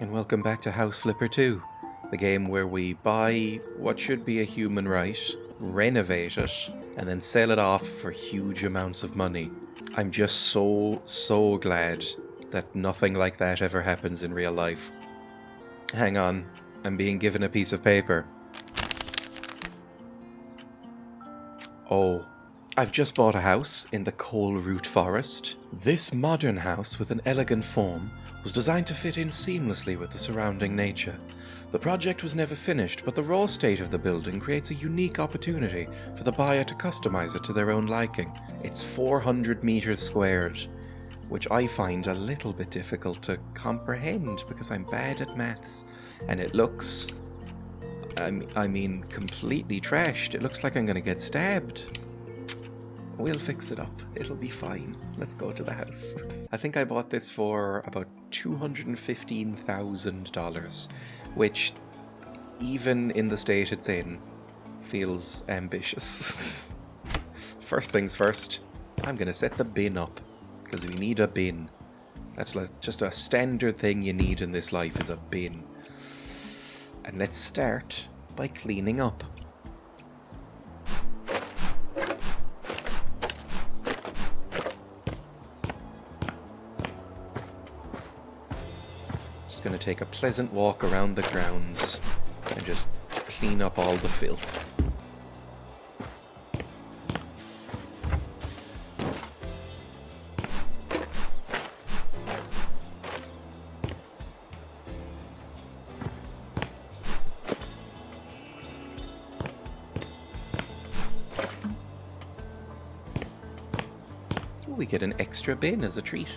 and welcome back to House Flipper 2, the game where we buy what should be a human right, renovate it, and then sell it off for huge amounts of money. I'm just so glad that nothing like that ever happens in real life. Hang on, I'm being given a piece of paper. Oh, I've just bought a house in the Coalroot Forest. This modern house with an elegant form was designed to fit in seamlessly with the surrounding nature. The project was never finished, but the raw state of the building creates a unique opportunity for the buyer to customize it to their own liking. It's 400 meters squared, which I find a little bit difficult to comprehend because I'm bad at maths. And it looks, I mean, completely trashed. It looks like I'm going to get stabbed. We'll fix it up. It'll be fine. Let's go to the house. I think I bought this for about $215,000, which, even in the state it's in, feels ambitious. First things first, I'm going to set the bin up, because we need a bin. That's just a standard thing you need in this life is a bin. And let's start by cleaning up. Going to take a pleasant walk around the grounds and just clean up all the filth. We get an extra bin as a treat.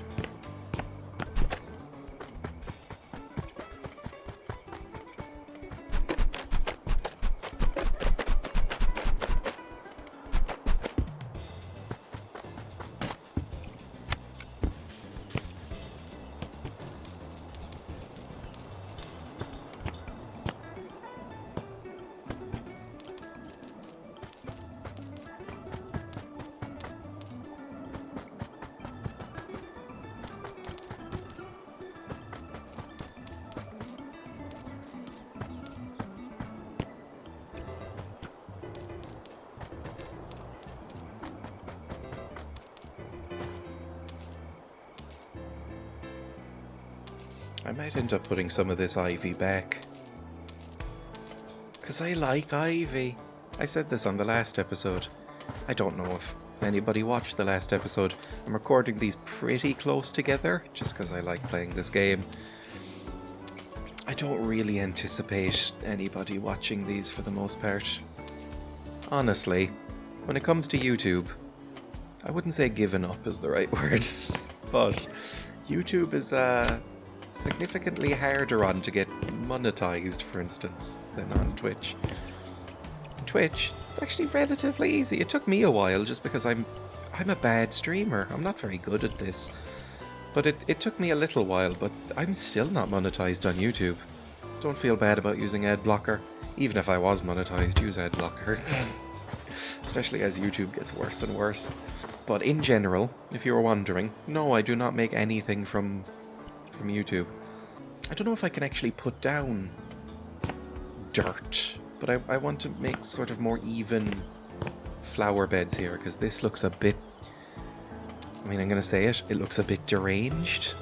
I might end up putting some of this ivy back. Because I like ivy. I said this on the last episode. I don't know if anybody watched the last episode. I'm recording these pretty close together, just because I like playing this game. I don't really anticipate anybody watching these for the most part. Honestly, when it comes to YouTube, I wouldn't say given up is the right word, but YouTube is significantly harder on to get monetized, for instance, than on Twitch. Twitch, it's actually relatively easy. It took me a while just because I'm a bad streamer. I'm not very good at this. But it took me a little while, but I'm still not monetized on YouTube. Don't feel bad about using ad blocker. Even if I was monetized, use ad blocker. Especially as YouTube gets worse and worse. But in general, if you were wondering, no, I do not make anything from YouTube. I don't know if I can actually put down dirt, but I want to make sort of more even flower beds here, because this looks a bit, I mean, I'm going to say it looks a bit deranged,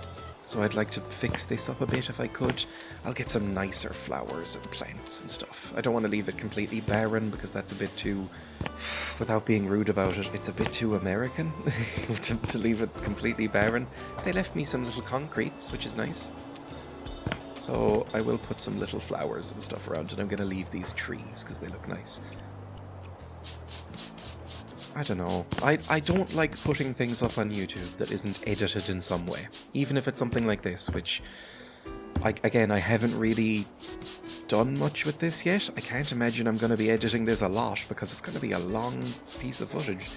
so I'd like to fix this up a bit if I could. I'll get some nicer flowers and plants and stuff. I don't want to leave it completely barren, because that's a bit too, without being rude about it, it's a bit too American to leave it completely barren. They left me some little concretes, which is nice. So I will put some little flowers and stuff around, and I'm going to leave these trees because they look nice. I don't know. I don't like putting things up on YouTube that isn't edited in some way. Even if it's something like this, which, I haven't really done much with this yet. I can't imagine I'm going to be editing this a lot because it's going to be a long piece of footage.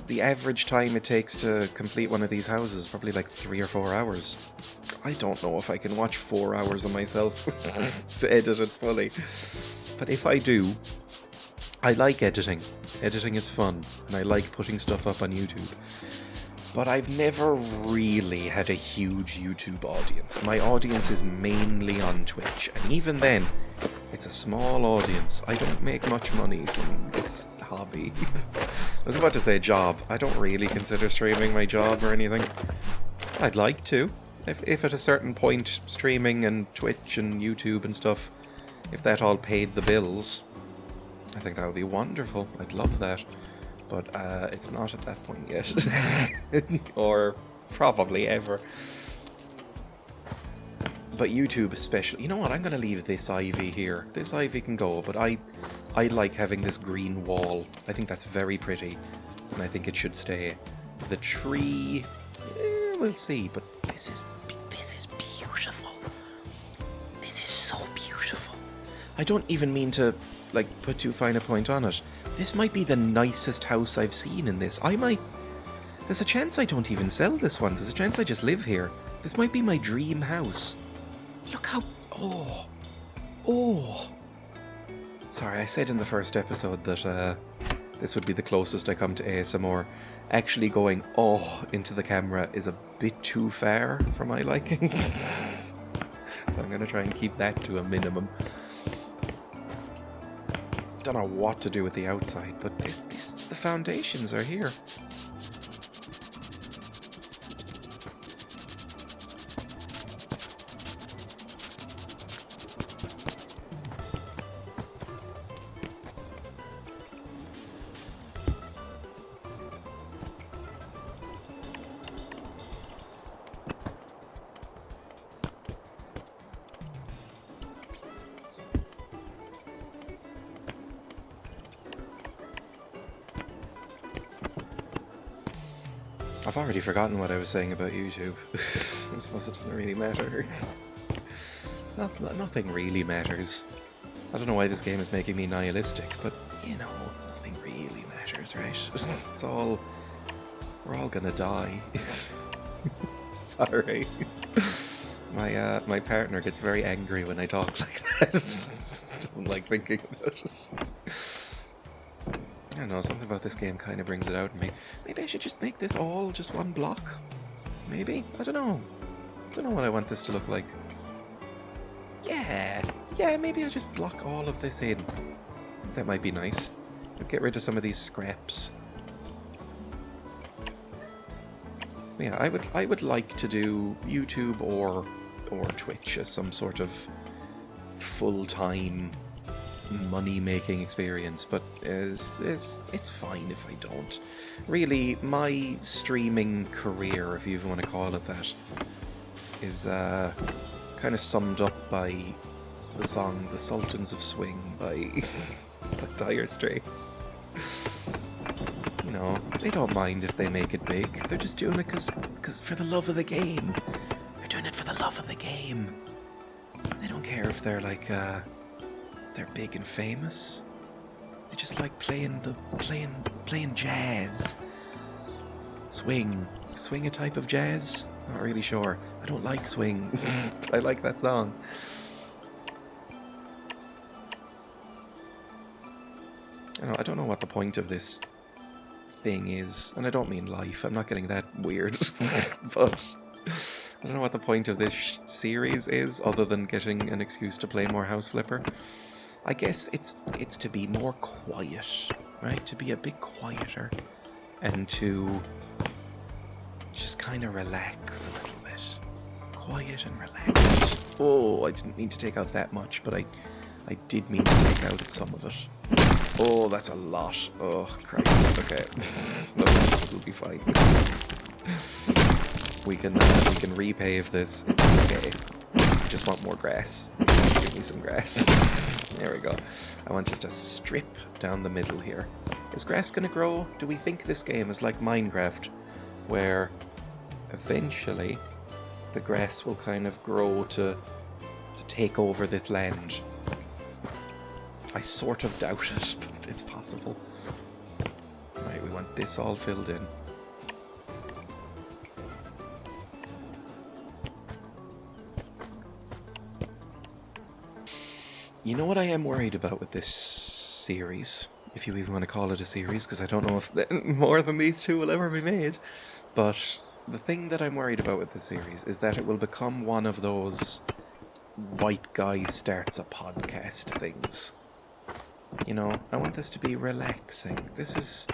The average time it takes to complete one of these houses is probably like 3 or 4 hours. I don't know if I can watch 4 hours of myself to edit it fully. But if I do, I like editing. Editing is fun, and I like putting stuff up on YouTube. but I've never really had a huge YouTube audience. My audience is mainly on Twitch, and even then, it's a small audience. I don't make much money from this hobby. I was about to say job. I don't really consider streaming my job or anything. I'd like to. If at a certain point, streaming and Twitch and YouTube and stuff, if that all paid the bills, I think that would be wonderful. I'd love that. But it's not at that point yet. Or probably ever. But YouTube especially. You know what? I'm going to leave this ivy here. This ivy can go, but I like having this green wall. I think that's very pretty, and I think it should stay. The tree, we'll see. But this is beautiful. This is so beautiful. I don't even mean to like put too fine a point on it. This might be the nicest house I've seen in this. There's a chance I don't even sell this one. There's a chance I just live here. This might be my dream house. Look how... Oh. Sorry, I said in the first episode that this would be the closest I come to ASMR. Actually going into the camera is a bit too far for my liking. So I'm going to try and keep that to a minimum. Don't know what to do with the outside, but the foundations are here. I've already forgotten what I was saying about YouTube. I suppose it doesn't really matter. Nothing really matters. I don't know why this game is making me nihilistic, but, you know, nothing really matters, right? It's all... We're all gonna die. Sorry. My partner gets very angry when I talk like that. Doesn't like thinking about it. I don't know, something about this game kind of brings it out in me. Maybe I should just make this all just one block? Maybe? I don't know. I don't know what I want this to look like. Yeah, maybe I'll just block all of this in. That might be nice. I'll get rid of some of these scraps. Yeah, I would like to do YouTube or Twitch as some sort of full-time money-making experience, but it's fine if I don't. Really, my streaming career, if you even want to call it that, is kind of summed up by the song "The Sultans of Swing" by Dire Straits. You know, they don't mind if they make it big. They're just doing it because for the love of the game. They're doing it for the love of the game. They don't care if they're like they're big and famous. They just like playing jazz. Swing a type of jazz? Not really sure. I don't like swing, but I like that song. I don't know what the point of this thing is, and I don't mean life. I'm not getting that weird, but I don't know what the point of this series is, other than getting an excuse to play more House Flipper. I guess it's to be more quiet, right? To be a bit quieter, and to just kind of relax a little bit. Quiet and relaxed. Oh, I didn't mean to take out that much, but I did mean to take out some of it. Oh, that's a lot. Oh, Christ. Okay. No, we'll be fine. We can repave this. It's okay. Just want more grass. Just give me some grass. There we go. I want just a strip down the middle here. Is grass gonna grow? Do we think this game is like Minecraft, where eventually the grass will kind of grow to take over this land? I sort of doubt it, but it's possible. Right, we want this all filled in. You know what I am worried about with this series, if you even want to call it a series, because I don't know if more than these two will ever be made. But the thing that I'm worried about with this series is that it will become one of those white guy starts a podcast things. You know, I want this to be relaxing. This is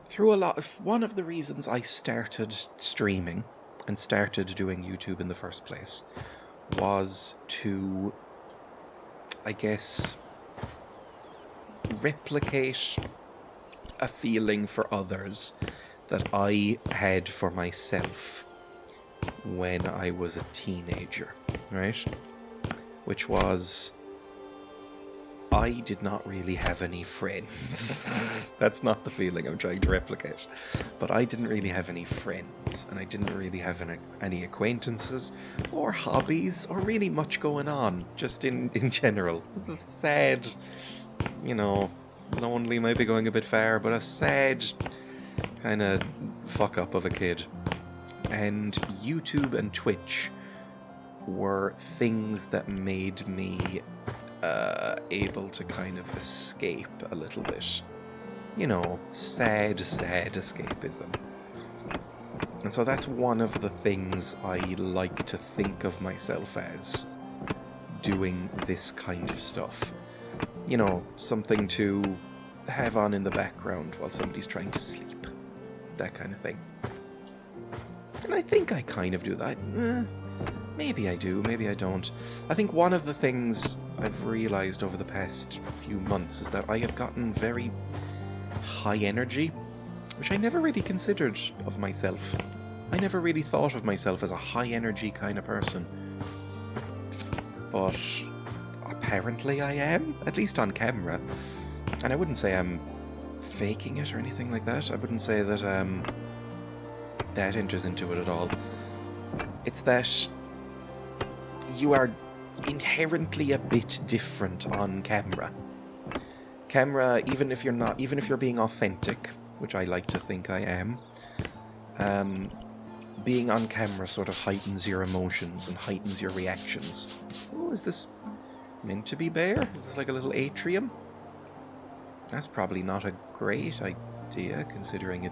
through a lot of one of the reasons I started streaming and started doing YouTube in the first place was to, I guess, replicate a feeling for others that I had for myself when I was a teenager, right? Which was, I did not really have any friends. That's not the feeling I'm trying to replicate. But I didn't really have any friends, and I didn't really have any acquaintances, or hobbies, or really much going on, just in general. It's a sad, lonely might be going a bit far, but a sad kind of fuck up of a kid. And YouTube and Twitch were things that made me able to kind of escape a little bit. Sad escapism. And so that's one of the things I like to think of myself as, doing this kind of stuff. Something to have on in the background while somebody's trying to sleep. That kind of thing. And I think I kind of do that. Maybe I do, maybe I don't. I think one of the things I've realised over the past few months is that I have gotten very high energy, which I never really considered of myself. I never really thought of myself as a high energy kind of person. But apparently I am, at least on camera. And I wouldn't say I'm faking it or anything like that. I wouldn't say that that enters into it at all. It's that you are inherently a bit different on camera. Camera, even if you're being authentic, which I like to think I am, being on camera sort of heightens your emotions and heightens your reactions. Oh, is this meant to be bare? Is this like a little atrium? That's probably not a great idea, considering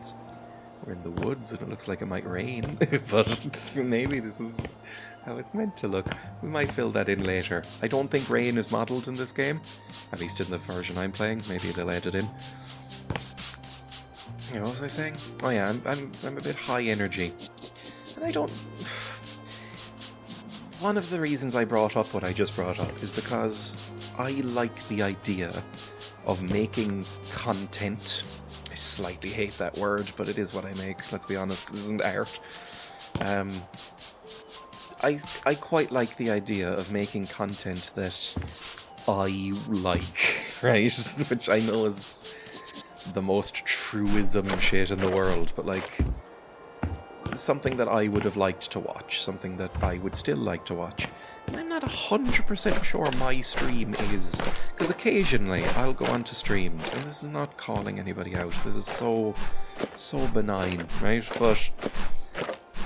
we're in the woods and it looks like it might rain, but maybe this is how it's meant to look. We might fill that in later. I don't think rain is modelled in this game, at least in the version I'm playing. Maybe they'll add it in. What was I saying? Oh yeah, I'm a bit high energy. And I don't... One of the reasons I brought up what I just brought up is because I like the idea of making content. I slightly hate that word, but it is what I make, let's be honest. This isn't art. I quite like the idea of making content that I like, right? Which I know is the most truism shit in the world, but like, something that I would have liked to watch, something that I would still like to watch. And I'm not 100% sure my stream is, because occasionally I'll go onto streams, and this is not calling anybody out, this is so benign, right? But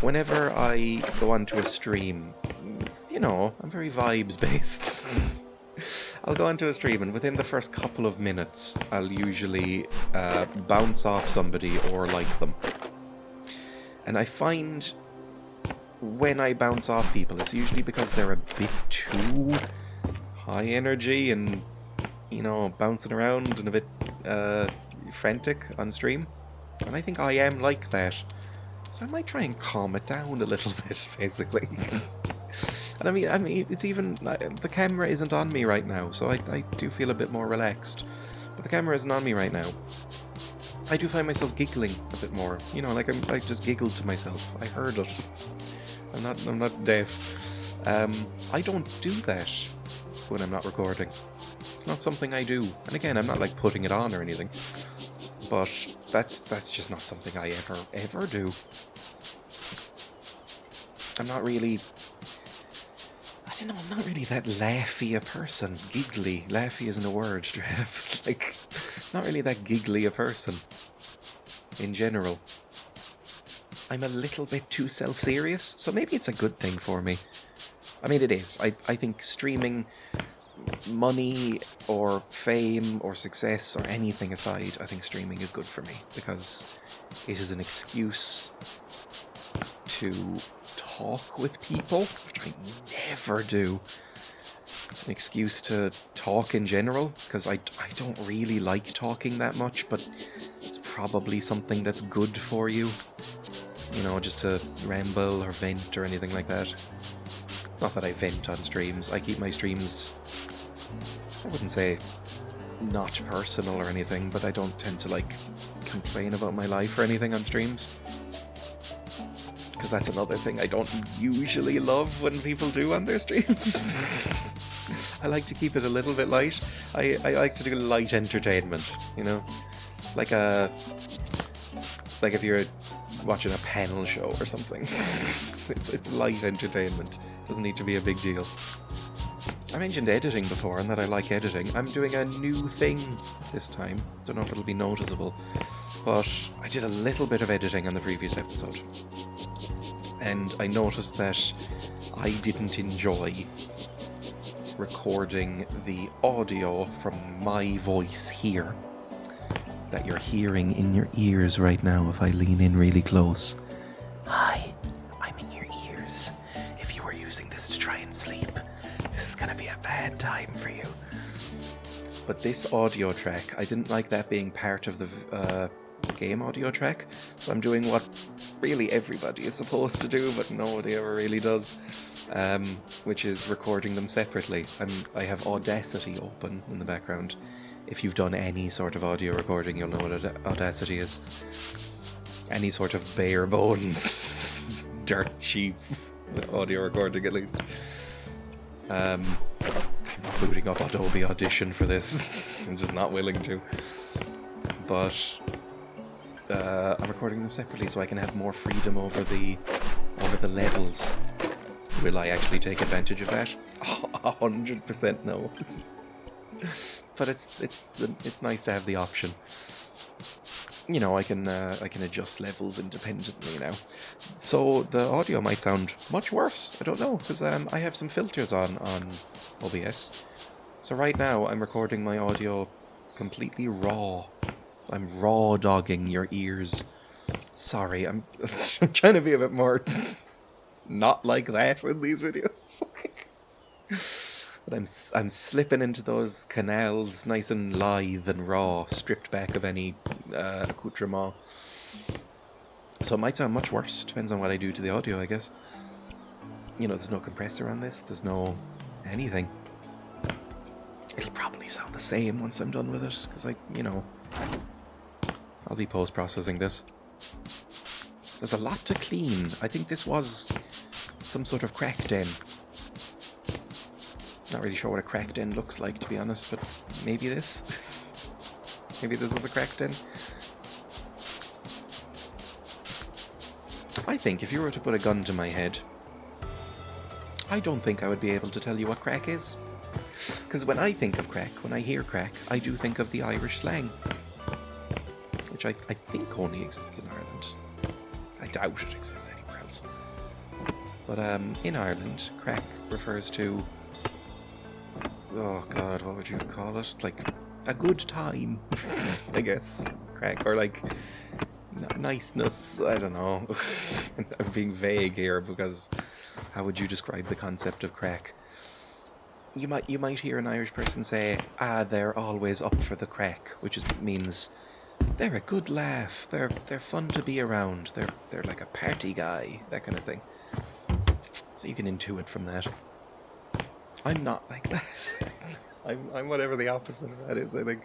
whenever I go onto a stream, I'm very vibes based. I'll go onto a stream, and within the first couple of minutes, I'll usually bounce off somebody or like them. And I find when I bounce off people, it's usually because they're a bit too high energy and, bouncing around and a bit frantic on stream. And I think I am like that. So I might try and calm it down a little bit, basically. And I mean, it's even... the camera isn't on me right now, so I do feel a bit more relaxed. But the camera isn't on me right now. I do find myself giggling a bit more. I just giggled to myself. I heard it. I'm not deaf. I don't do that when I'm not recording. It's not something I do. And again, I'm not like putting it on or anything. But that's just not something I ever do. I'm not really... I don't know, I'm not really that laughy a person. Giggly. Laughy isn't a word, Dreya. Like, not really that giggly a person. In general. I'm a little bit too self-serious, so maybe it's a good thing for me. I mean, it is. I think streaming money or fame or success or anything aside, I think streaming is good for me because it is an excuse to talk with people, which I never do. It's an excuse to talk in general, because I don't really like talking that much, but it's probably something that's good for you. You know, just to ramble or vent or anything like that. Not that I vent on streams. I keep my streams, I wouldn't say not personal or anything, but I don't tend to like complain about my life or anything on streams. Because that's another thing I don't usually love when people do on their streams. I like to keep it a little bit light. I like to do light entertainment, you know? Like if you're watching a panel show or something. it's light entertainment. Doesn't need to be a big deal. I mentioned editing before and that I like editing. I'm doing a new thing this time. Don't know if it'll be noticeable, but I did a little bit of editing on the previous episode. And I noticed that I didn't enjoy recording the audio from my voice here that you're hearing in your ears right now if I lean in really close. Hi, I'm in your ears. If you were using this to try and sleep, this is gonna be a bad time for you. But this audio track, I didn't like that being part of the game audio track, so I'm doing what really everybody is supposed to do, but nobody ever really does, which is recording them separately. I have Audacity open in the background. If you've done any sort of audio recording, you'll know what Audacity is. Any sort of bare bones, dirt cheap audio recording, at least. I'm not booting up Adobe Audition for this. I'm just not willing to. But I'm recording them separately so I can have more freedom over the levels. Will I actually take advantage of that? 100% no. But it's nice to have the option. You know, I can adjust levels independently now. So the audio might sound much worse. I don't know, because I have some filters on OBS. So right now I'm recording my audio completely raw. I'm raw dogging your ears. Sorry, I'm trying to be a bit more not like that in these videos. But I'm slipping into those canals nice and lithe and raw, stripped back of any accoutrement. So it might sound much worse, depends on what I do to the audio, I guess. You know, there's no compressor on this, there's no anything. It'll probably sound the same once I'm done with it, because I'll be post-processing this. There's a lot to clean. I think this was some sort of crack den. Not really sure what a crack den looks like, to be honest, but maybe this? Maybe this is a crack den? I think if you were to put a gun to my head, I don't think I would be able to tell you what crack is. Because when I think of crack, when I hear crack, I do think of the Irish slang. Which I think only exists in Ireland. I doubt it exists anywhere else. But in Ireland, crack refers to... oh god, what would you call it? Like, a good time, I guess. Crack, or like, niceness, I don't know. I'm being vague here, because how would you describe the concept of crack? You might hear an Irish person say, they're always up for the crack, which means they're a good laugh, they're fun to be around, they're like a party guy, that kind of thing. So you can intuit from that. I'm not like that. I'm whatever the opposite of that is, I think.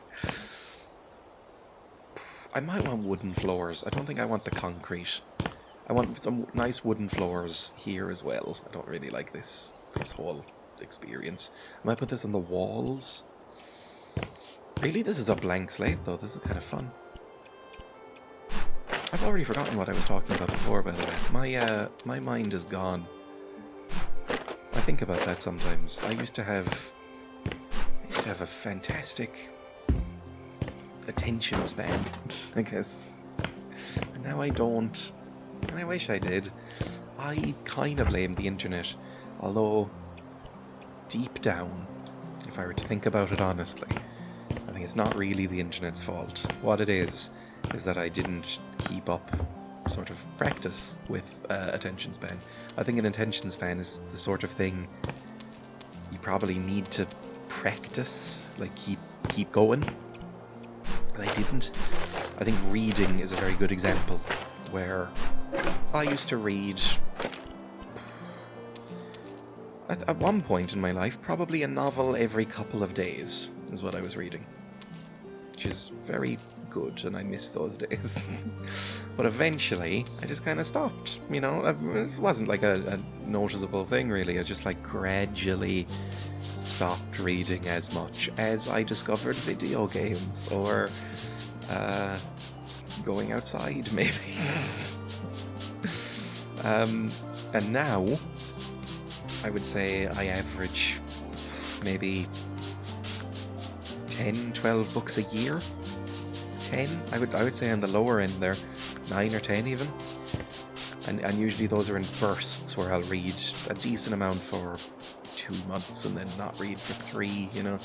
I might want wooden floors. I don't think I want the concrete. I want some nice wooden floors here as well. I don't really like this whole experience. I might put this on the walls. Really, this is a blank slate though. This is kind of fun. I've already forgotten what I was talking about before, by the way. My mind is gone. I think about that sometimes. I used to have a fantastic attention span, I guess. And now I don't. And I wish I did. I kind of blame the internet. Although, deep down, if I were to think about it honestly. I think it's not really the internet's fault. What it is that I didn't keep up sort of practice with attention span. I think an attention span is the sort of thing you probably need to practice, like keep going. And I didn't. I think reading is a very good example, where I used to read at one point in my life, probably a novel every couple of days is what I was reading, which is very good, and I miss those days. But eventually, I just kind of stopped, you know. It wasn't like a noticeable thing, really. I just like gradually stopped reading as much as I discovered video games or going outside, maybe. And now, I would say I average maybe 10, 12 books a year. 10, I would say on the lower end there, 9 or 10 even. And usually those are in bursts where I'll read a decent amount for 2 months and then not read for 3, you know.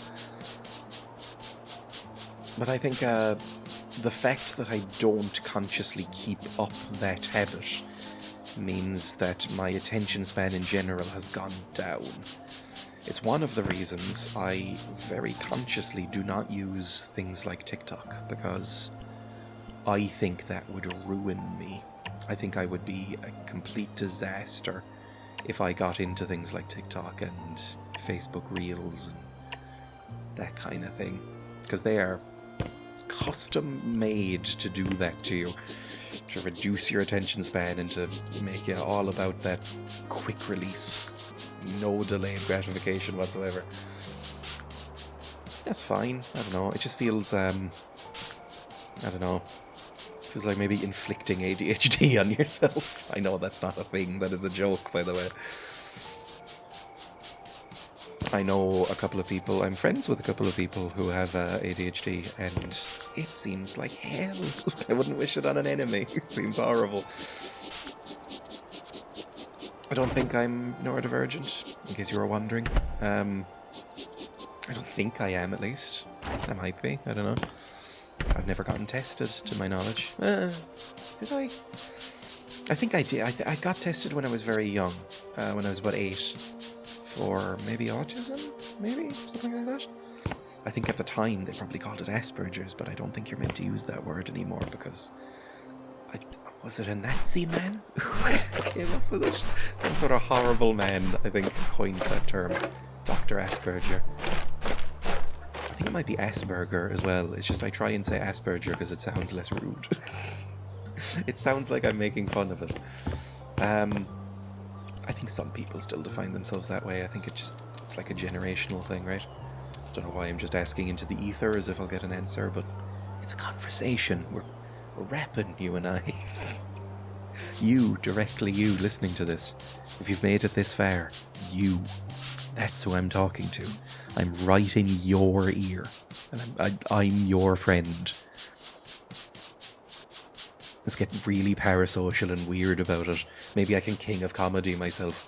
But I think the fact that I don't consciously keep up that habit means that my attention span in general has gone down. It's one of the reasons I very consciously do not use things like TikTok, because I think that would ruin me. I think I would be a complete disaster if I got into things like TikTok and Facebook Reels and that kind of thing, because they are custom made to do that to you, to reduce your attention span and to make you all about that quick release, no delayed gratification whatsoever. That's fine. I don't know. It just feels, I don't know. Feels like maybe inflicting ADHD on yourself. I know that's not a thing. That is a joke, by the way. I know a couple of people, I'm friends with a couple of people who have ADHD, and it seems like hell. I wouldn't wish it on an enemy. It seems horrible. I don't think I'm neurodivergent, in case you were wondering. I don't think I am, at least. I might be, I don't know. I've never gotten tested, to my knowledge. Did I? I think I did. I got tested when I was very young, when I was about 8. For maybe autism, maybe something like that. I think at the time they probably called it Asperger's, but I don't think you're meant to use that word anymore, because was it a Nazi man who came up with it? Some sort of horrible man, I think, coined that term, Dr. Asperger. I think it might be Asperger as well. It's just I try and say Asperger because it sounds less rude. It sounds like I'm making fun of it. I think some people still define themselves that way. I think it's like a generational thing, right? I don't know why I'm just asking into the ether as if I'll get an answer, but it's a conversation. We're rapping, you and I. You, directly you, listening to this. If you've made it this far, you. That's who I'm talking to. I'm right in your ear. And I'm your friend. Let's get really parasocial and weird about it. Maybe I can king of comedy myself.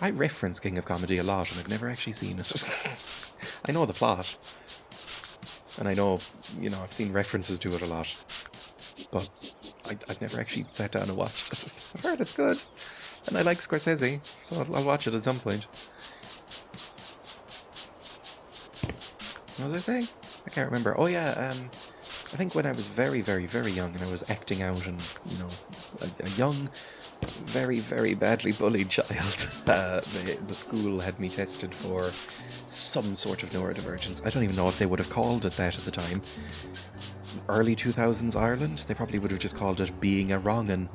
I reference King of Comedy a lot, and I've never actually seen it. I know the plot. And I know, you know, I've seen references to it a lot. But I've never actually sat down and watched it. I've heard it's good. And I like Scorsese, so I'll watch it at some point. What was I saying? I can't remember. Oh yeah, I think when I was very, very, very young and I was acting out and, you know, a young, very, very badly bullied child, the school had me tested for some sort of neurodivergence. I don't even know if they would have called it that at the time. Early 2000s Ireland, they probably would have just called it being a wrong'un.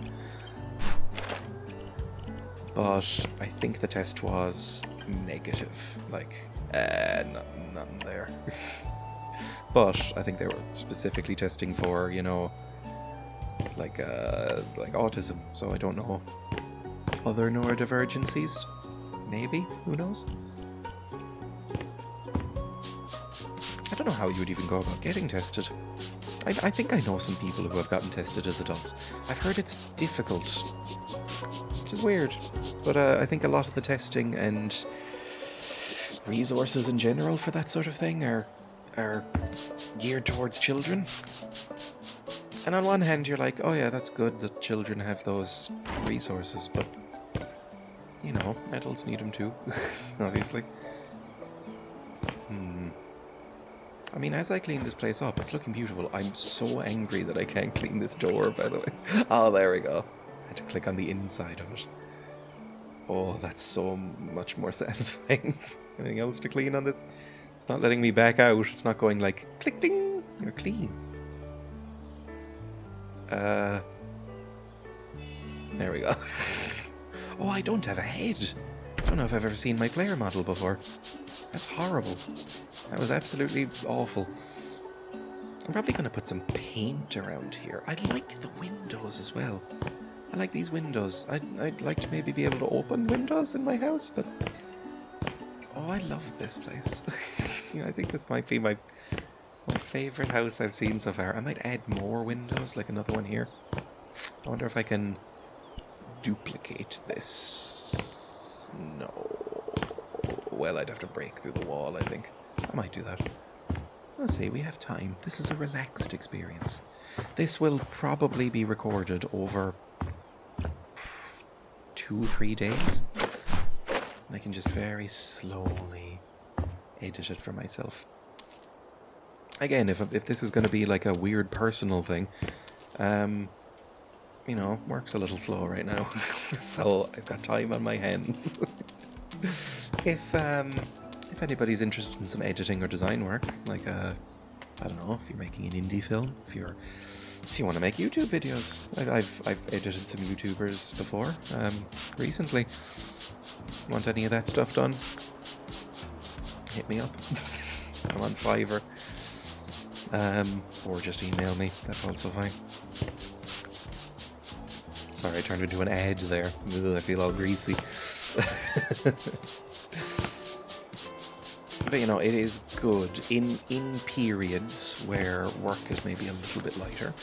But I think the test was negative. Like, nothing there. But I think they were specifically testing for, you know, like autism. So I don't know. Other neurodivergencies? Maybe? Who knows? I don't know how you would even go about getting tested. I think I know some people who have gotten tested as adults. I've heard it's difficult, which is weird. But I think a lot of the testing and resources in general for that sort of thing are geared towards children. And on one hand, you're like, oh yeah, that's good that children have those resources, but, you know, adults need them too, obviously. I mean, as I clean this place up, it's looking beautiful. I'm so angry that I can't clean this door, by the way. Oh, there we go. I had to click on the inside of it. Oh, that's so much more satisfying. Anything else to clean on this? It's not letting me back out. It's not going like, click, ding, you're clean. There we go. Oh, I don't have a head. I don't know if I've ever seen my player model before. That's horrible. That was absolutely awful. I'm probably going to put some paint around here. I like the windows as well. I like these windows. I'd like to maybe be able to open windows in my house, but... Oh, I love this place. You know, I think this might be my favourite house I've seen so far. I might add more windows, like another one here. I wonder if I can duplicate this. No. Well, I'd have to break through the wall, I think. I might do that. Let's see, we have time. This is a relaxed experience. This will probably be recorded over 2-3 days. And I can just very slowly edit it for myself. Again, if this is going to be like a weird personal thing, you know, work's a little slow right now. So I've got time on my hands. If anybody's interested in some editing or design work, like I don't know, if you're making an indie film, if you want to make YouTube videos, I've edited some YouTubers before, recently. Want any of that stuff done? Hit me up. I'm on Fiverr. Or just email me. That's also fine. Sorry, I turned into an ad there. Ugh, I feel all greasy. But you know, it is good in periods where work is maybe a little bit lighter.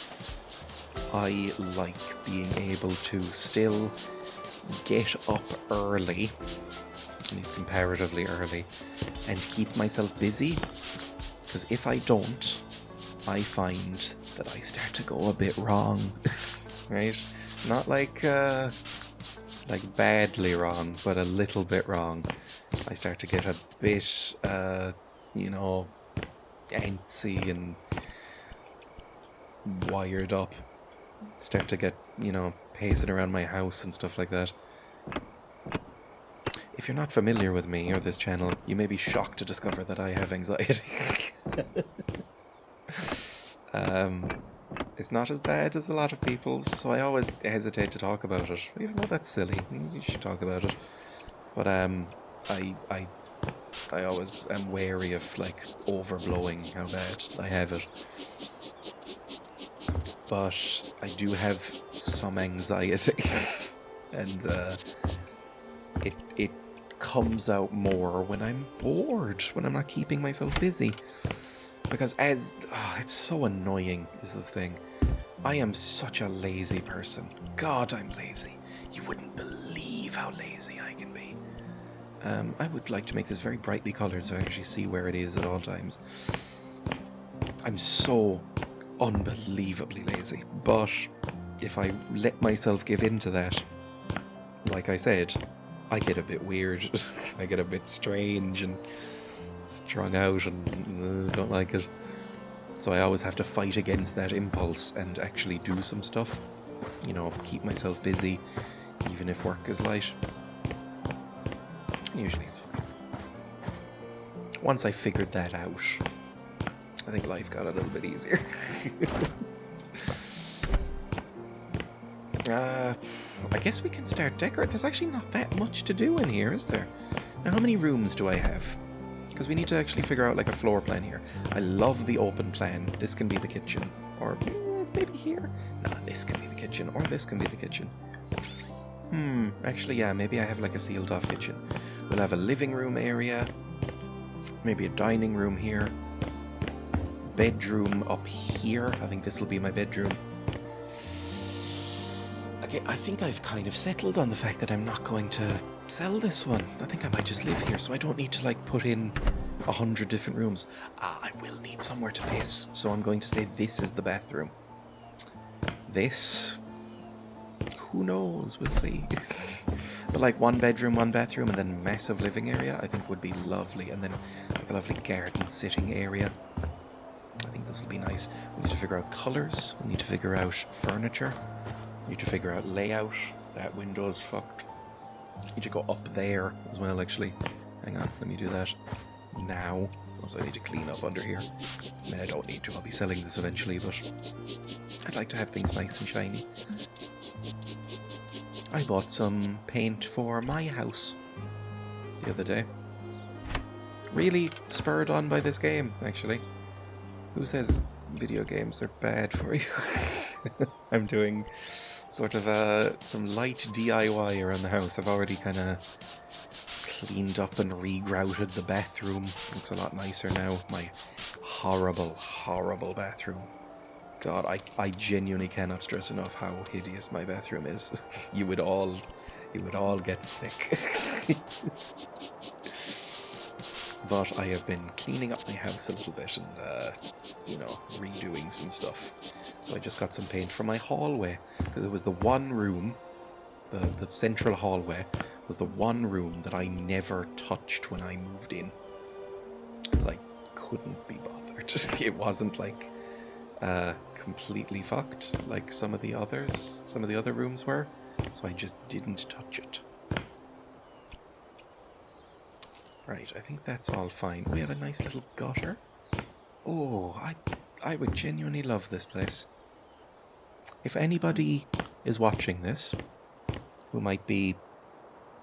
I like being able to still get up early, at least comparatively early, and keep myself busy. Because if I don't, I find that I start to go a bit wrong, right? Not like badly wrong, but a little bit wrong. I start to get a bit, you know, antsy and wired up. Start to get, you know, pacing around my house and stuff like that. If you're not familiar with me or this channel, you may be shocked to discover that I have anxiety. It's not as bad as a lot of people's, so I always hesitate to talk about it, even though that's silly. You should talk about it. But I always am wary of like overblowing how bad I have it. But I do have some anxiety, and it comes out more when I'm bored, when I'm not keeping myself busy. Because it's so annoying is the thing. I am such a lazy person. God, I'm lazy. You wouldn't believe how lazy I can be. I would like to make this very brightly coloured so I actually see where it is at all times. I'm so unbelievably lazy. But if I let myself give in to that, like I said, I get a bit weird. I get a bit strange and strung out and don't like it. So I always have to fight against that impulse and actually do some stuff. You know, keep myself busy, even if work is light. Usually it's fine. Once I figured that out, I think life got a little bit easier. I guess we can start decorating. There's actually not that much to do in here, is there? Now, how many rooms do I have? Because we need to actually figure out like a floor plan here. I love the open plan. This can be the kitchen. Or maybe here. No, this can be the kitchen. Or this can be the kitchen. Actually, yeah, maybe I have like a sealed off kitchen. We'll have a living room area. Maybe a dining room here. Bedroom up here. I think this will be my bedroom. Okay, I think I've kind of settled on the fact that I'm not going to sell this one. I think I might just live here, so I don't need to like put in 100 different rooms. I will need somewhere to piss, so I'm going to say this is the bathroom. This, who knows? We'll see. But like 1 bedroom, 1 bathroom, and then massive living area, I think would be lovely. And then like a lovely garden sitting area. I think this will be nice. We need to figure out colours. We need to figure out furniture. We need to figure out layout. That window's fucked. I need to go up there as well, actually. Hang on, let me do that now. Also, I need to clean up under here. I mean, I don't need to. I'll be selling this eventually, but I'd like to have things nice and shiny. I bought some paint for my house the other day. Really spurred on by this game, actually. Who says video games are bad for you? I'm doing sort of some light DIY around the house. I've already kind of cleaned up and regrouted the bathroom. Looks a lot nicer now. My horrible, horrible bathroom. God, I genuinely cannot stress enough how hideous my bathroom is. You would all get sick. But I have been cleaning up my house a little bit and, redoing some stuff. So I just got some paint for my hallway, because it was the one room, the central hallway, was the one room that I never touched when I moved in. Because I couldn't be bothered. It wasn't like completely fucked like some of the other rooms were, so I just didn't touch it. Right, I think that's all fine. We have a nice little gutter. Oh, I would genuinely love this place. If anybody is watching this who might be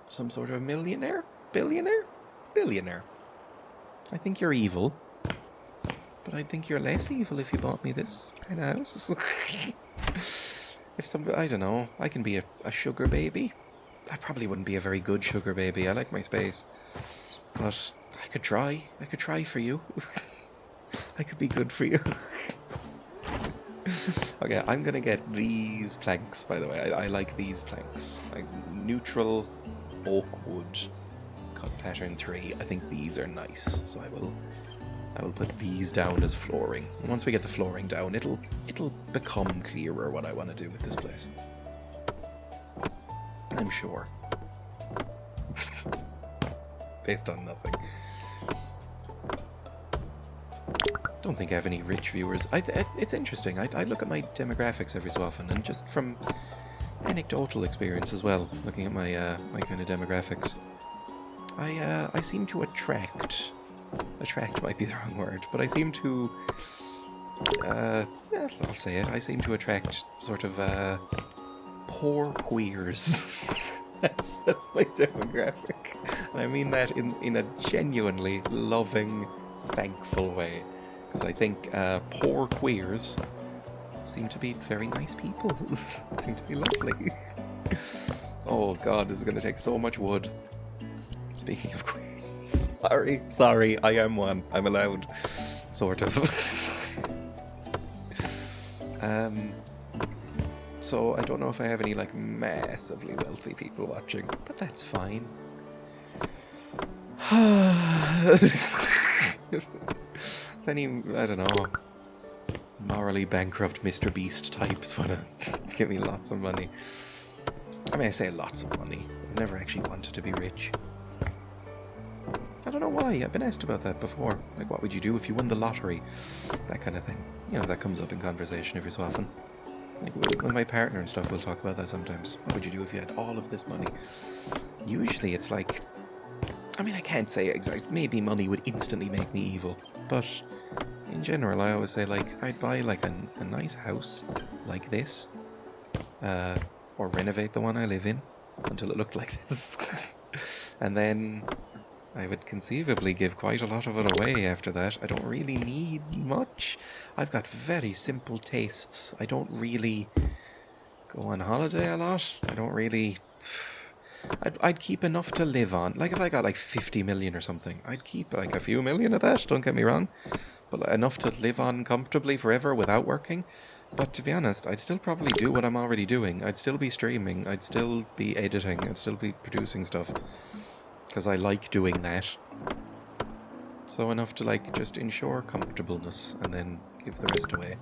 some sort of millionaire, billionaire, I think you're evil. But I think you're less evil if you bought me this kind of house. I don't know, I can be a sugar baby. I probably wouldn't be a very good sugar baby. I like my space. But I could try for you. I could be good for you. Okay, I'm gonna get these planks, by the way. I like these planks. Like neutral oak wood, cut pattern 3. I think these are nice, so I will put these down as flooring. And once we get the flooring down, it'll become clearer what I want to do with this place. I'm sure. Based on nothing. Don't think I have any rich viewers. It's interesting. I look at my demographics every so often, and just from anecdotal experience as well, looking at my my kind of demographics, I seem to attract might be the wrong word, but I seem to I'll say it. I seem to attract sort of poor queers. That's my demographic. And I mean that in a genuinely loving, thankful way. Because I think poor queers seem to be very nice people. Seem to be lovely. Oh god, this is going to take so much wood. Speaking of queers. Sorry, I am one. I'm allowed. Sort of. So I don't know if I have any like massively wealthy people watching, but that's fine. Any, I don't know, morally bankrupt Mr. Beast types want to give me lots of money. I mean, I say lots of money. I've never actually wanted to be rich. I don't know why. I've been asked about that before. Like, what would you do if you won the lottery? That kind of thing. You know, that comes up in conversation every so often. Like, with my partner and stuff, we'll talk about that sometimes. What would you do if you had all of this money? Usually it's like, I mean, I can't say exact. Maybe money would instantly make me evil. But in general, I always say, like, I'd buy, like, a nice house like this. Or renovate the one I live in until it looked like this. And then I would conceivably give quite a lot of it away after that. I don't really need much. I've got very simple tastes. I don't really go on holiday a lot. I don't really... I'd keep enough to live on. Like if I got like 50 million or something, I'd keep like a few million of that, don't get me wrong. But enough to live on comfortably forever without working, But to be honest, I'd still probably do what I'm already doing. I'd still be streaming, I'd still be editing, I'd still be producing stuff. Because I like doing that. So enough to like just ensure comfortableness and then give the rest away.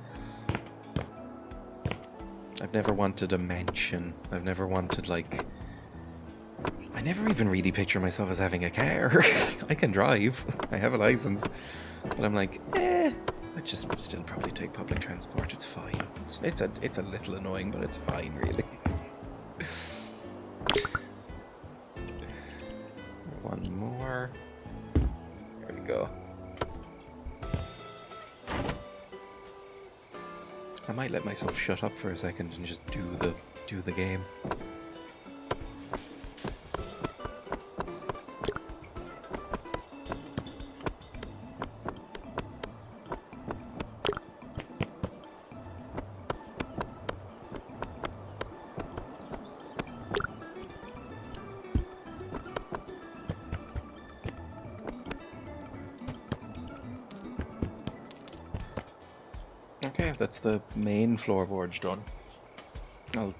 I've never wanted a mansion. I've never wanted like... I never even really picture myself as having a car. I can drive. I have a license. But I'm like, I'd just still probably take public transport. It's fine. It's a little annoying, but it's fine, really. One more. There we go. I might let myself shut up for a second and just do the game. Okay, that's the main floorboards done. I'll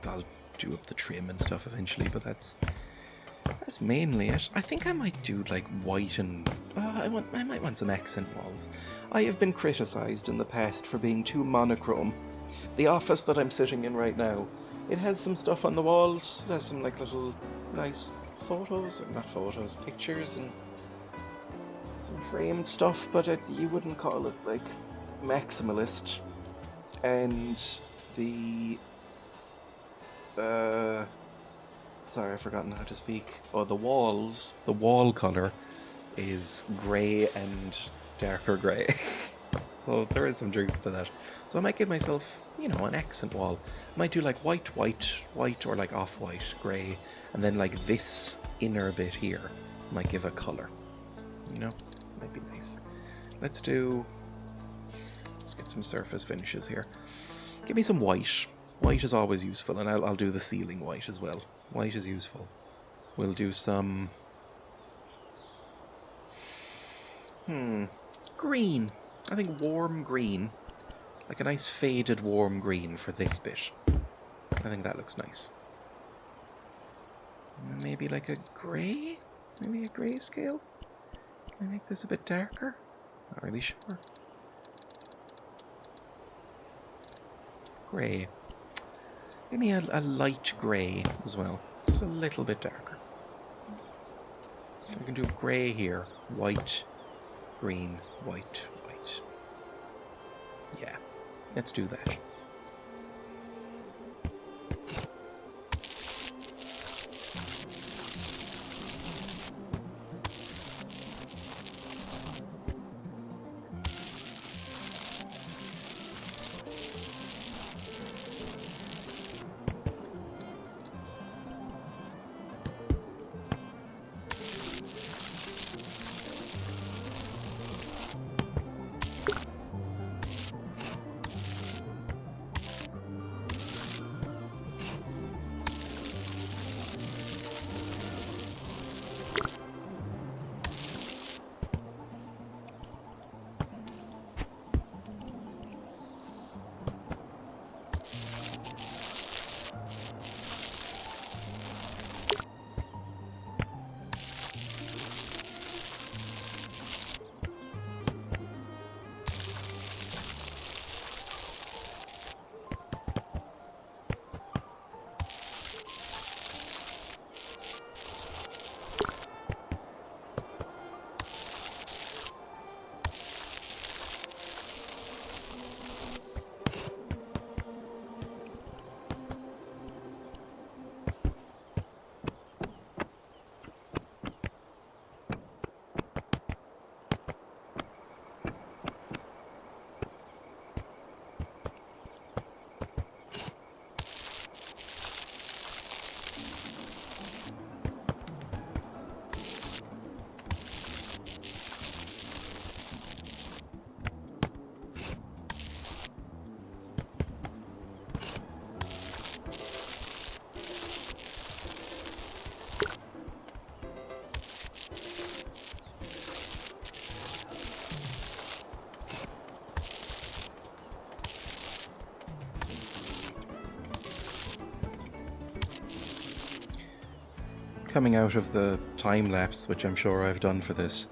do up the trim and stuff eventually, but that's mainly it. I think I might do like white and I might want some accent walls. I have been criticised in the past for being too monochrome. The office that I'm sitting in right now, it has some stuff on the walls. It has some like little nice photos, or not photos, pictures and some framed stuff, but you wouldn't call it like maximalist. And the sorry, I've forgotten how to speak. Oh, the walls, the wall colour is grey and darker grey. So there is some truth to that. So I might give myself, an accent wall. I might do like white, or like off-white, grey, and then like this inner bit here might give a colour. Might be nice. Let's get some surface finishes here. Give me some white. White is always useful, and I'll do the ceiling white as well. White is useful. We'll do some... green. I think warm green. Like a nice faded warm green for this bit. I think that looks nice. Maybe like a grey? Maybe a grey scale? Can I make this a bit darker? Not really sure. Grey. Give me a light grey as well. Just a little bit darker. So we can do grey here. White, green, white, white. Yeah, let's do that. coming out of the time lapse, which I'm sure I've done for this.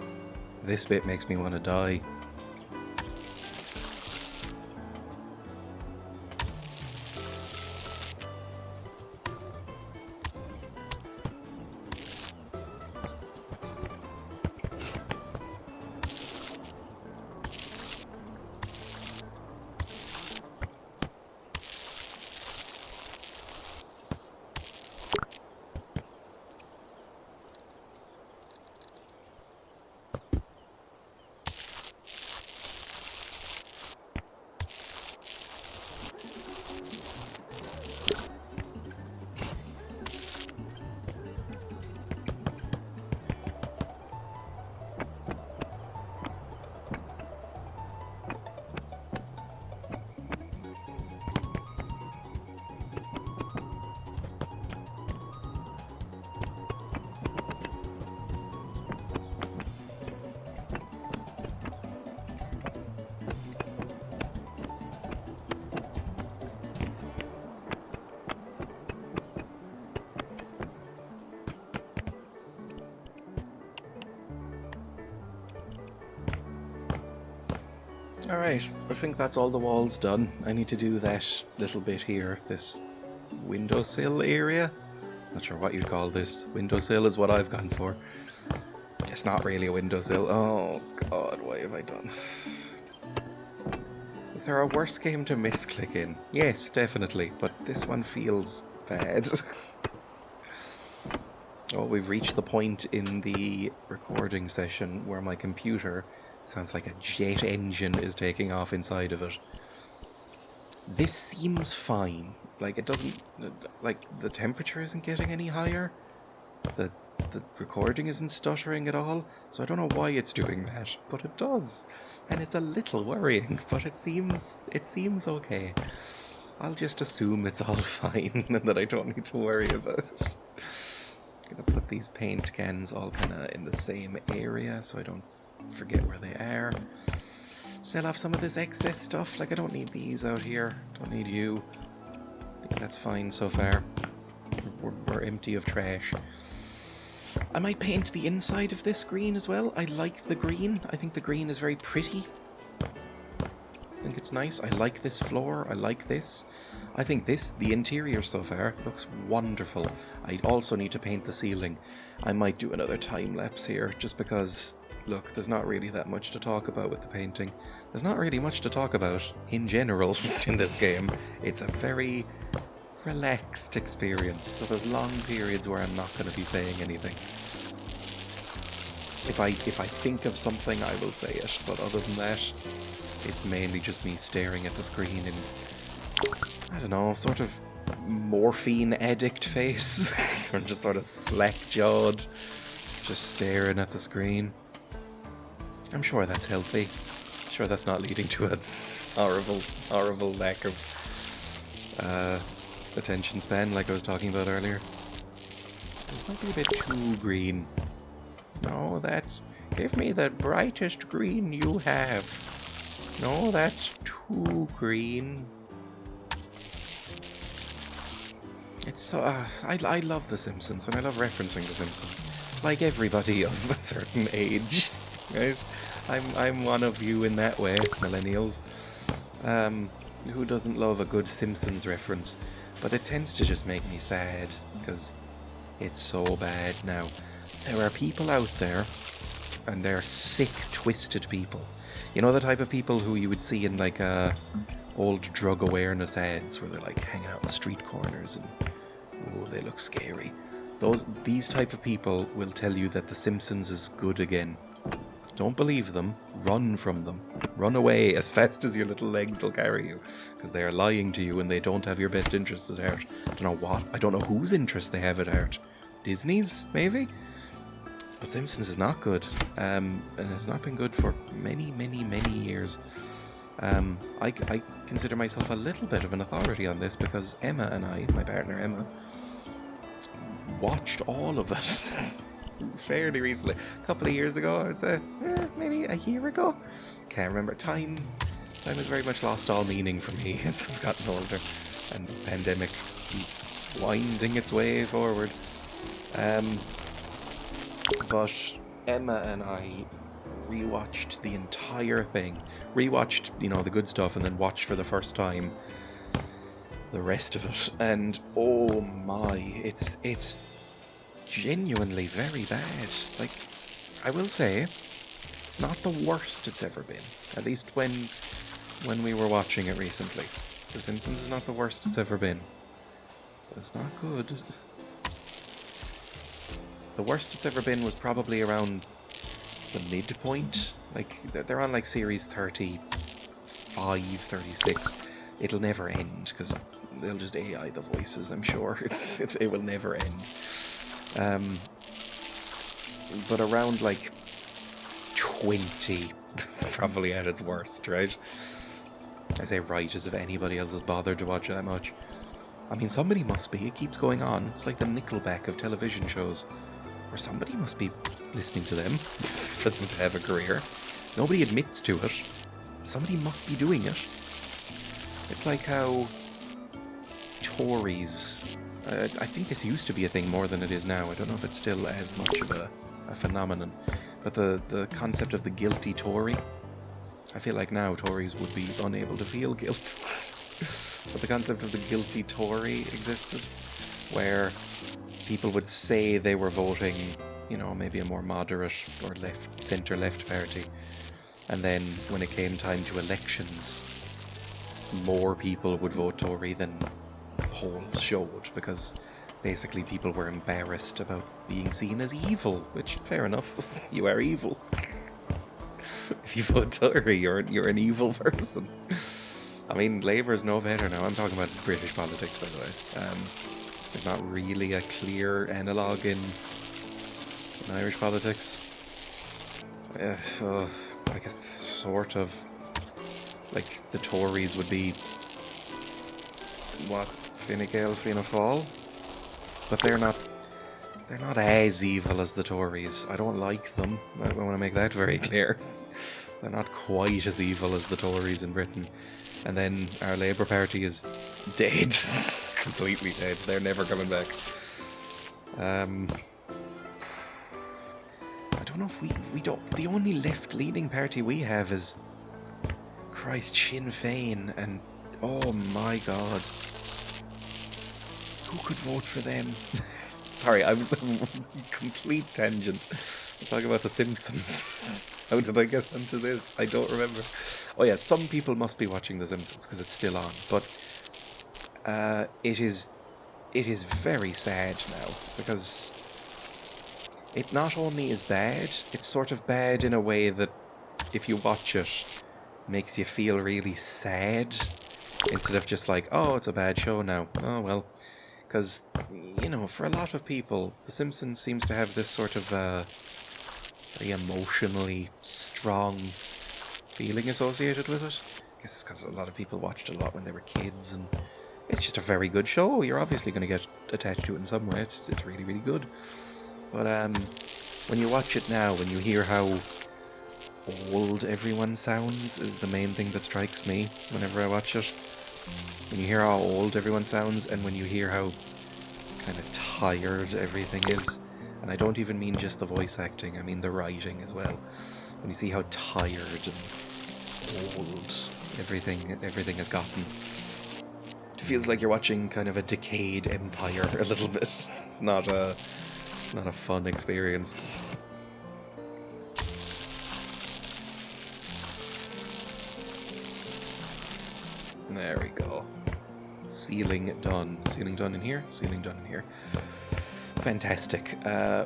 This bit makes me want to die. Alright, I think that's all the walls done. I need to do that little bit here, this windowsill area. Not sure what you'd call this. Windowsill is what I've gone for. It's not really a windowsill. Oh god, why have I done? Is there a worse game to misclick in? Yes, definitely, but this one feels bad. Oh, we've reached the point in the recording session where my computer sounds like a jet engine is taking off inside of it. This seems fine. Like, it doesn't... Like, the temperature isn't getting any higher. The recording isn't stuttering at all. So I don't know why it's doing that, but it does. And it's a little worrying, but it seems okay. I'll just assume it's all fine and that I don't need to worry about it. I'm gonna put these paint cans all kind of in the same area so I don't forget where they are. Sell off some of this excess stuff. Like, I don't need these out here. Don't need you. I think that's fine so far. We're empty of trash. I might paint the inside of this green as well. I like the green. I think the green is very pretty. I think it's nice. I like this floor. I like this. I think the interior so far looks wonderful. I also need to paint the ceiling. I might do another time lapse here just because, look, there's not really that much to talk about with the painting. There's not really much to talk about in general in this game. It's a very relaxed experience, so there's long periods where I'm not going to be saying anything. If I think of something, I will say it, but other than that, it's mainly just me staring at the screen in, I don't know, sort of morphine addict face. Or just sort of slack-jawed, just staring at the screen. I'm sure that's healthy. I'm sure that's not leading to a horrible lack of attention span like I was talking about earlier. This might be a bit too green. No, give me the brightest green you have. No, that's too green. It's so... I love The Simpsons, and I love referencing The Simpsons. Like everybody of a certain age, right? I'm one of you in that way, millennials. Who doesn't love a good Simpsons reference? But it tends to just make me sad, because it's so bad now. There are people out there, and they're sick, twisted people. You know the type of people who you would see in like old drug awareness ads where they're like hanging out in street corners and oh, they look scary. These type of people will tell you that The Simpsons is good again. Don't believe them. Run from them. Run away as fast as your little legs will carry you, because they are lying to you and they don't have your best interests at heart. I don't know what. I don't know whose interest they have at heart. Disney's, maybe? But Simpsons is not good, and it's not been good for many, many, many years. I consider myself a little bit of an authority on this because Emma and I, my partner Emma, watched all of it fairly recently. A couple of years ago, I would say, maybe a year ago. Can't remember. Time has very much lost all meaning for me as I've gotten older, and the pandemic keeps winding its way forward. But Emma and I rewatched the entire thing. Rewatched, the good stuff, and then watched for the first time the rest of it. And oh my, it's genuinely very bad. Like, I will say, it's not the worst it's ever been. At least when we were watching it recently. The Simpsons is not the worst it's ever been. But it's not good. The worst it's ever been was probably around the midpoint. Like, they're on like series 35, 36. It'll never end because they'll just AI the voices, I'm sure. It will never end. But around like 20, it's probably at its worst, right? I say right as if anybody else has bothered to watch that much. I mean, somebody must be. It keeps going on. It's like the Nickelback of television shows. Or somebody must be listening to them for them to have a career. Nobody admits to it. Somebody must be doing it. It's like how Tories... I think this used to be a thing more than it is now. I don't know if it's still as much of a phenomenon. But the concept of the guilty Tory... I feel like now Tories would be unable to feel guilt. But the concept of the guilty Tory existed, where people would say they were voting, maybe a more moderate or centre-left party, and then when it came time to elections, more people would vote Tory than polls showed, because basically people were embarrassed about being seen as evil, which, fair enough, you are evil. If you vote Tory, you're an evil person. I mean, Labour's no better now. I'm talking about British politics, by the way. There's not really a clear analogue in Irish politics. So I guess sort of like the Tories would be what Fine Gael, Fianna Fáil, but they're not as evil as the Tories. I don't like them. I want to make that very clear. They're not quite as evil as the Tories in Britain. And then our Labour Party is dead. Completely dead. They're never coming back. I don't know if we don't... The only left-leaning party we have is... Christ, Sinn Féin. And... Oh my god. Who could vote for them? Sorry, I was a complete tangent. Let's talk about The Simpsons. How did I get onto this? I don't remember. Oh yeah, some people must be watching The Simpsons because it's still on. But it is very sad now, because it not only is bad, it's sort of bad in a way that if you watch it, makes you feel really sad, instead of just like, oh, it's a bad show now. Oh well. Because, for a lot of people, The Simpsons seems to have this sort of very emotionally strong feeling associated with it. I guess it's because a lot of people watched it a lot when they were kids, and it's just a very good show. You're obviously going to get attached to it in some way. It's really, really good. But when you watch it now, when you hear how old everyone sounds, is the main thing that strikes me whenever I watch it. When you hear how old everyone sounds, and when you hear how kind of tired everything is, and I don't even mean just the voice acting, I mean the writing as well. When you see how tired and old everything has gotten, it feels like you're watching kind of a decayed empire a little bit. It's not a fun experience. There we go. Ceiling done. Ceiling done in here. Ceiling done in here. Fantastic.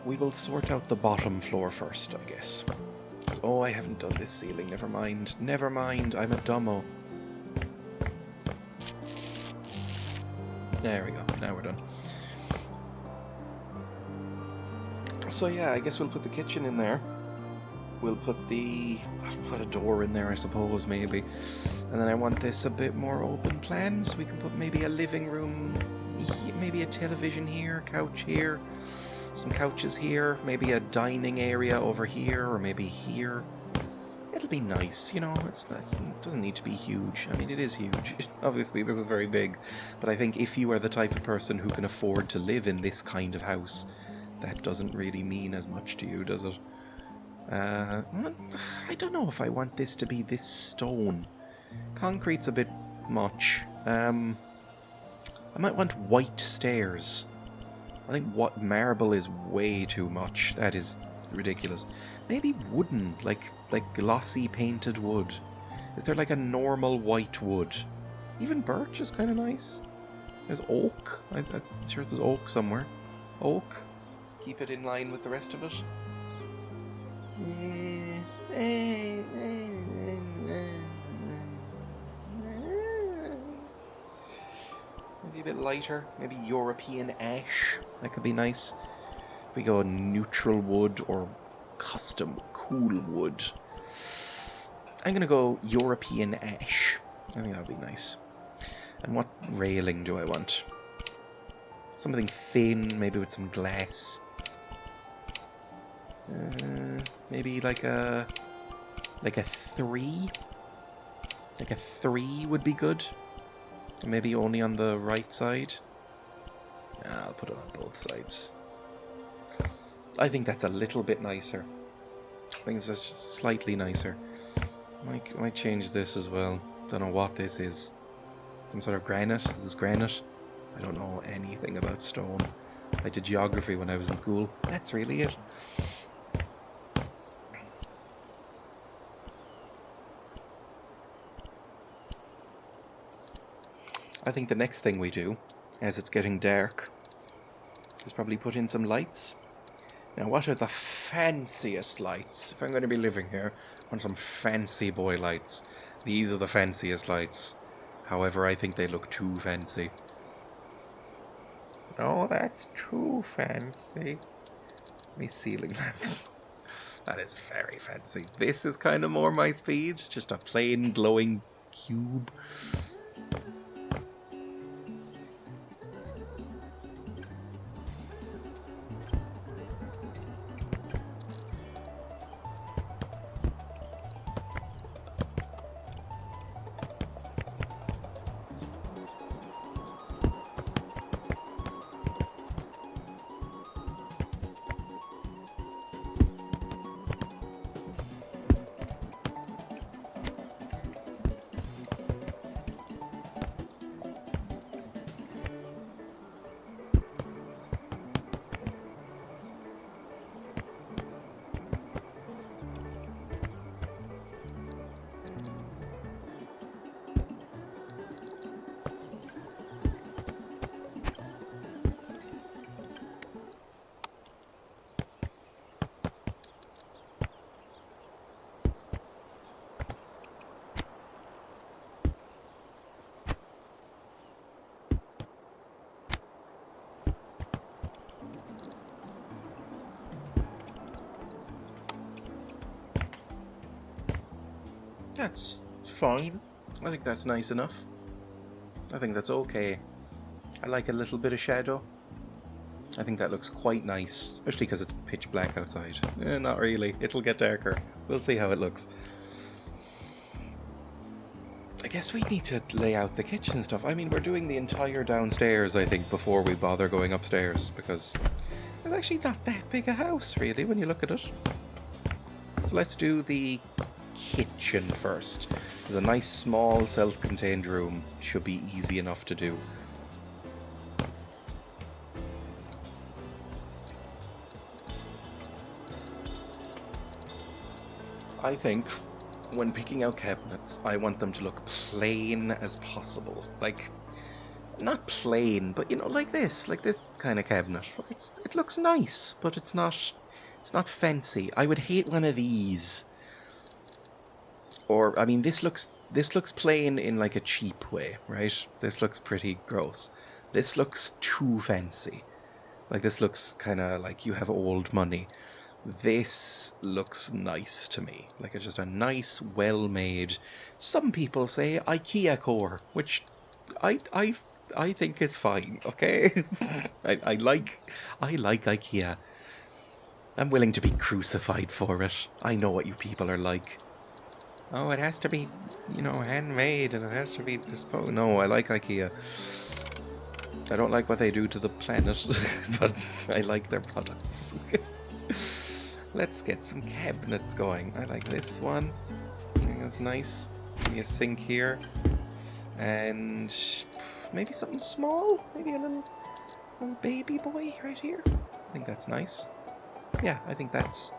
We will sort out the bottom floor first, I guess. Oh, I haven't done this ceiling. Never mind. Never mind. I'm a dumbo. There we go. Now we're done. So yeah, I guess we'll put the kitchen in there. I'll put a door in there, I suppose, maybe. And then I want this a bit more open plan, so we can put maybe a living room, maybe a television here, couch here, some couches here, maybe a dining area over here, or maybe here. It'll be nice, it doesn't need to be huge. I mean, it is huge. Obviously, this is very big. But I think if you are the type of person who can afford to live in this kind of house, that doesn't really mean as much to you, does it? Well, I don't know if I want this to be this stone. Concrete's a bit much. I might want white stairs. I think what marble is way too much. That is ridiculous. Maybe wooden, like glossy painted wood. Is there like a normal white wood? Even birch is kind of nice. There's oak. I'm sure there's oak somewhere. Oak. Keep it in line with the rest of it. Maybe a bit lighter. Maybe European ash. That could be nice. We go neutral wood or custom cool wood. I'm gonna go European ash. I think that would be nice. And what railing do I want? Something thin, maybe with some glass. Maybe like a 3. Like a 3 would be good. And maybe only on the right side. Nah, I'll put it on both sides. I think that's a little bit nicer. I think it's just slightly nicer. Might change this as well. Don't know what this is. Some sort of granite? Is this granite? I don't know anything about stone. I did geography when I was in school. That's really it. I think the next thing we do, as it's getting dark, is probably put in some lights. Now, what are the fanciest lights? If I'm going to be living here, I want some fancy boy lights. These are the fanciest lights. However, I think they look too fancy. No, that's too fancy. These ceiling lamps. That is very fancy. This is kind of more my speed. Just a plain glowing cube. That's fine. I think that's nice enough. I think that's okay. I like a little bit of shadow. I think that looks quite nice, especially because it's pitch black outside. Not really. It'll get darker. We'll see how it looks. I guess we need to lay out the kitchen stuff. I mean, we're doing the entire downstairs, I think, before we bother going upstairs, because it's actually not that big a house, really, when you look at it. So let's do the kitchen first. There's a nice small self-contained room. Should be easy enough to do. I think when picking out cabinets, I want them to look plain as possible. Like, not plain, but you know, like this kind of cabinet. It looks nice, but it's not fancy. I would hate one of these. Or, I mean, this looks plain in like a cheap way, right? This looks pretty gross. This looks too fancy. Like, this looks kind of like you have old money. This looks nice to me. Like, it's just a nice, well-made, some people say IKEA core, which I think is fine, okay? I like IKEA. I'm willing to be crucified for it. I know what you people are like. Oh, it has to be, handmade, and it has to be disposed. No, I like IKEA. I don't like what they do to the planet, but I like their products. Let's get some cabinets going. I like this one. I think that's nice. Maybe a sink here. And maybe something small. Maybe a little baby boy right here. I think that's nice. Yeah, I think that's,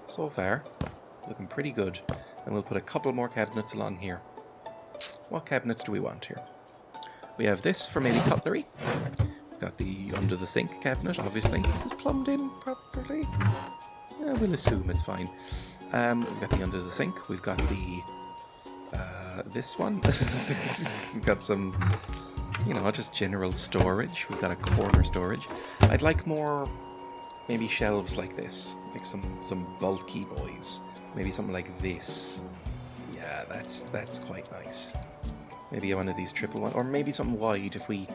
so far, looking pretty good. And we'll put a couple more cabinets along here. What cabinets do we want here? We have this for maybe cutlery. We've got the under the sink cabinet, obviously. Is this plumbed in properly? Yeah, we'll assume it's fine. We've got the under the sink. We've got the this one. We've got some, you know, just general storage. We've got a corner storage. I'd like more, maybe shelves like this, like some bulky boys. Maybe something like this. Yeah, that's quite nice. Maybe one of these triple one, or maybe something wide if we,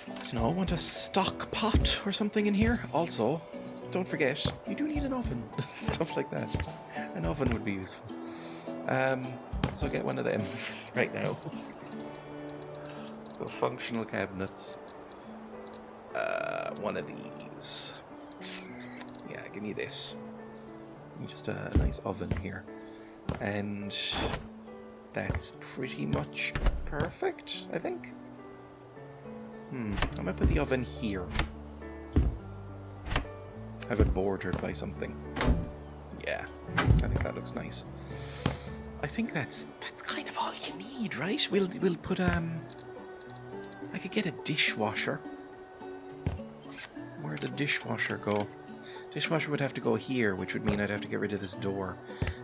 I don't know, want a stock pot or something in here. Also, don't forget, you do need an oven. Stuff like that. An oven would be useful. So get one of them right now. So functional cabinets. One of these. Yeah, give me this. Give me just a nice oven here. And that's pretty much perfect, I think. I might put the oven here. Have it bordered by something. Yeah, I think that looks nice. I think that's kind of all you need, right? We'll put I could get a dishwasher. Where'd the dishwasher go? Dishwasher would have to go here, which would mean I'd have to get rid of this door.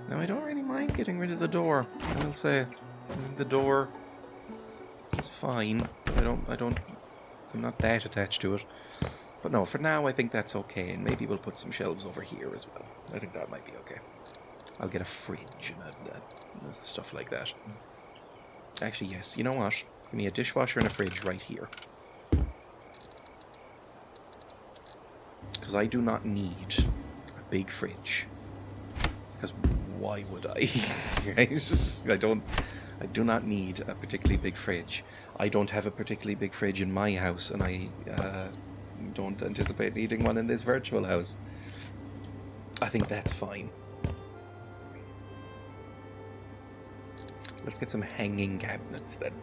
Now I don't really mind getting rid of the door. I will say, I think the door is fine. I'm not that attached to it. But no, for now I think that's okay, and maybe we'll put some shelves over here as well. I think that might be okay. I'll get a fridge and stuff like that. Actually, yes, you know what? Give me a dishwasher and a fridge right here. Because I do not need a big fridge. Because why would I? Right? I do not need a particularly big fridge. I don't have a particularly big fridge in my house, and I don't anticipate needing one in this virtual house. I think that's fine. Let's get some hanging cabinets then.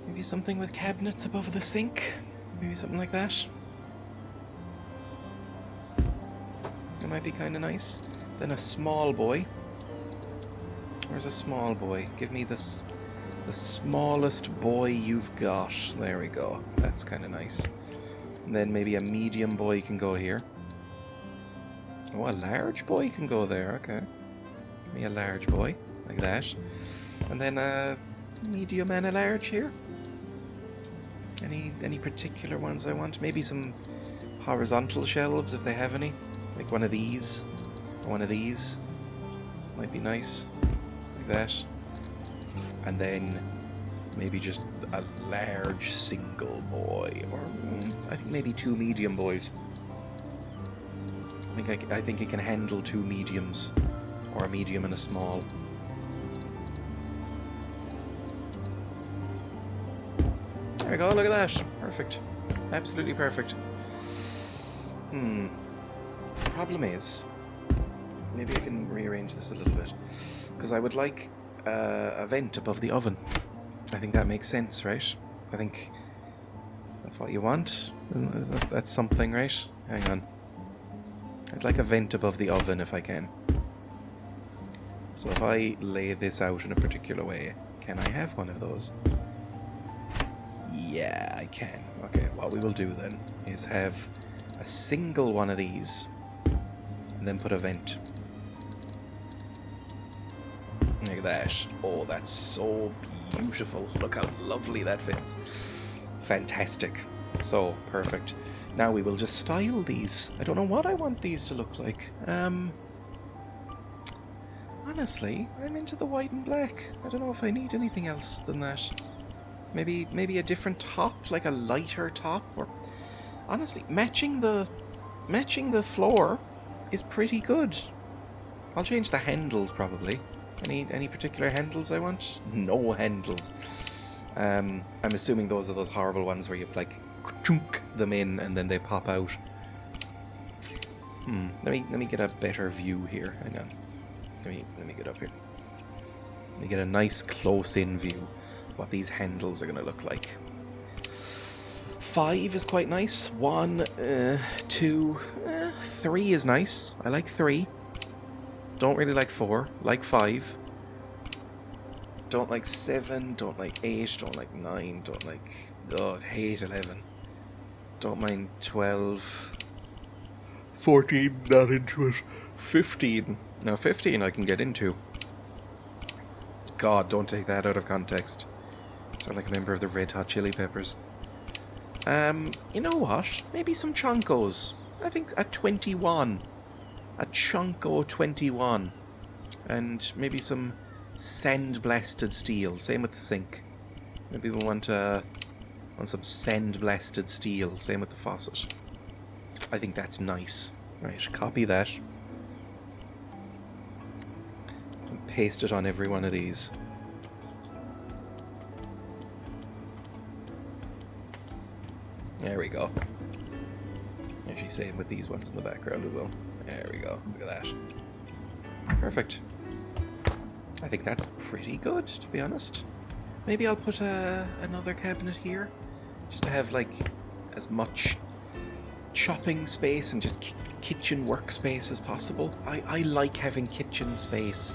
Maybe something with cabinets above the sink. Maybe something like that. That might be kind of nice. Then a small boy. Where's a small boy? Give me this, the smallest boy you've got. There we go. That's kind of nice. And then maybe a medium boy can go here. Oh, a large boy can go there. Okay. Give me a large boy. Like that. And then a medium and a large here. Any particular ones I want? Maybe some horizontal shelves if they have any. Like one of these. Or one of these. Might be nice. Like that. And then maybe just a large single boy. Or I think maybe two medium boys. I think it can handle two mediums. Or a medium and a small. There we go, look at that. Perfect. Absolutely perfect. The problem is, maybe I can rearrange this a little bit. Because I would like a vent above the oven. I think that makes sense, right? I think that's what you want. That's something, right? Hang on. I'd like a vent above the oven if I can. So if I lay this out in a particular way, can I have one of those? Yeah, I can. Okay, what we will do then is have a single one of these and then put a vent. Like that. Oh, that's so beautiful. Look how lovely that fits. Fantastic. So, perfect. Now we will just style these. I don't know what I want these to look like. Honestly, I'm into the white and black. I don't know if I need anything else than that. Maybe a different top, like a lighter top, or honestly, matching the floor is pretty good. I'll change the handles probably. Any particular handles I want? No handles. I'm assuming those are those horrible ones where you like chunk them in and then they pop out. Let me get a better view here. Hang on. Let me get up here. Let me get a nice close-in view what these handles are going to look like. 5 is quite nice. 1, 2, 3 is nice. I like 3. Don't really like 4. Like 5. Don't like 7. Don't like 8. Don't like 9. Don't like... Oh, I hate 11. Don't mind 12. 14, not into it. 15. Now 15 I can get into. God, don't take that out of context. Sound like a member of the Red Hot Chili Peppers. You know what? Maybe some Chonkos. I think a 21. A Chonko 21. And maybe some sand-blasted steel. Same with the sink. Maybe we want some sand-blasted steel. Same with the faucet. I think that's nice. Right, copy that. And paste it on every one of these. There we go. Actually, same with these ones in the background as well. There we go. Look at that. Perfect. I think that's pretty good, to be honest. Maybe I'll put another cabinet here, just to have like as much chopping space and just kitchen workspace as possible. I like having kitchen space.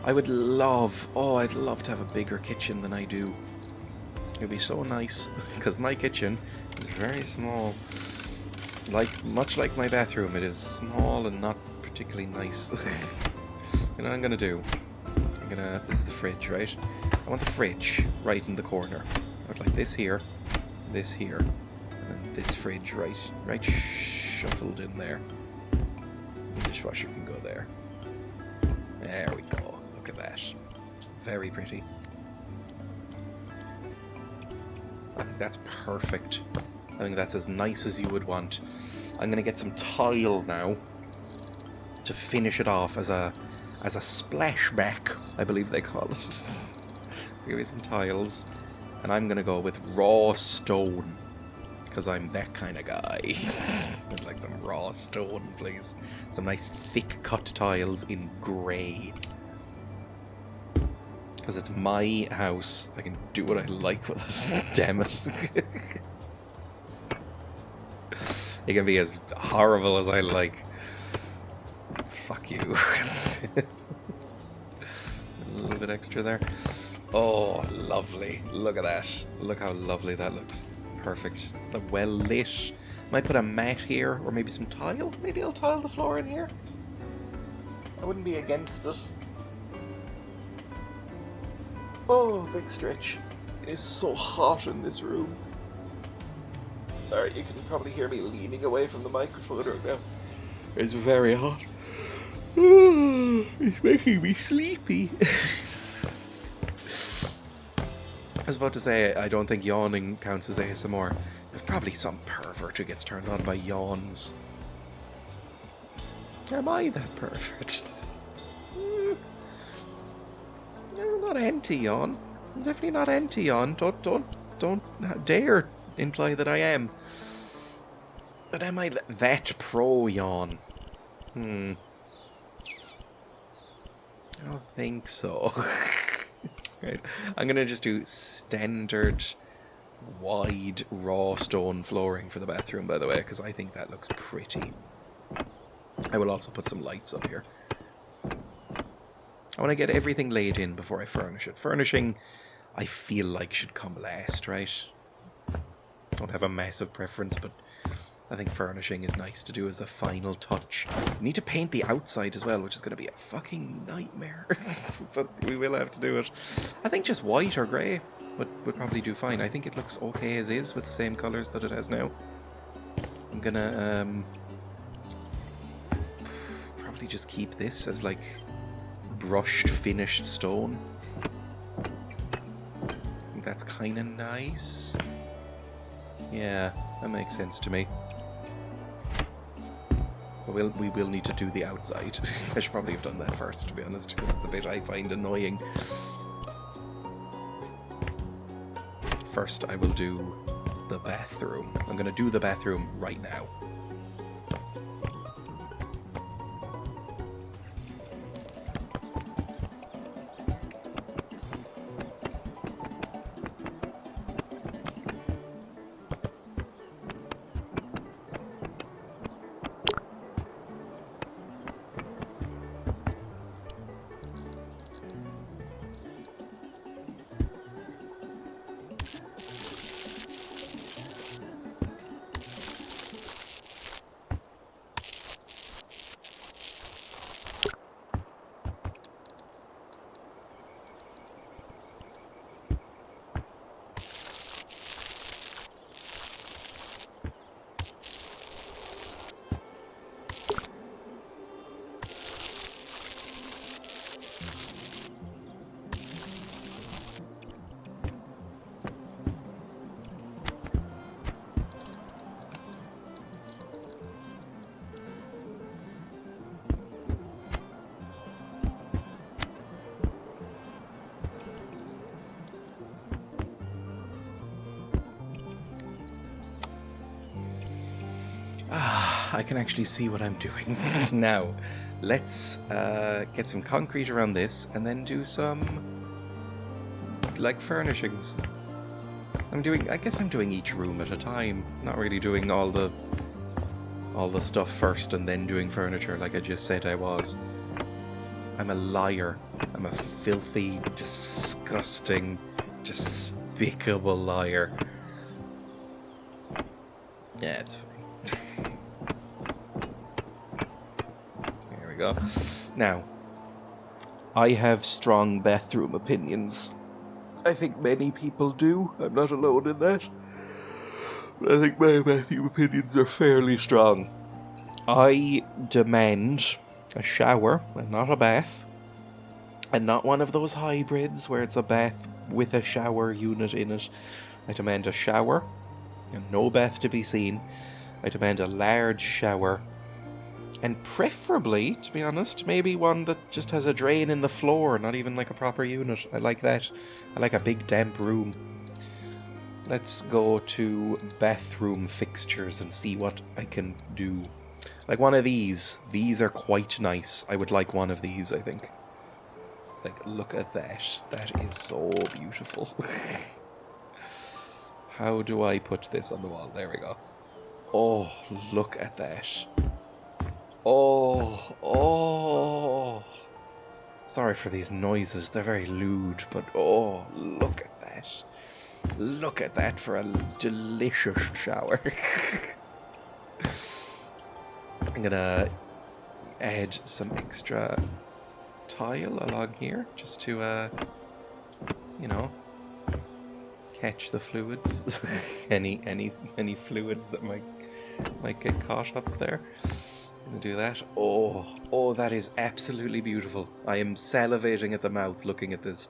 I'd love to have a bigger kitchen than I do. It'd be so nice, because my kitchen is very small. Much like my bathroom, it is small and not particularly nice. You know what I'm gonna do? This is the fridge, right? I want the fridge right in the corner. I would like this here, and then this fridge right shuffled in there. The dishwasher can go there. There we go. Look at that. Very pretty. I think that's perfect. I think that's as nice as you would want. I'm gonna get some tile now to finish it off as a splashback, I believe they call it. So give me some tiles, and I'm gonna go with raw stone because I'm that kind of guy. I'd like some raw stone, please. Some nice thick cut tiles in grey. Because it's my house, I can do what I like with it. Damn it. It can be as horrible as I like. Fuck you. A little bit extra there. Oh, lovely. Look at that. Look how lovely that looks. Perfect. Well lit. Might put a mat here, or maybe some tile. Maybe I'll tile the floor in here. I wouldn't be against it. Oh, big stretch. It is so hot in this room. Sorry, you can probably hear me leaning away from the microphone right now. It's very hot. It's making me sleepy. I was about to say, I don't think yawning counts as ASMR. There's probably some pervert who gets turned on by yawns. Am I that pervert? I'm not anti-yawn. I'm definitely not anti-yawn. Don't dare imply that I am. But am I that pro-yawn? I don't think so. Right. I'm gonna just do standard wide raw stone flooring for the bathroom, by the way, because I think that looks pretty. I will also put some lights up here. I want to get everything laid in before I furnish it. Furnishing, I feel like, should come last, right? Don't have a massive preference, but I think furnishing is nice to do as a final touch. We need to paint the outside as well, which is going to be a fucking nightmare. But we will have to do it. I think just white or grey would probably do fine. I think it looks okay as is with the same colours that it has now. I'm gonna probably just keep this as like brushed finished stone. I think that's kind of nice. Yeah, that makes sense to me. But we will need to do the outside. I should probably have done that first, to be honest, because it's the bit I find annoying. First, I will do the bathroom. I'm going to do the bathroom right now. I can actually see what I'm doing. Now, let's get some concrete around this and then do some, like, furnishings. I guess I'm doing each room at a time, not really doing all the stuff first and then doing furniture like I just said I was. I'm a liar. I'm a filthy, disgusting, despicable liar. Yeah, it's fine. There we go. Now, I have strong bathroom opinions. I think many people do. I'm not alone in that. I think my bathroom opinions are fairly strong. I demand a shower and not a bath. And not one of those hybrids where it's a bath with a shower unit in it. I demand a shower and no bath to be seen. I demand a large shower. And preferably, to be honest, maybe one that just has a drain in the floor, not even like a proper unit. I like that. I like a big damp room. Let's go to bathroom fixtures and see what I can do. Like one of these. These are quite nice. I would like one of these, I think. Like, look at that. That is so beautiful. How do I put this on the wall? There we go. Oh, look at that. Oh. Sorry for these noises. They're very lewd, but oh, look at that. Look at that for a delicious shower. I'm gonna add some extra tile along here just to, you know, catch the fluids. any fluids that might get caught up there. I'm gonna do that. Oh, that is absolutely beautiful. I am salivating at the mouth looking at this.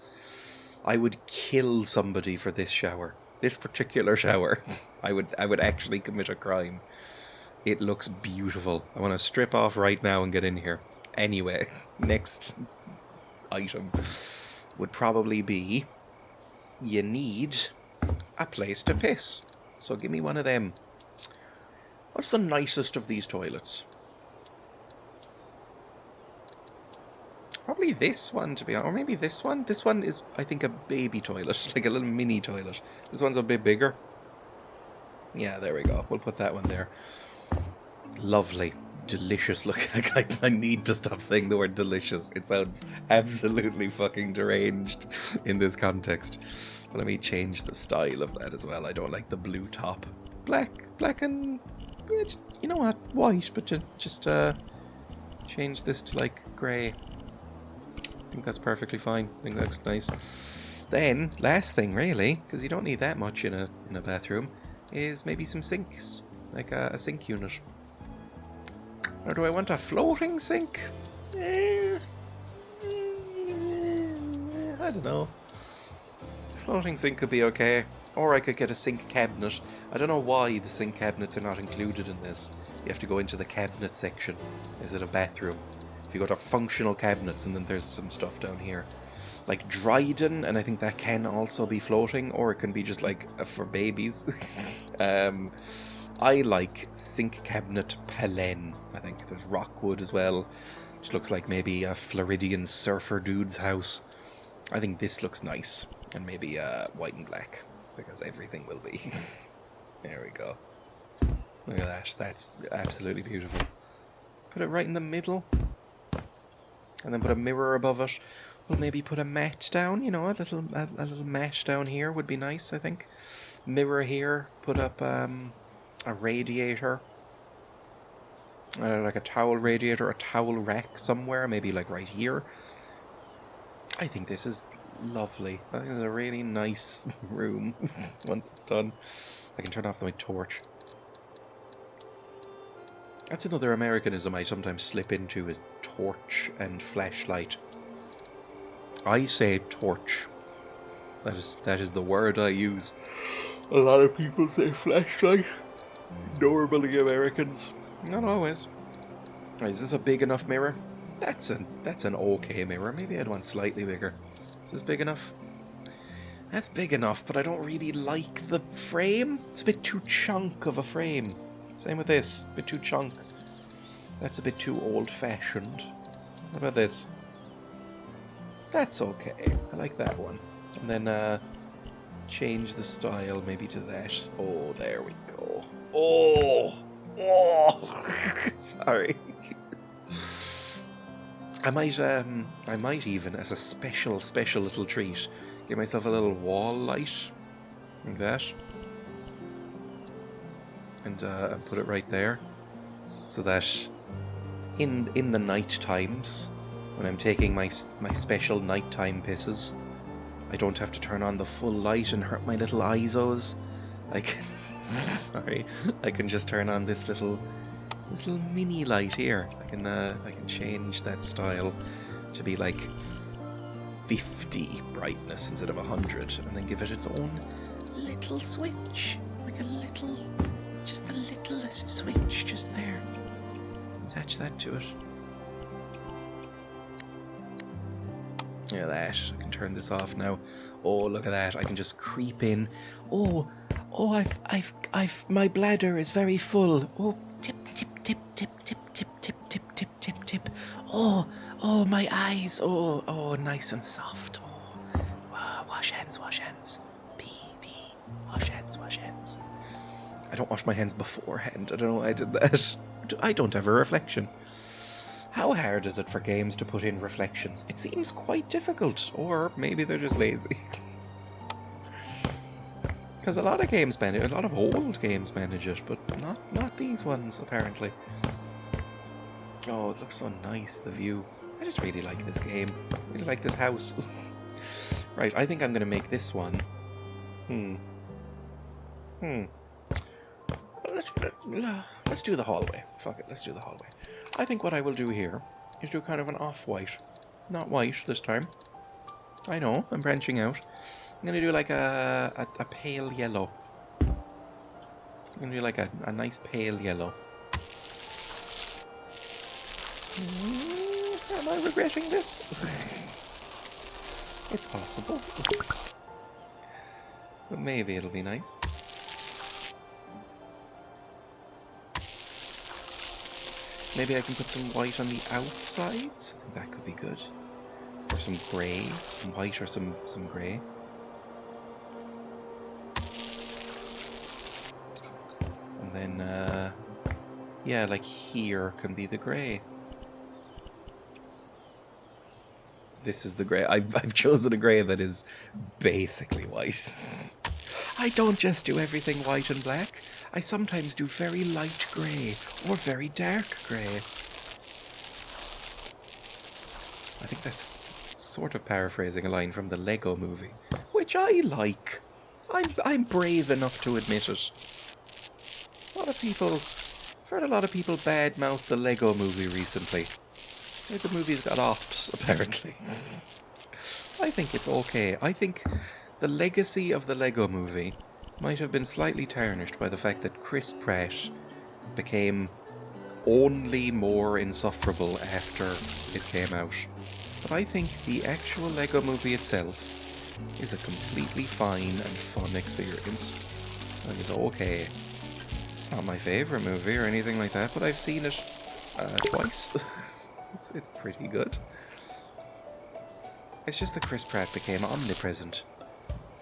I would kill somebody for this shower. This particular shower. I would actually commit a crime. It looks beautiful. I want to strip off right now and get in here. Anyway, next item would probably be you need a place to piss. So give me one of them. What's the nicest of these toilets? Probably this one, to be honest. Or maybe this one. This one is, I think, a baby toilet. Like a little mini toilet. This one's a bit bigger. Yeah, there we go. We'll put that one there. Lovely. Delicious look. I need to stop saying the word delicious. It sounds absolutely fucking deranged in this context. But let me change the style of that as well. I don't like the blue top. Black and... Yeah, just, you know what? White, but just change this to, like, grey. I think that's perfectly fine. I think that looks nice. Then, last thing, really, because you don't need that much in a bathroom, is maybe some sinks. Like a sink unit. Or do I want a floating sink? I don't know. Floating sink could be okay. Or I could get a sink cabinet. I don't know why the sink cabinets are not included in this. You have to go into the cabinet section. Is it a bathroom? If you go to functional cabinets, and then there's some stuff down here. Like Dryden, and I think that can also be floating, or it can be just like for babies. I like sink cabinet Pelen. I think there's Rockwood as well, which looks like maybe a Floridian surfer dude's house. I think this looks nice, and maybe white and black, because everything will be. There we go. Look at that. That's absolutely beautiful. Put it right in the middle, and then put a mirror above it. We'll maybe put a mat down, you know, a little mat down here would be nice, I think. Mirror here, put up a radiator. Like a towel radiator, a towel rack somewhere, maybe like right here. I think this is lovely. I think it's a really nice room once it's done. I can turn off my torch. That's another Americanism I sometimes slip into, is torch and flashlight. I say torch. That is the word I use. A lot of people say flashlight. Normally Americans. Not always. Is this a big enough mirror? That's an okay mirror. Maybe I'd want slightly bigger. Is this big enough? That's big enough, but I don't really like the frame. It's a bit too chunk of a frame. Same with this. A bit too chunk. That's a bit too old-fashioned. What about this? That's okay. I like that one. And then change the style maybe to that. Oh, there we go. Oh! Sorry. I might even, as a special little treat, give myself a little wall light, like that, and put it right there, so that in the night times, when I'm taking my special nighttime pisses, I don't have to turn on the full light and hurt my little eyes. Sorry, I can just turn on this little mini light here. I can change that style to be like 50 brightness instead of 100, and then give it its own little switch, like just the littlest switch just there. Attach that to it. Look at that. I can turn this off now. Oh, look at that. I can just creep in. Oh, I've my bladder is very full. Oh, tip, tip, tip, tip, tip, tip, tip, tip, tip, tip, tip. Oh, my eyes. Oh, nice and soft. Oh, wash hands. Pee. Wash hands. I don't wash my hands beforehand. I don't know why I did that. I don't have a reflection. How hard is it for games to put in reflections? It seems quite difficult, or maybe they're just lazy. Because a lot of old games manage it, but not these ones, apparently. Oh, it looks so nice, the view. I just really like this game. I really like this house. Right, I think I'm going to make this one. Let's do the hallway. Fuck it, let's do the hallway. I think what I will do here is do kind of an off-white. Not white this time. I know, I'm branching out. I'm going to do like a pale yellow. I'm going to do like a nice pale yellow. Am I regretting this? It's possible. But maybe it'll be nice. Maybe I can put some white on the outsides. I think that could be good. Or some grey. Some white or some grey. And then, yeah, like here can be the grey. This is the grey. I've chosen a grey that is basically white. I don't just do everything white and black. I sometimes do very light grey or very dark grey. I think that's sort of paraphrasing a line from the Lego movie, which I like. I'm brave enough to admit it. I've heard a lot of people badmouth the Lego movie recently. The movie's got ops, apparently. I think it's okay. I think the legacy of the Lego movie might have been slightly tarnished by the fact that Chris Pratt became only more insufferable after it came out. But I think the actual Lego movie itself is a completely fine and fun experience. Like, it's okay. It's not my favourite movie or anything like that, but I've seen it twice. It's pretty good. It's just that Chris Pratt became omnipresent.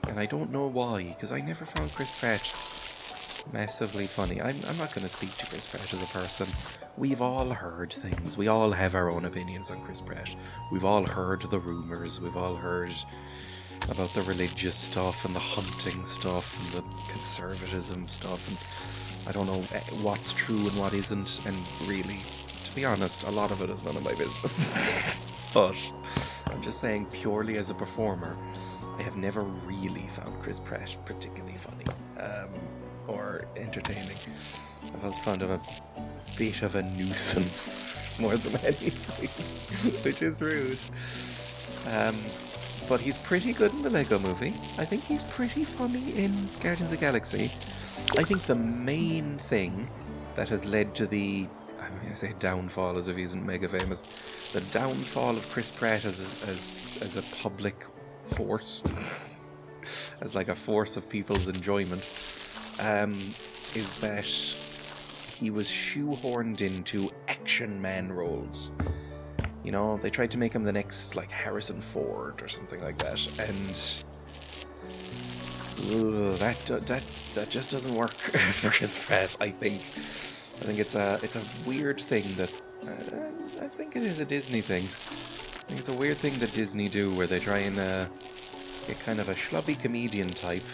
And I don't know why, because I never found Chris Pratt massively funny. I'm not going to speak to Chris Pratt as a person. We've all heard things. We all have our own opinions on Chris Pratt. We've all heard the rumours. We've all heard about the religious stuff and the hunting stuff and the conservatism stuff. And I don't know what's true and what isn't. And really, to be honest, a lot of it is none of my business. But I'm just saying, purely as a performer, I have never really found Chris Pratt particularly funny or entertaining. I've always found him a bit of a nuisance more than anything, which is rude. But he's pretty good in the Lego movie. I think he's pretty funny in Guardians of the Galaxy. I think the main thing that has led to the, I say downfall as if he isn't mega famous, the downfall of Chris Pratt as a public force, as like a force of people's enjoyment, is that he was shoehorned into action man roles. You know, they tried to make him the next, like, Harrison Ford or something like that, and that just doesn't work for Chris Pratt. I think it's a weird thing that I think it is a Disney thing. I think it's a weird thing that Disney do, where they try and get kind of a schlubby comedian type,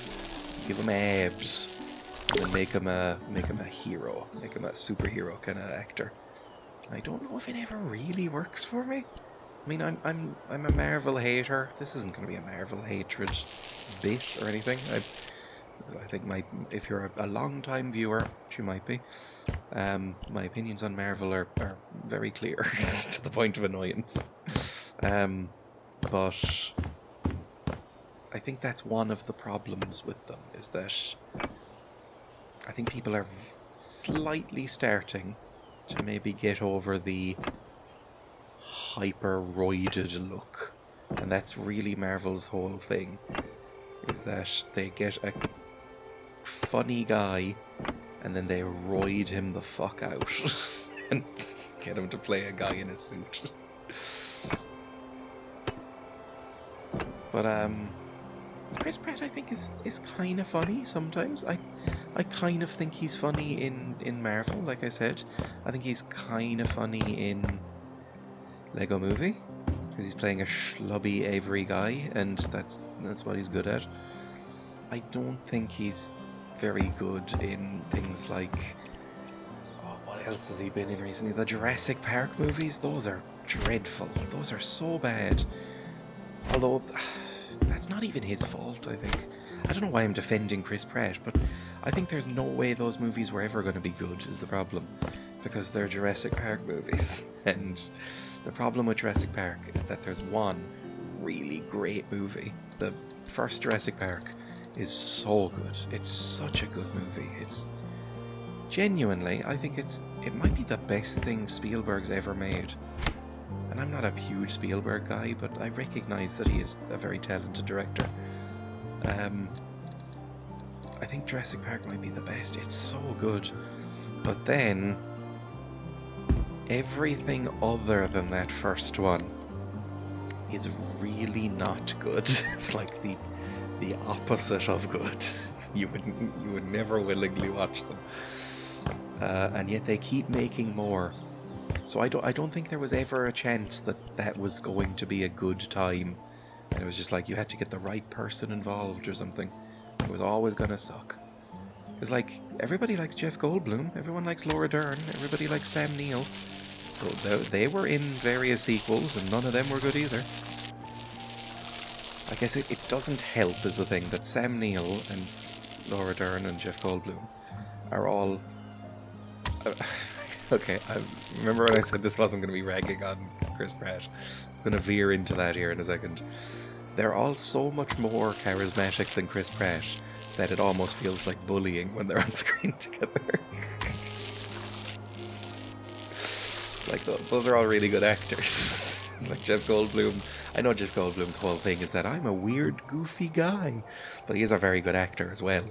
give him abs, and then make him a hero, make him a superhero kind of actor. I don't know if it ever really works for me. I mean, I'm a Marvel hater. This isn't going to be a Marvel hatred bit or anything. I think if you're a long-time viewer, which you might be, my opinions on Marvel are very clear to the point of annoyance. But I think that's one of the problems with them, is that I think people are slightly starting to maybe get over the hyper-roided look. And that's really Marvel's whole thing, is that they get a funny guy and then they roid him the fuck out and get him to play a guy in a suit. But Chris Pratt, I think, is kind of funny sometimes. I kind of think he's funny in Marvel, like I said. I think he's kind of funny in Lego Movie, because he's playing a schlubby Avery guy, and that's what he's good at. I don't think he's very good in things like, what else has he been in recently? The Jurassic Park movies, those are dreadful. Those are so bad. Although, that's not even his fault, I think. I don't know why I'm defending Chris Pratt, but I think there's no way those movies were ever going to be good, is the problem. Because they're Jurassic Park movies. And the problem with Jurassic Park is that there's one really great movie. The first Jurassic Park is so good. It's such a good movie. It's genuinely, I think it might be the best thing Spielberg's ever made. And I'm not a huge Spielberg guy, but I recognise that he is a very talented director. I think Jurassic Park might be the best. It's so good. But then everything other than that first one is really not good. It's like the opposite of good. You would never willingly watch them. And yet they keep making more. So I don't think there was ever a chance that was going to be a good time. And it was just like you had to get the right person involved or something. It was always going to suck. It's like, everybody likes Jeff Goldblum, everyone likes Laura Dern, everybody likes Sam Neill. So they were in various sequels, and none of them were good either. I guess it doesn't help, is the thing, that Sam Neill and Laura Dern and Jeff Goldblum are all... okay, I remember when I said this wasn't going to be ragging on Chris Pratt. It's going to veer into that here in a second. they're all so much more charismatic than Chris Pratt that it almost feels like bullying when they're on screen together. Like, those are all really good actors. Like Jeff Goldblum. I know Jeff Goldblum's whole thing is that I'm a weird, goofy guy. But he is a very good actor as well.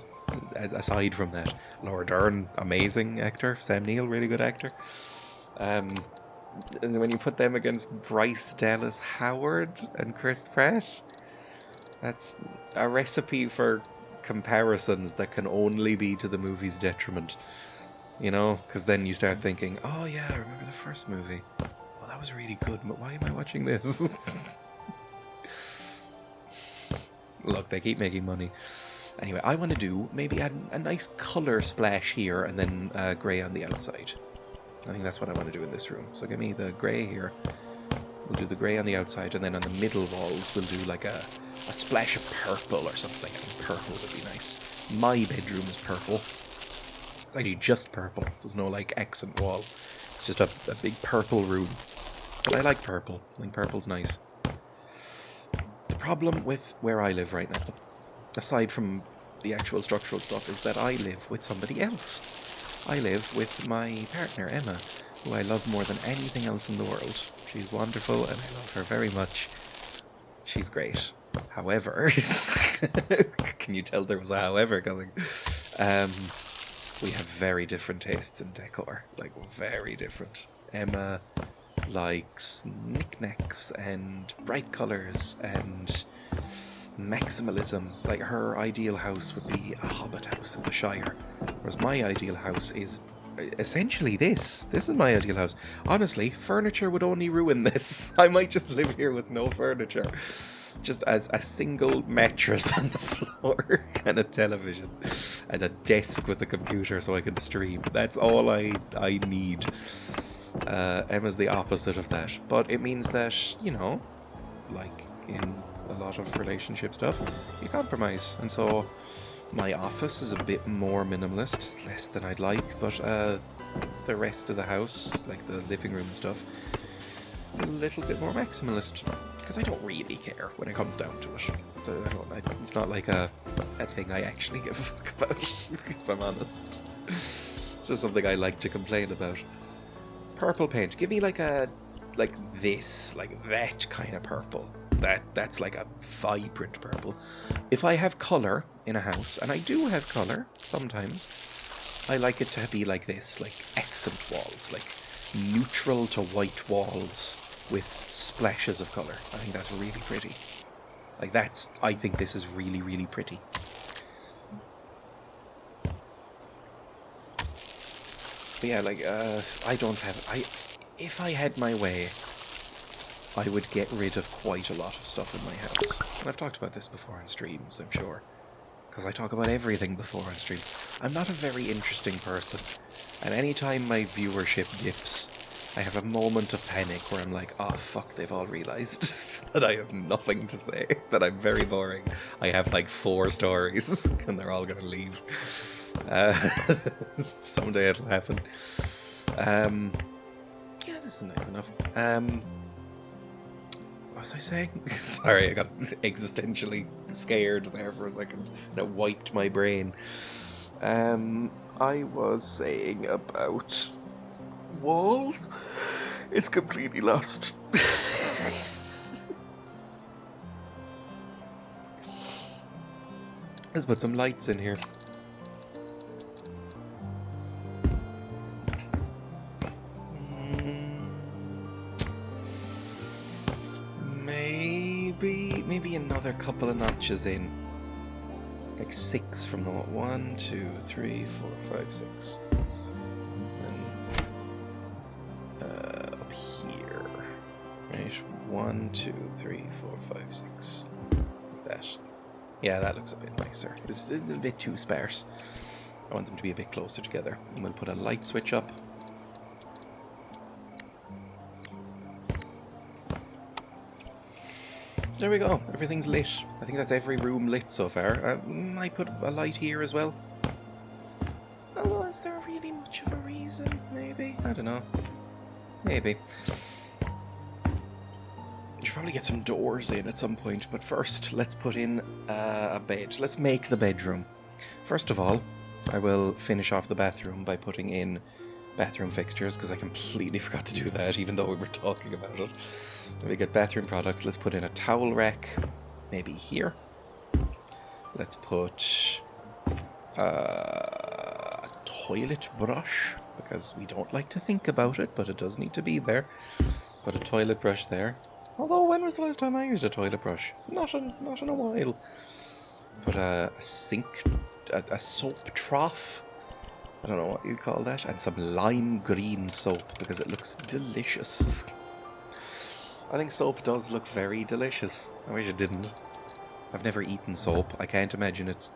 Aside from that, Laura Dern, amazing actor. Sam Neill, really good actor. And when you put them against Bryce Dallas Howard and Chris Pratt, that's a recipe for comparisons that can only be to the movie's detriment. You know, because then you start thinking, oh yeah, I remember the first movie. Oh, that was really good, but why am I watching this? Look, they keep making money. Anyway, I want to do maybe a nice colour splash here and then grey on the outside. I think that's what I want to do in this room. So give me the grey here. We'll do the grey on the outside, and then on the middle walls we'll do like a splash of purple or something. I think purple would be nice. My bedroom is purple. It's actually just purple. There's no like accent wall. It's just a big purple room. But I like purple. I think purple's nice. The problem with where I live right now, aside from the actual structural stuff, is that I live with somebody else. I live with my partner, Emma, who I love more than anything else in the world. She's wonderful and I love her very much. She's great. However, can you tell there was a however coming? We have very different tastes in decor, like very different. Emma likes knickknacks and bright colours and maximalism. Like her ideal house would be a hobbit house in the Shire, whereas my ideal house is essentially this. This is my ideal house. Honestly, furniture would only ruin this. I might just live here with no furniture. Just as a single mattress on the floor and a television and a desk with a computer so I can stream. That's all I need. Emma's the opposite of that. But it means that, you know, like in a lot of relationship stuff, you compromise. And so my office is a bit more minimalist. It's less than I'd like, but the rest of the house, like the living room and stuff, is a little bit more maximalist. Because I don't really care when it comes down to it. So it's not like a thing I actually give a fuck about, if I'm honest. It's just something I like to complain about. Purple paint. Give me like this, like that kind of purple. That's like a vibrant purple. If I have colour in a house, and I do have colour sometimes, I like it to be like this, like accent walls, like neutral to white walls with splashes of colour. I think that's really pretty. I think this is really, really pretty. But yeah, if I had my way, I would get rid of quite a lot of stuff in my house. And I've talked about this before on streams, I'm sure. Because I talk about everything before on streams. I'm not a very interesting person. And anytime my viewership dips, I have a moment of panic where I'm like, oh fuck, they've all realised that I have nothing to say, that I'm very boring. I have like 4 stories and they're all going to leave. Someday it'll happen. Yeah, this is nice enough. What was I saying? Sorry, I got existentially scared there for a second and it wiped my brain. I was saying about walls. It's completely lost. Let's put some lights in here. Maybe another couple of notches in. Like 6 from the 1, 2, 3, 4, 5, 6. Up here. Right? 1, 2, 3, 4, 5, 6. Like that. Yeah, that looks a bit nicer. It's a bit too sparse. I want them to be a bit closer together. I'm going to put a light switch up. There we go. Everything's lit. I think that's every room lit so far. I might put a light here as well. Although, is there really much of a reason? Maybe. I don't know. Maybe. probably get some doors in at some point, but first let's put in a bed. Let's make the bedroom. First of all, I will finish off the bathroom by putting in bathroom fixtures, because I completely forgot to do that, even though we were talking about it. When we get bathroom products, let's put in a towel rack, maybe here. Let's put a toilet brush, because we don't like to think about it, but it does need to be there. Put a toilet brush there. Although, when was the last time I used a toilet brush? Not in a while. Put a sink, a soap trough. I don't know what you'd call that. And some lime green soap, because it looks delicious. I think soap does look very delicious. I wish it didn't. I've never eaten soap. I can't imagine it's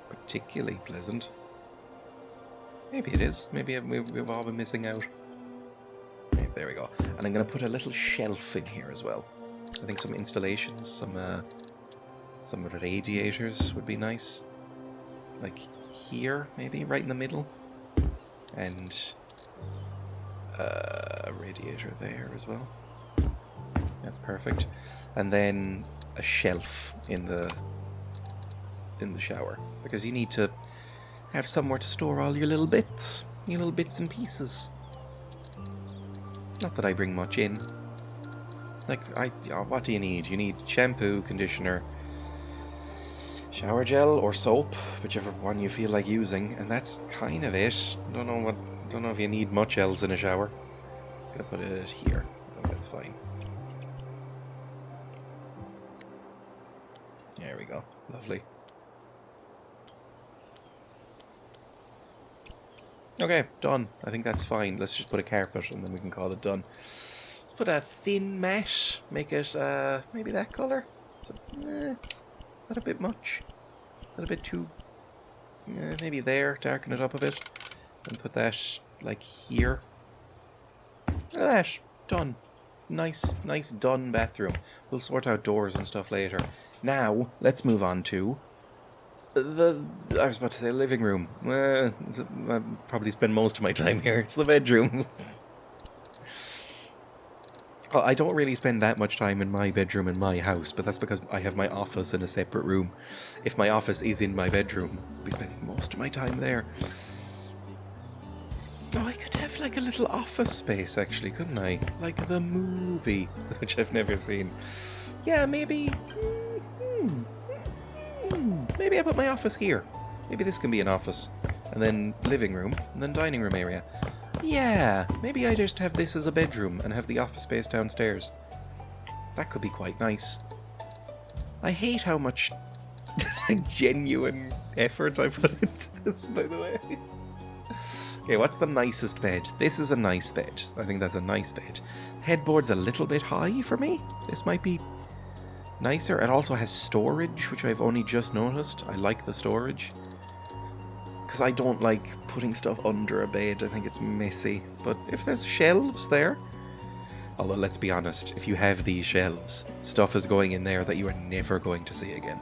particularly pleasant. Maybe it is. Maybe we've all been missing out. Okay, there we go. And I'm going to put a little shelf in here as well. I think some installations, some radiators would be nice. Like here, maybe, right in the middle. And a radiator there as well. That's perfect. And then a shelf in the shower, because you need to have somewhere to store all your little bits and pieces. Not that I bring much in. Like, what do you need? You need shampoo, conditioner, shower gel, or soap, whichever one you feel like using, and that's kind of it. Don't know if you need much else in a shower. Gonna put it here. I think that's fine. There we go. Lovely. Okay, done. I think that's fine. Let's just put a carpet and then we can call it done. Let's put a thin mat. Make it, maybe that colour. Is that a bit much? Is that a bit too... maybe there. Darken it up a bit. And put that, like, here. Look at that. Done. Nice done bathroom. We'll sort out doors and stuff later. Now, let's move on to I was about to say living room. I probably spend most of my time here. It's the bedroom. Well, I don't really spend that much time in my bedroom in my house, but that's because I have my office in a separate room. If my office is in my bedroom, I'll be spending most of my time there. Oh, I could have like a little office space, actually, couldn't I? Like the movie, which I've never seen. Yeah, maybe... Maybe I put my office here. Maybe this can be an office. And then living room, and then dining room area. Yeah, maybe I just have this as a bedroom and have the office space downstairs. That could be quite nice. I hate how much genuine effort I put into this, by the way. Okay, what's the nicest bed? This is a nice bed. I think that's a nice bed. Headboard's a little bit high for me. This might be nicer. It also has storage, which I've only just noticed. I like the storage, because I don't like putting stuff under a bed. I think it's messy. But if there's shelves there... Although, let's be honest, if you have these shelves, stuff is going in there that you are never going to see again.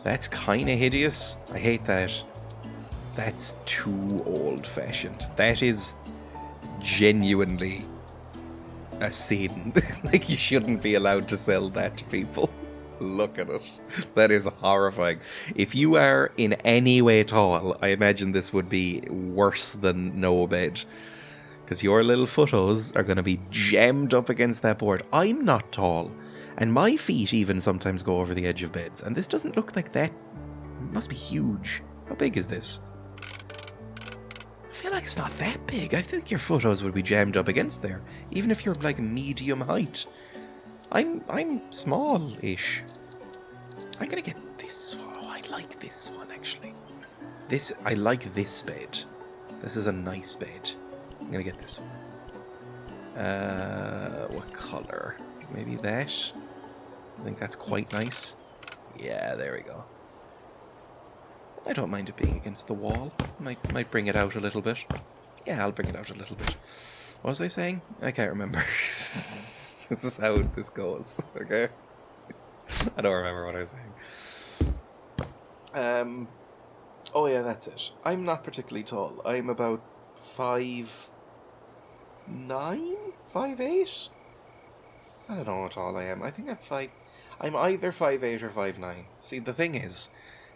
That's kind of hideous. I hate that. That's too old-fashioned. That is genuinely a sin. Like, you shouldn't be allowed to sell that to people. Look at it. That is horrifying. If you are in any way tall, I imagine this would be worse than no bed. Because your little footos are going to be jammed up against that board. I'm not tall, and my feet even sometimes go over the edge of beds, and this doesn't look like that. It must be huge. How big is this? I feel like it's not that big. I think your photos would be jammed up against there, even if you're like medium height. I'm small-ish. I'm gonna get this. Oh, I like this one actually. I like this bed. This is a nice bed. I'm gonna get this one. What color? Maybe that. I think that's quite nice. Yeah, there we go. I don't mind it being against the wall. Might bring it out a little bit. Yeah, I'll bring it out a little bit. What was I saying? I can't remember. This is how this goes, okay? I don't remember what I was saying. Oh yeah, that's it. I'm not particularly tall. I'm about 5'9", 5'8". I don't know what tall I am. I think I'm 5... I'm either 5'8" or 5'9". See, the thing is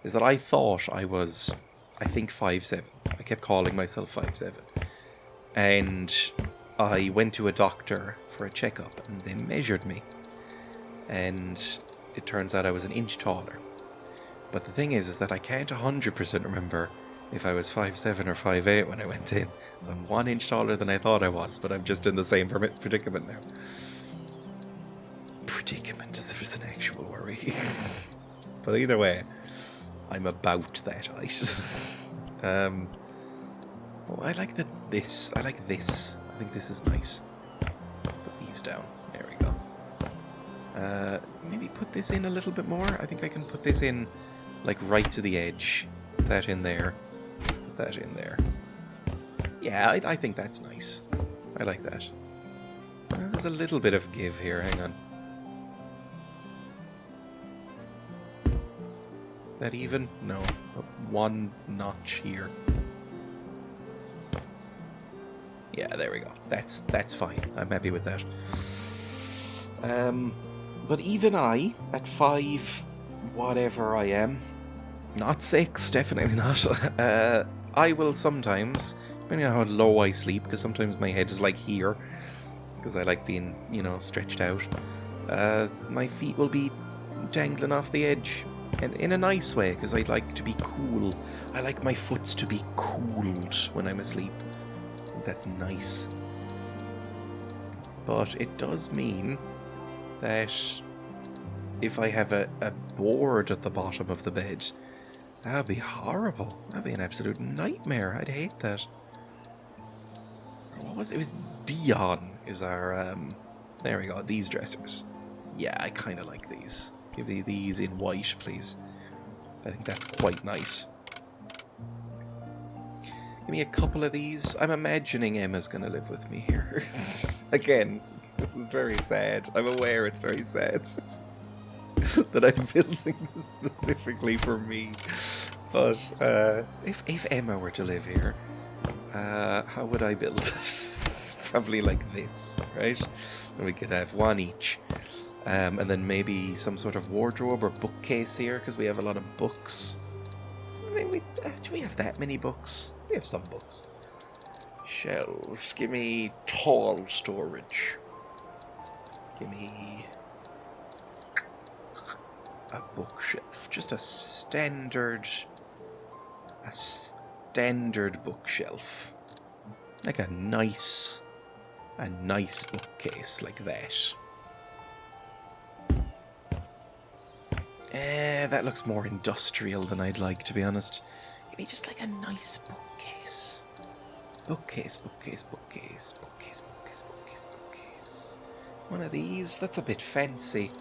that I thought I was, I think 5'7". I kept calling myself 5'7". And I went to a doctor for a checkup and they measured me. And it turns out I was an inch taller. But the thing is that I can't 100% remember if I was 5'7" or 5'8" when I went in. So I'm 1 inch taller than I thought I was, but I'm just in the same predicament now. Predicament, as if it's an actual worry. But either way, I'm about that height. Oh, I like this. I like this. I think this is nice. Put these down. There we go. Maybe put this in a little bit more. I think I can put this in, like, right to the edge. Put that in there. Put that in there. Yeah, I think that's nice. I like that. There's a little bit of give here. Hang on. Is that even? No. One notch here. Yeah, there we go. That's fine. I'm happy with that. But even I, at 5, whatever I am, not 6, definitely not. I will sometimes, depending on how low I sleep, because sometimes my head is like here, because I like being, stretched out. My feet will be dangling off the edge, and in a nice way, because I like to be cool. I like my foots to be cooled when I'm asleep. That's nice. But it does mean that if I have a board at the bottom of the bed, that would be horrible. That would be an absolute nightmare. I'd hate that. What was it? It was Dion is our... there we go, these dressers. Yeah, I kind of like these. Give me these in white, please. I think that's quite nice. Give me a couple of these. I'm imagining Emma's going to live with me here. Again, this is very sad. I'm aware it's very sad that I'm building this specifically for me. But if Emma were to live here, how would I build it? Probably like this, right? And we could have one each. And then maybe some sort of wardrobe or bookcase here, because we have a lot of books. I mean, do we have that many books? We have some books. Shelves. Give me tall storage. Give me a bookshelf. Just a standard bookshelf. Like a nice bookcase like that. That looks more industrial than I'd like, to be honest. Give me just like a nice bookcase. Bookcase. One of these, that's a bit fancy.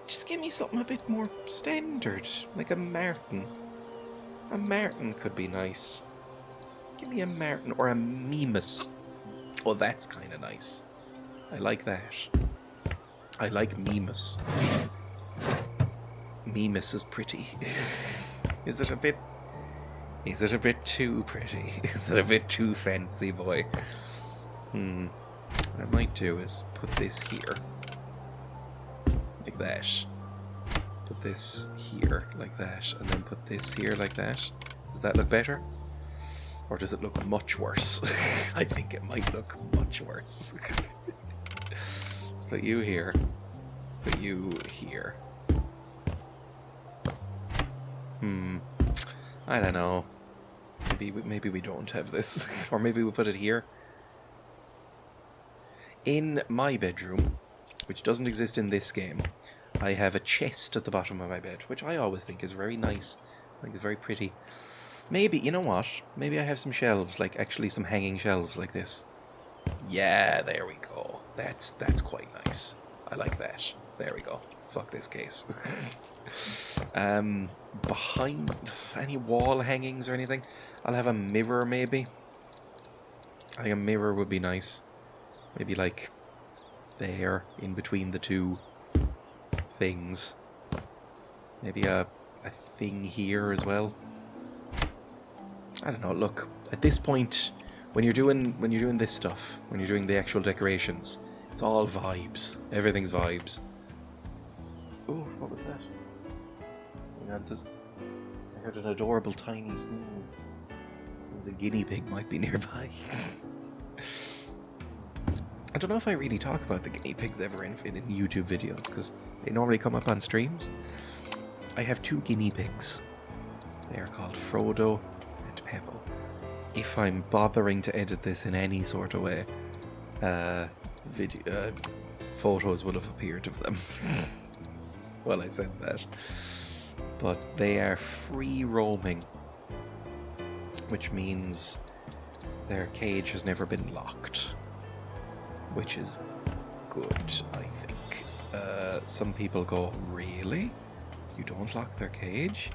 Just give me something a bit more standard, like a Martin. A Martin could be nice. Give me a Martin or a Mimas. Oh, that's kind of nice. I like that. I like Mimas. Mimas is pretty. Is it a bit too pretty? Is it a bit too fancy, boy? What I might do is put this here. Like that. Put this here, like that. And then put this here, like that. Does that look better? Or does it look much worse? I think it might look much worse. Let's put you here. Put you here. I don't know. Maybe we don't have this. Or maybe we put it here. In my bedroom, which doesn't exist in this game, I have a chest at the bottom of my bed, which I always think is very nice. I think it's very pretty. Maybe, you know what? Maybe I have some shelves, like actually some hanging shelves like this. Yeah, there we go. That's quite nice. I like that. There we go. Fuck this case. Behind any wall hangings or anything, I'll have a mirror maybe. I think a mirror would be nice. Maybe like there, in between the two things. Maybe a thing here as well. I don't know, look, at this point, when you're doing this stuff, when you're doing the actual decorations, It's all vibes. Everything's vibes. Oh, what was that? Hang on, I heard an adorable tiny sneeze. There's a guinea pig might be nearby. I don't know if I really talk about the guinea pigs ever in YouTube videos, because they normally come up on streams. I have 2 guinea pigs. They are called Frodo and Pebble. If I'm bothering to edit this in any sort of way, photos will have appeared of them. Well, I said that. But they are free roaming, which means their cage has never been locked, which is good, I think. Some people go, really? You don't lock their cage?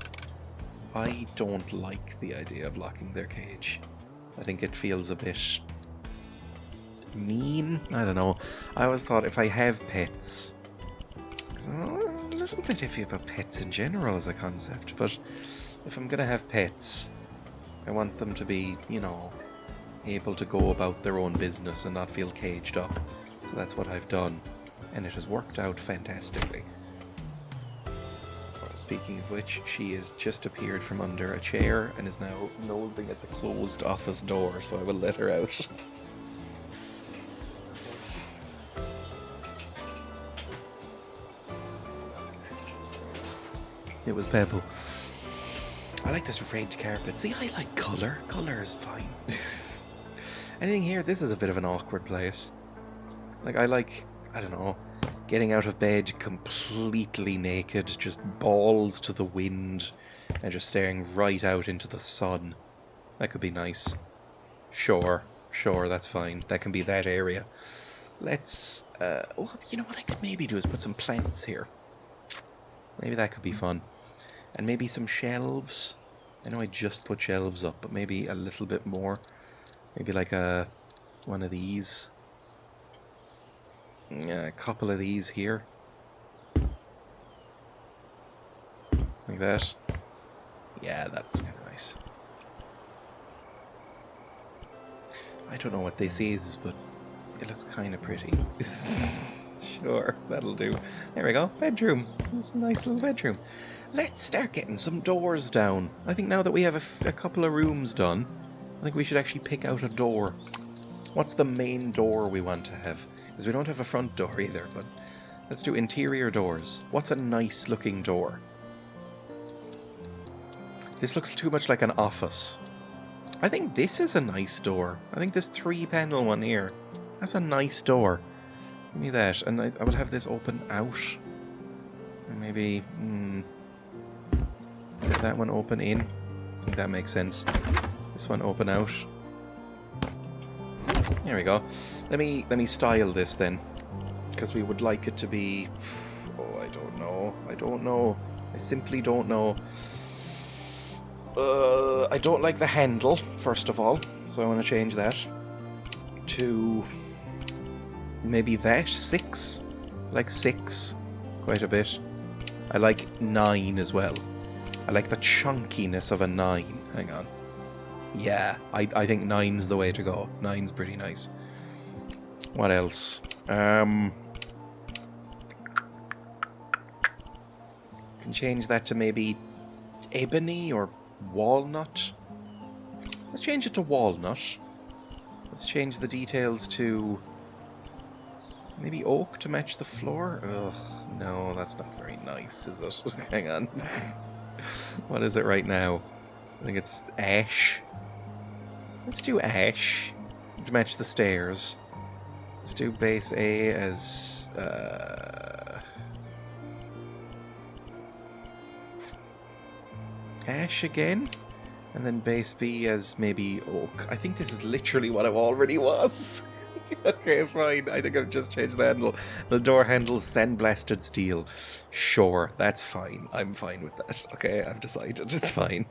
I don't like the idea of locking their cage. I think it feels a bit mean. I don't know. I always thought if I have pets, because I'm a little bit iffy about pets in general as a concept, but if I'm gonna have pets, I want them to be, you know, able to go about their own business and not feel caged up. So that's what I've done, and it has worked out fantastically. Speaking of which, she has just appeared from under a chair and is now nosing at the closed office door, so I will let her out. It was Pebble. I like this red carpet. See, I like colour. Colour is fine. Anything here? This is a bit of an awkward place. Like, I don't know, getting out of bed completely naked, just balls to the wind, and just staring right out into the sun. That could be nice. Sure, that's fine. That can be that area. Let's, you know what I could maybe do is put some plants here. Maybe that could be fun. And maybe some shelves. I know I just put shelves up, but maybe a little bit more. Maybe like one of these. A couple of these here. Like that. Yeah, that looks kind of nice. I don't know what this is, but it looks kind of pretty. Sure, that'll do. There we go. Bedroom. It's a nice little bedroom. Let's start getting some doors down. I think now that we have a couple of rooms done, I think we should actually pick out a door. What's the main door we want to have? Because we don't have a front door either, but let's do interior doors. What's a nice looking door? This looks too much like an office. I think this is a nice door. I think this 3-panel one here, that's a nice door. Give me that, and I will have this open out. And maybe let that one open in. I think that makes sense. This one open out. There we go. Let me style this then, because we would like it to be. Oh, I don't know. I simply don't know. I don't like the handle, first of all, so I want to change that to maybe that 6. Like 6 quite a bit. I like 9 as well. I like the chunkiness of a 9. Hang on. Yeah, I think 9's the way to go. 9's pretty nice. What else? Can change that to maybe ebony or walnut. Let's change it to walnut. Let's change the details to maybe oak to match the floor. Ugh, no, that's not very nice, is it? Hang on. What is it right now? I think it's ash. Let's do ash to match the stairs. Let's do base A as ash again, and then base B as maybe oak. I think this is literally what it already was. Okay, fine. I think I've just changed the handle. The door handle's sandblasted steel. Sure, that's fine. I'm fine with that. Okay, I've decided. It's fine.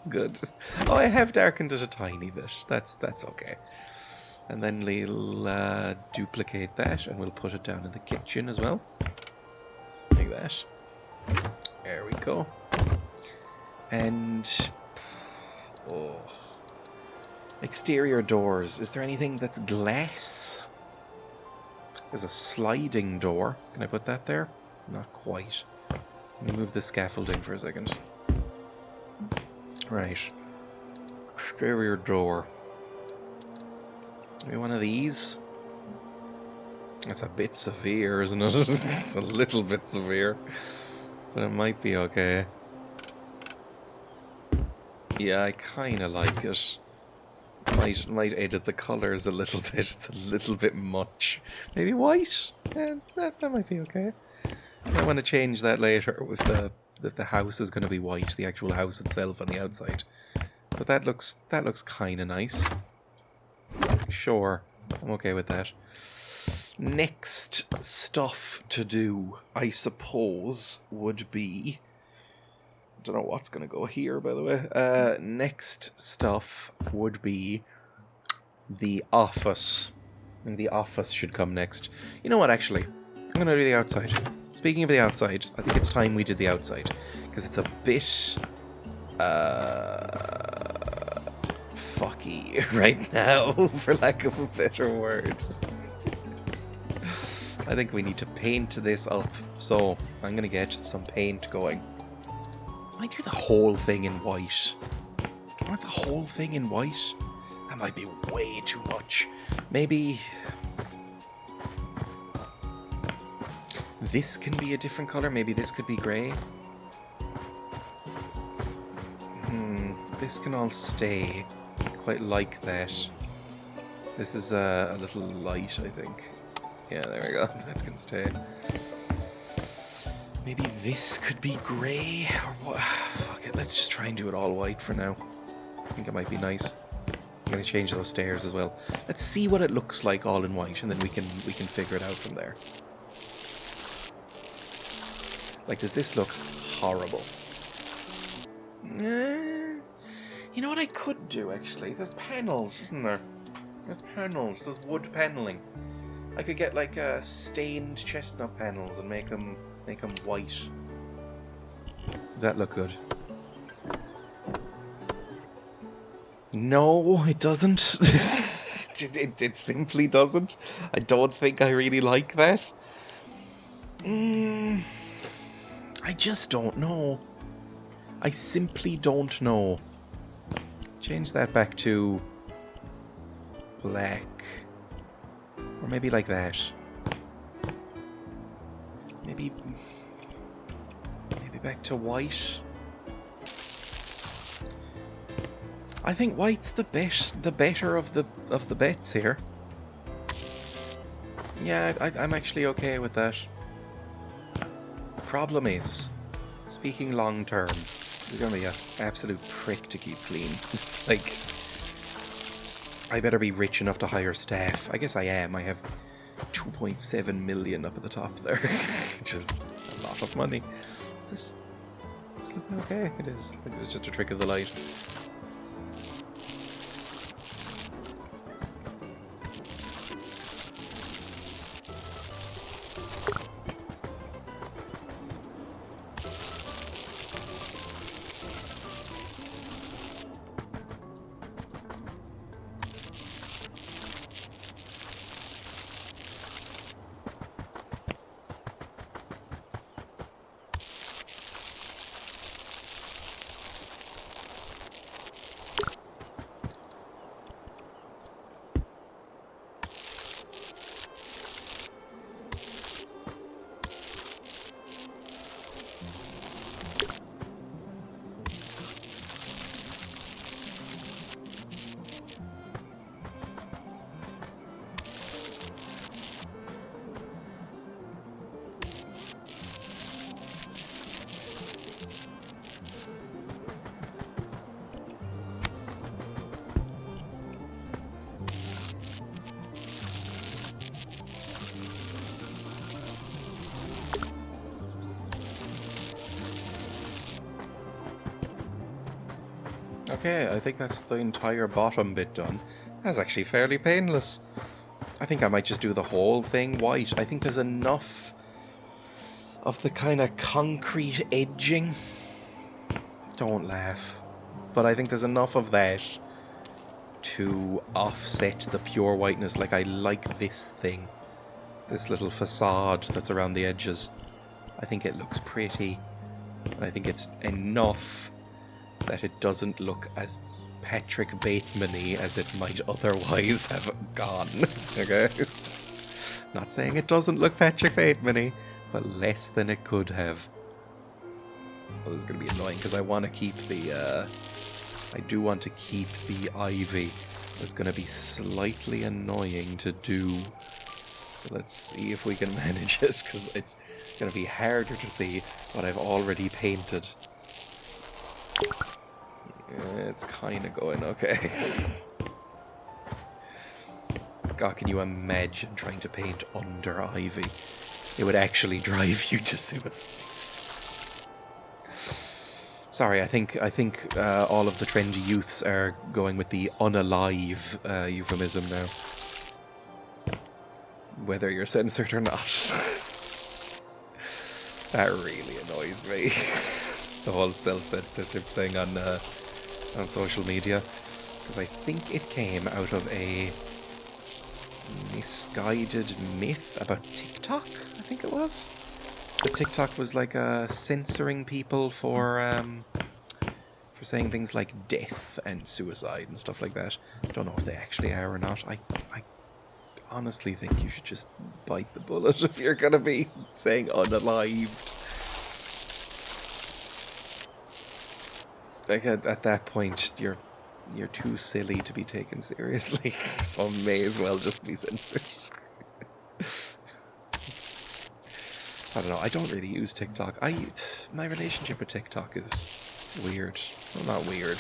Good. Oh, I have darkened it a tiny bit. That's okay. And then we'll duplicate that, and we'll put it down in the kitchen as well. Like that. There we go. And Exterior doors. Is there anything that's glass? There's a sliding door. Can I put that there? Not quite. Let me move the scaffolding for a second. Right. Exterior door. Maybe one of these? That's a bit severe, isn't it? It's a little bit severe. But it might be okay. Yeah, I kind of like it. Might edit the colours a little bit. It's a little bit much. Maybe white? Yeah, that might be okay. I want to change that later if the house is going to be white, the actual house itself on the outside. But that looks kind of nice. Sure, I'm okay with that. Next stuff to do, I suppose, would be... I don't know what's going to go here, by the way. Next stuff would be the office. I think the office should come next. You know what, actually? I'm going to do the outside. Speaking of the outside, I think it's time we did the outside. Because it's a bit... fucky right now, for lack of a better word. I think we need to paint this up. So, I'm going to get some paint going. I do the whole thing in white. Do I want the whole thing in white? That might be way too much. Maybe... this can be a different colour. Maybe this could be grey. This can all stay. I quite like that. This is a little light, I think. Yeah, there we go. That can stay. Maybe this could be grey, or what? Fuck it, let's just try and do it all white for now. I think it might be nice. I'm going to change those stairs as well. Let's see what it looks like all in white, and then we can figure it out from there. Like, does this look horrible? You know what I could do, actually? There's panels, isn't there? There's panels. There's wood paneling. I could get, like, stained chestnut panels and make them white. Does that look good? No, it doesn't. it simply doesn't. I don't think I really like that. I just don't know. I simply don't know. Change that back to black. Or maybe like that. Maybe back to white. I think white's the better of the bets here. Yeah, I'm actually okay with that. Problem is, speaking long term, you're gonna be an absolute prick to keep clean. Like, I better be rich enough to hire staff. I guess I am. I have 2.7 million up at the top there, which is a lot of money. Is this looking okay? It is. I think it's just a trick of the light. Okay, I think that's the entire bottom bit done. That's actually fairly painless. I think I might just do the whole thing white. I think there's enough of the kind of concrete edging. Don't laugh. But I think there's enough of that to offset the pure whiteness. Like, I like this thing. This little facade that's around the edges. I think it looks pretty. And I think it's enough that it doesn't look as Patrick Bateman-y as it might otherwise have gone. Okay? Not saying it doesn't look Patrick Bateman-y, but less than it could have. Well, this is going to be annoying because I want to keep the... I do want to keep the ivy. It's going to be slightly annoying to do. So let's see if we can manage it, because it's going to be harder to see what I've already painted. It's kind of going okay. God, can you imagine trying to paint under ivy? It would actually drive you to suicide. Sorry, I think all of the trendy youths are going with the unalive euphemism now. Whether you're censored or not. That really annoys me. The whole self-censorship thing on social media. Because I think it came out of a misguided myth about TikTok, I think it was. The TikTok was like censoring people for saying things like death and suicide and stuff like that. I don't know if they actually are or not. I honestly think you should just bite the bullet if you're gonna be saying unalived. Like at that point, you're too silly to be taken seriously, so may as well just be censored. I don't know, I don't really use TikTok. My relationship with TikTok is weird. Well, not weird.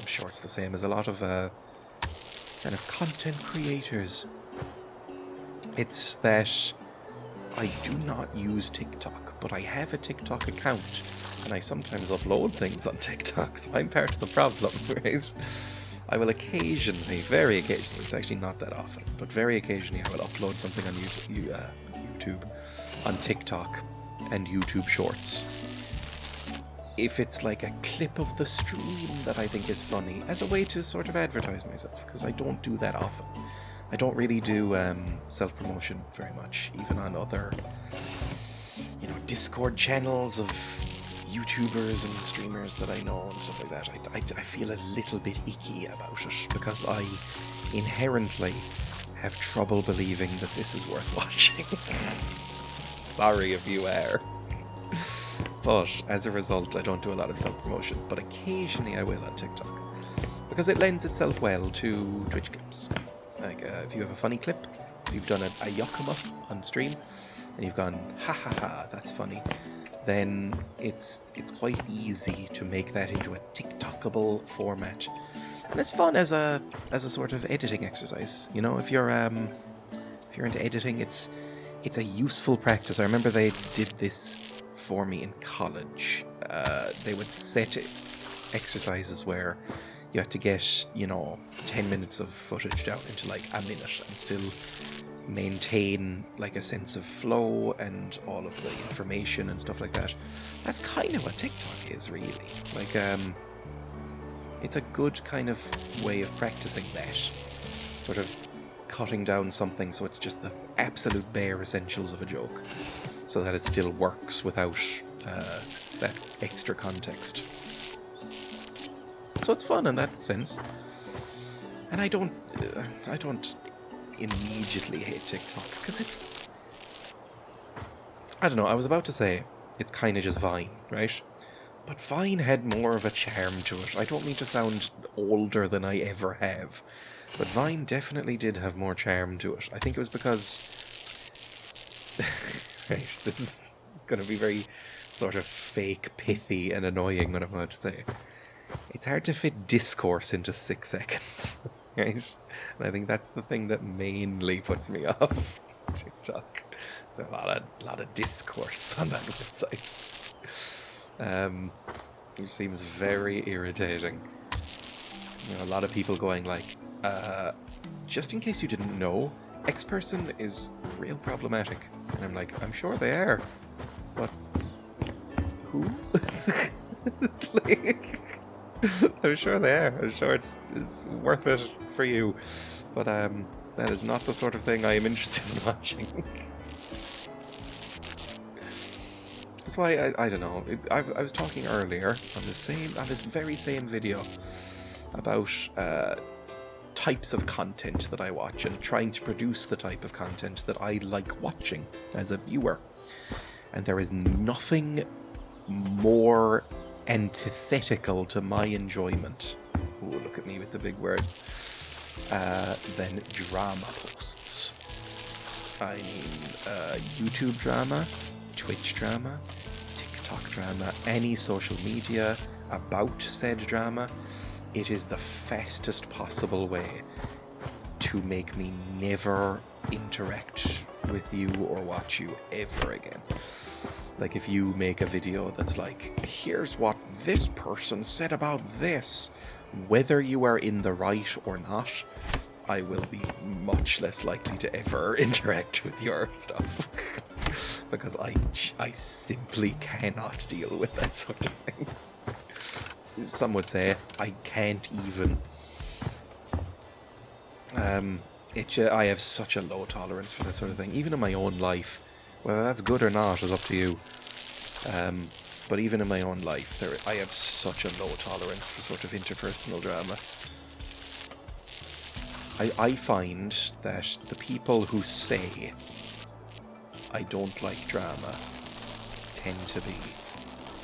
I'm sure it's the same as a lot of kind of content creators. It's that I do not use TikTok, but I have a TikTok account, and I sometimes upload things on TikTok, so I'm part of the problem, right? I will occasionally, very occasionally, it's actually not that often, but very occasionally I will upload something on YouTube, on TikTok, and YouTube Shorts. If it's like a clip of the stream that I think is funny, as a way to sort of advertise myself, because I don't do that often. I don't really do self-promotion very much, even on other, Discord channels of YouTubers and streamers that I know and stuff like that. I feel a little bit icky about it, because I inherently have trouble believing that this is worth watching. Sorry if you are. But as a result, I don't do a lot of self-promotion, but occasionally I will on TikTok, because it lends itself well to Twitch clips. Like, if you have a funny clip, you've done a Yakima on stream, and you've gone, ha ha ha, that's funny, then it's quite easy to make that into a TikTokable format. And it's fun as a sort of editing exercise. If you're into editing, it's a useful practice. I remember they did this for me in college. They would set exercises where you had to get, 10 minutes of footage down into like a minute and still maintain like a sense of flow and all of the information and stuff like that. That's kind of what TikTok is, really. Like, it's a good kind of way of practicing that. Sort of cutting down something so it's just the absolute bare essentials of a joke, so that it still works without that extra context. So it's fun in that sense. And I don't immediately hate TikTok, because it's... I don't know, I was about to say it's kind of just Vine, right? But Vine had more of a charm to it. I don't mean to sound older than I ever have, but Vine definitely did have more charm to it. I think it was because... Right, this is going to be very sort of fake, pithy and annoying what I'm about to say. It's hard to fit discourse into 6 seconds, right? And I think that's the thing that mainly puts me off TikTok. There's a lot of discourse on that website. It seems very irritating. A lot of people going like, just in case you didn't know, X person is real problematic. And I'm like, I'm sure they are, but who? Like, I'm sure they are. I'm sure it's worth it for you. But that is not the sort of thing I am interested in watching. That's why I don't know. I was talking earlier on this very same video about types of content that I watch and trying to produce the type of content that I like watching as a viewer. And there is nothing more antithetical to my enjoyment, ooh, look at me with the big words, than drama posts. I mean, YouTube drama, Twitch drama, TikTok drama, any social media about said drama. It is the fastest possible way to make me never interact with you or watch you ever again. Like, if you make a video that's like, here's what this person said about this, whether you are in the right or not, I will be much less likely to ever interact with your stuff. Because I simply cannot deal with that sort of thing. Some would say I can't even. I have such a low tolerance for that sort of thing, even in my own life. Whether that's good or not is up to you. But even in my own life, I have such a low tolerance for sort of interpersonal drama. I find that the people who say I don't like drama tend to be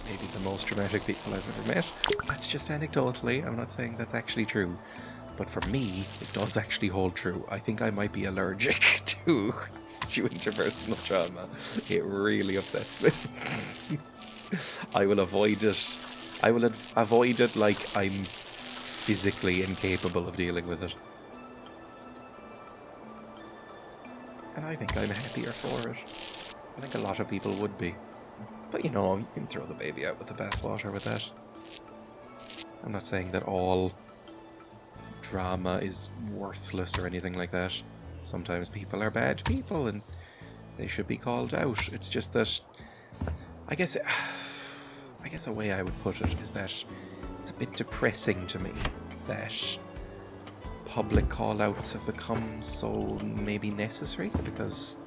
maybe the most dramatic people I've ever met. That's just anecdotally, I'm not saying that's actually true. But for me, it does actually hold true. I think I might be allergic to interpersonal drama. It really upsets me. I will avoid it. I will avoid it like I'm physically incapable of dealing with it. And I think I'm happier for it. I think a lot of people would be. But you know, you can throw the baby out with the bathwater with that. I'm not saying that all drama is worthless or anything like that. Sometimes people are bad people and they should be called out. It's just that I guess a way I would put it is that it's a bit depressing to me that public call-outs have become so maybe necessary because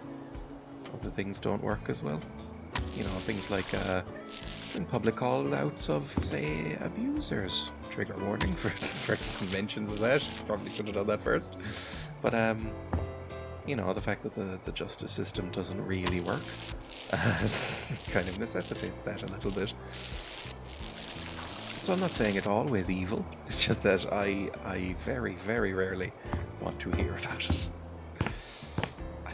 other things don't work as well. You know, things like public call-outs of, say, abusers. Trigger warning for mentions of that. Probably should have done that first. But, you know, the fact that the justice system doesn't really work kind of necessitates that a little bit. So I'm not saying it's always evil. It's just that I very, very rarely want to hear about it. I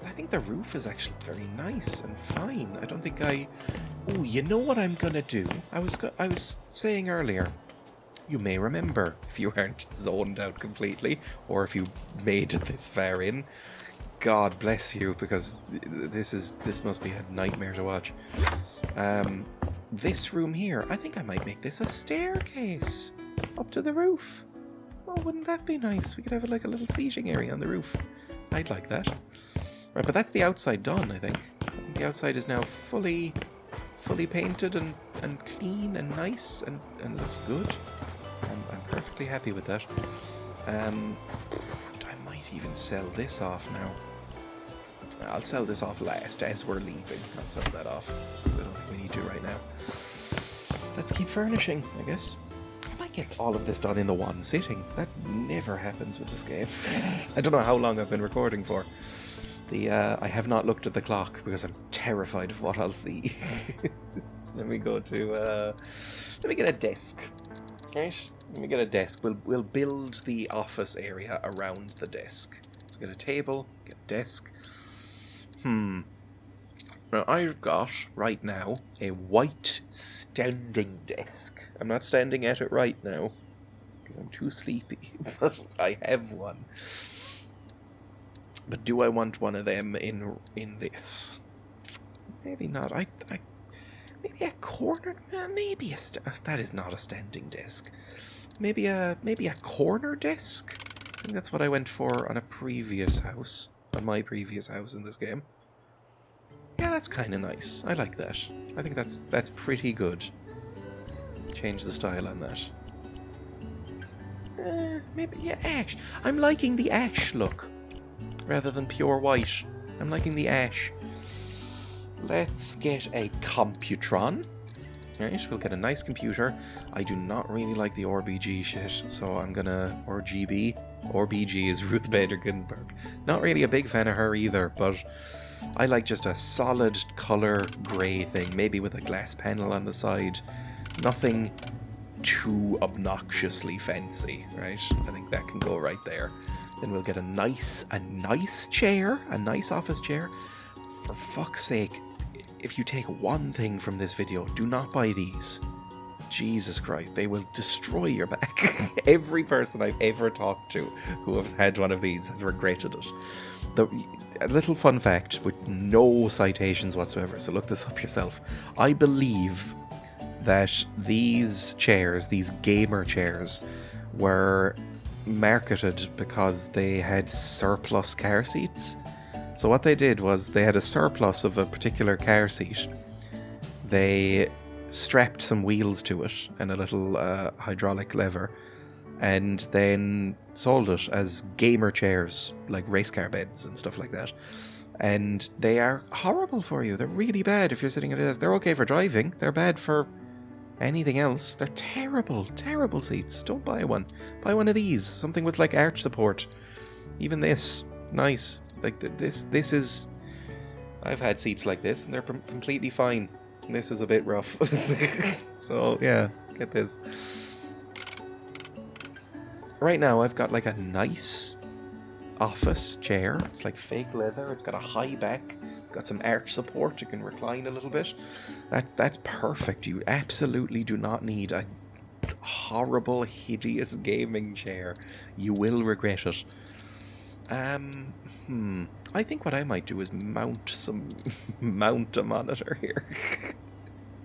think the roof is actually very nice and fine. I don't think Oh, you know what I'm gonna do? I was saying earlier, you may remember, if you aren't zoned out completely, or if you made it this far in, God bless you, because this must be a nightmare to watch. This room here, I think I might make this a staircase up to the roof. Oh, wouldn't that be nice? We could have like a little seating area on the roof. I'd like that. Right, but that's the outside done, I think. The outside is now fully painted and clean and nice and looks good. I'm perfectly happy with that. I might even sell this off now. I'll sell this off last as we're leaving. I'll sell that off. I don't think we need to right now. Let's keep furnishing, I guess. I might get all of this done in the one sitting. That never happens with this game. I don't know how long I've been recording for. I have not looked at the clock because I'm terrified of what I'll see. Let me go to... let me get a desk. Right? Let me get a desk. We'll build the office area around the desk. So get a table, get a desk. Now I've got, right now, a white standing desk. I'm not standing at it right now because I'm too sleepy, but I have one. But do I want one of them in this? Maybe not. Maybe a corner. Maybe that is not a standing desk. Maybe a corner desk. I think that's what I went for on a previous house, on my previous house in this game. Yeah, that's kind of nice. I like that. I think that's pretty good. Change the style on that. Maybe, yeah, ash. I'm liking the ash look rather than pure white. I'm liking the ash. Let's get a Computron. Right, we'll get a nice computer. I do not really like the RBG shit, so I'm gonna... RGB? RBG is Ruth Bader Ginsburg. Not really a big fan of her either, but I like just a solid colour grey thing, maybe with a glass panel on the side. Nothing too obnoxiously fancy, right? I think that can go right there. Then we'll get a nice chair, a nice office chair. For fuck's sake, if you take one thing from this video, do not buy these. Jesus Christ, they will destroy your back. Every person I've ever talked to who has had one of these has regretted it. A little fun fact with no citations whatsoever, so look this up yourself. I believe that these chairs, these gamer chairs, were marketed because they had surplus car seats. So what they did was they had a surplus of a particular car seat. They strapped some wheels to it and a little hydraulic lever, and then sold it as gamer chairs, like race car beds and stuff like that. And they are horrible for you. They're really bad if you're sitting at a desk. They're okay for driving. They're bad for anything else. They're terrible, terrible seats. Don't buy one. Buy one of these. Something with like arch support. Even this. Nice. Like this is... I've had seats like this and they're completely fine. This is a bit rough. So yeah, get this. Right now I've got like a nice office chair. It's like fake leather. It's got a high back. It's got some arch support. You can recline a little bit. That's perfect. You absolutely do not need a horrible, hideous gaming chair. You will regret it. I think what I might do is mount a monitor here.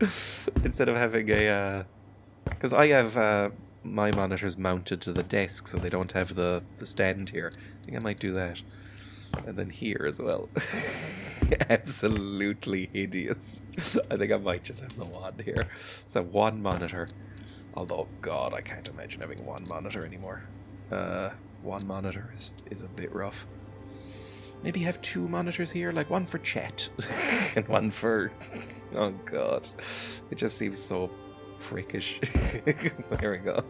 Instead of having a... Because I have my monitors mounted to the desk, so they don't have the stand here. I think I might do that. And then here as well. Absolutely hideous. I think I might just have the one here. So one monitor. Although, God, I can't imagine having one monitor anymore. One monitor is a bit rough. Maybe have two monitors here, like one for chat and one for... Oh God, it just seems so frickish. There we go.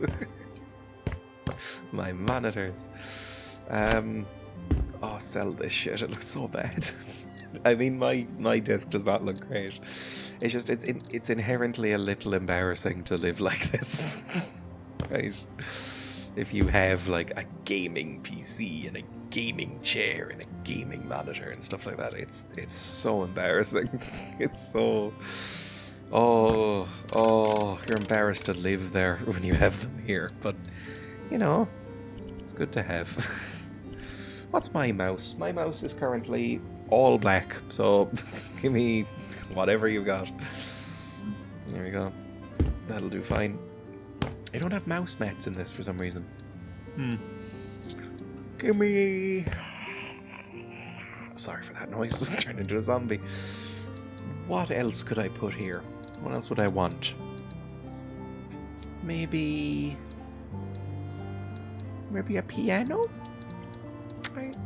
My monitors. Oh, sell this shit. It looks so bad. I mean, my desk does not look great. It's just it's inherently a little embarrassing to live like this, right? If you have like a gaming PC and a gaming chair and a gaming monitor and stuff like that, it's so embarrassing. It's so... Oh, you're embarrassed to live there when you have them here. But, you know, it's good to have. What's my mouse? My mouse is currently all black, so give me whatever you got. There we go. That'll do fine. I don't have mouse mats in this for some reason. Give me... Sorry for that noise. Turned into a zombie. What else could I put here? What else would I want? Maybe a piano?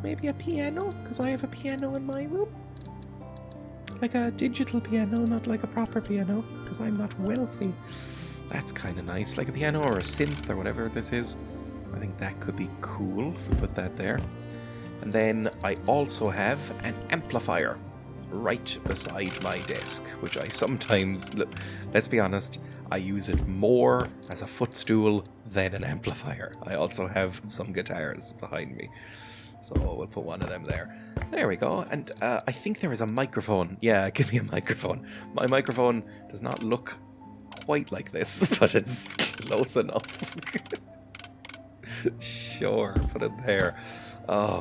Maybe a piano? Because I have a piano in my room. Like a digital piano, not like a proper piano. Because I'm not wealthy. That's kind of nice. Like a piano or a synth or whatever this is. I think that could be cool if we put that there. And then I also have an amplifier right beside my desk, which I sometimes, let's be honest, I use it more as a footstool than an amplifier. I also have some guitars behind me, so we'll put one of them there. There we go. And I think there is a microphone. Yeah, give me a microphone. My microphone does not look quite like this, but it's close enough. Sure, put it there. Oh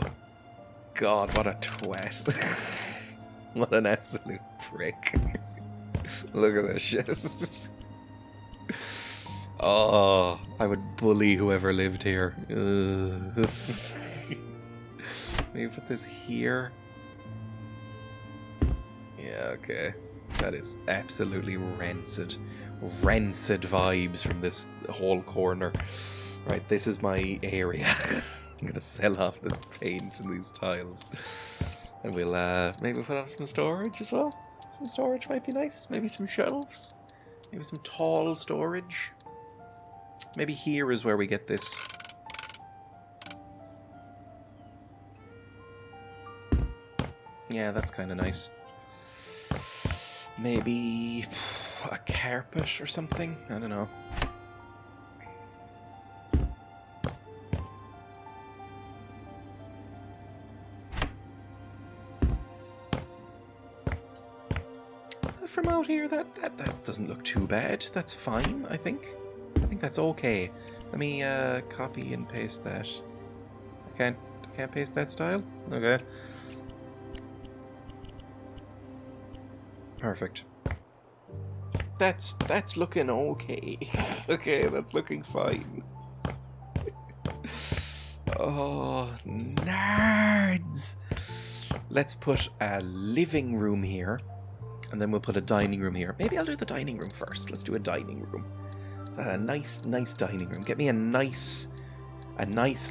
God, what a twat. What an absolute prick. Look at this shit. Oh, I would bully whoever lived here. Maybe put this here. Yeah, okay. That is absolutely rancid. Rancid vibes from this whole corner. Right, this is my area. I'm going to sell off this paint and these tiles. And we'll maybe put up some storage as well. Some storage might be nice. Maybe some shelves. Maybe some tall storage. Maybe here is where we get this. Yeah, that's kind of nice. Maybe a carpet or something? I don't know. From out here, that doesn't look too bad. That's fine, I think. I think that's okay. Let me copy and paste that. I can't paste that style? Okay. Perfect. That's looking okay. Okay, that's looking fine. Oh, nerds! Let's put a living room here. And then we'll put a dining room here. Maybe I'll do the dining room first. Let's do a dining room. It's a nice dining room. Get me a nice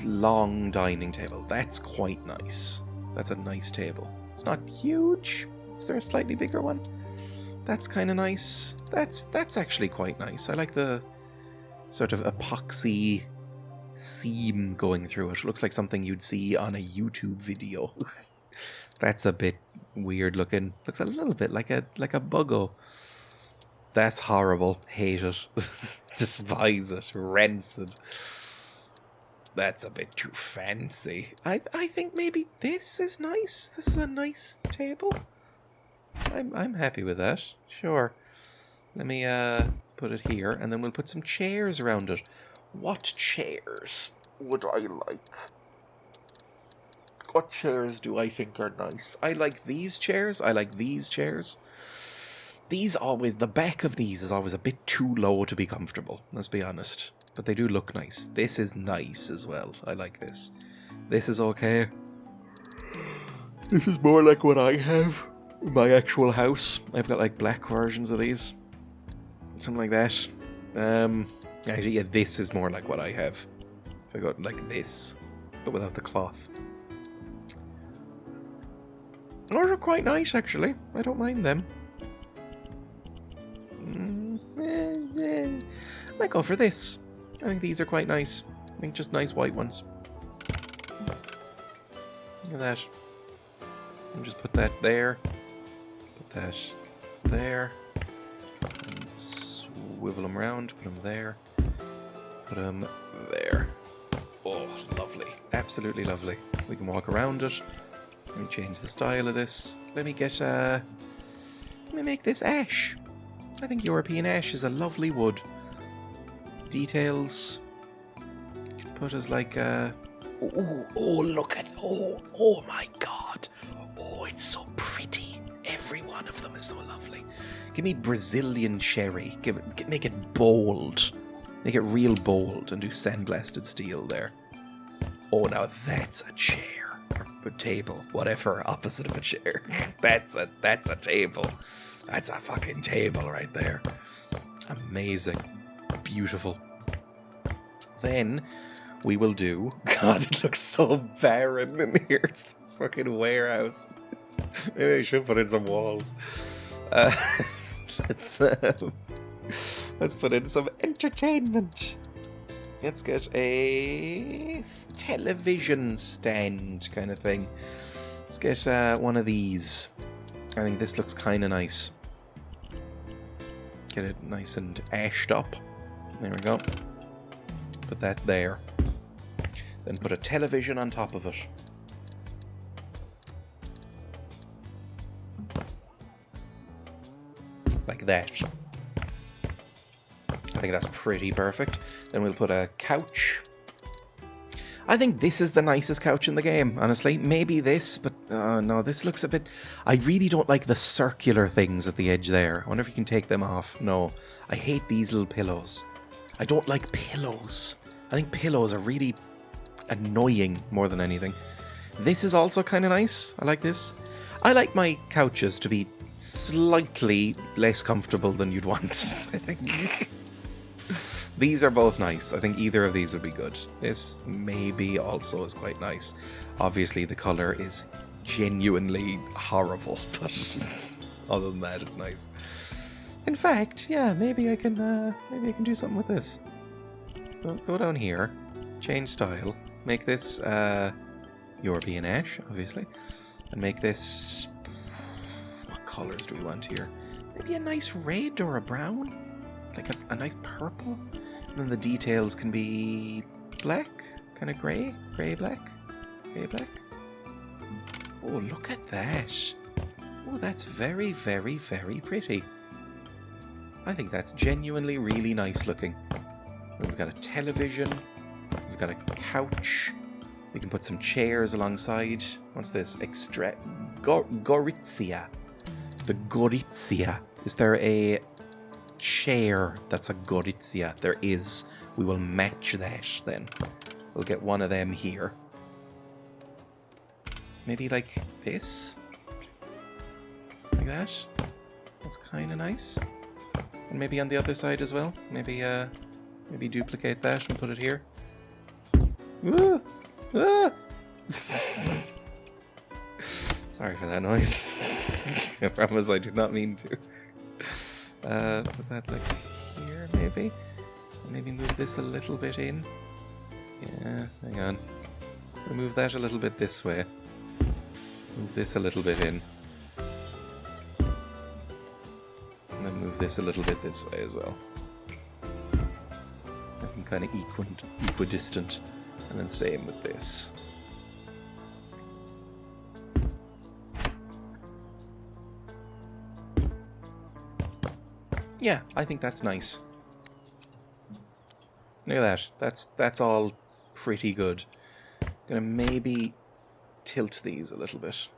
long dining table. That's quite nice. That's a nice table. It's not huge. Is there a slightly bigger one? That's kind of nice. That's actually quite nice. I like the sort of epoxy seam going through it. It looks like something you'd see on a YouTube video. That's a bit weird looking. Looks a little bit like a buggo. That's horrible. Hate it. Despise it. Rancid. That's a bit too fancy. I think maybe this is nice. This is a nice table. I'm happy with that. Sure. Let me put it here, and then we'll put some chairs around it. What chairs would I like? What chairs do I think are nice? I like these chairs. I like these chairs. The back of these is always a bit too low to be comfortable. Let's be honest. But they do look nice. This is nice as well. I like this. This is okay. This is more like what I have in my actual house. I've got like black versions of these. Something like that. Actually, yeah, this is more like what I have. If I got like this, but without the cloth. Those are quite nice, actually. I don't mind them. I might go for this. I think these are quite nice. I think just nice white ones. Look at that. And just put that there. Put that there. And swivel them around. Put them there. Put them there. Oh, lovely. Absolutely lovely. We can walk around it. Let me change the style of this. Let me make this ash. I think European ash is a lovely wood. Details. You can put as like oh, look at, oh my god. Oh, it's so pretty. Every one of them is so lovely. Give me Brazilian cherry. Make it bold. Make it real bold and do sandblasted steel there. Oh, now that's a chair. Or a table. Whatever, opposite of a chair. That's a table. That's a fucking table right there. Amazing. Beautiful. Then we will do... God, it looks so barren in here. It's the fucking warehouse. Maybe I should put in some walls. Let's put in some entertainment. Let's get a television stand kind of thing. Let's get one of these. I think this looks kind of nice. Get it nice and ashed up. There we go. Put that there. Then put a television on top of it. Like that. I think that's pretty perfect. Then we'll put a couch. I think this is the nicest couch in the game, honestly. Maybe this, but no, this looks a bit... I really don't like the circular things at the edge there. I wonder if you can take them off. No, I hate these little pillows. I don't like pillows. I think pillows are really annoying more than anything. This is also kind of nice. I like this. I like my couches to be slightly less comfortable than you'd want, I think. These are both nice. I think either of these would be good. This maybe also is quite nice. Obviously, the color is genuinely horrible, but other than that, it's nice. In fact, yeah, maybe I can do something with this. Go down here, change style, make this European ash, obviously, and make this. What colors do we want here? Maybe a nice red or a brown, like a nice purple. And then the details can be black, kind of grey, black. Oh, look at that. Oh, that's very, very, very pretty. I think that's genuinely really nice looking. We've got a television. We've got a couch. We can put some chairs alongside. What's this? Gorizia. The Gorizia. Is there a chair that's a Gorizia? There is. We will match that then. We'll get one of them here. Maybe like this? Like that? That's kind of nice. And maybe on the other side as well. Maybe duplicate that and put it here. Ooh! Ah! Sorry for that noise. I promise I did not mean to. Put that like here, maybe. Maybe move this a little bit in. Yeah, hang on. We'll move that a little bit this way. Move this a little bit in. And then move this a little bit this way as well. Make them kind of equidistant. And then same with this. Yeah, I think that's nice. Look at that. That's all pretty good. Gonna maybe tilt these a little bit.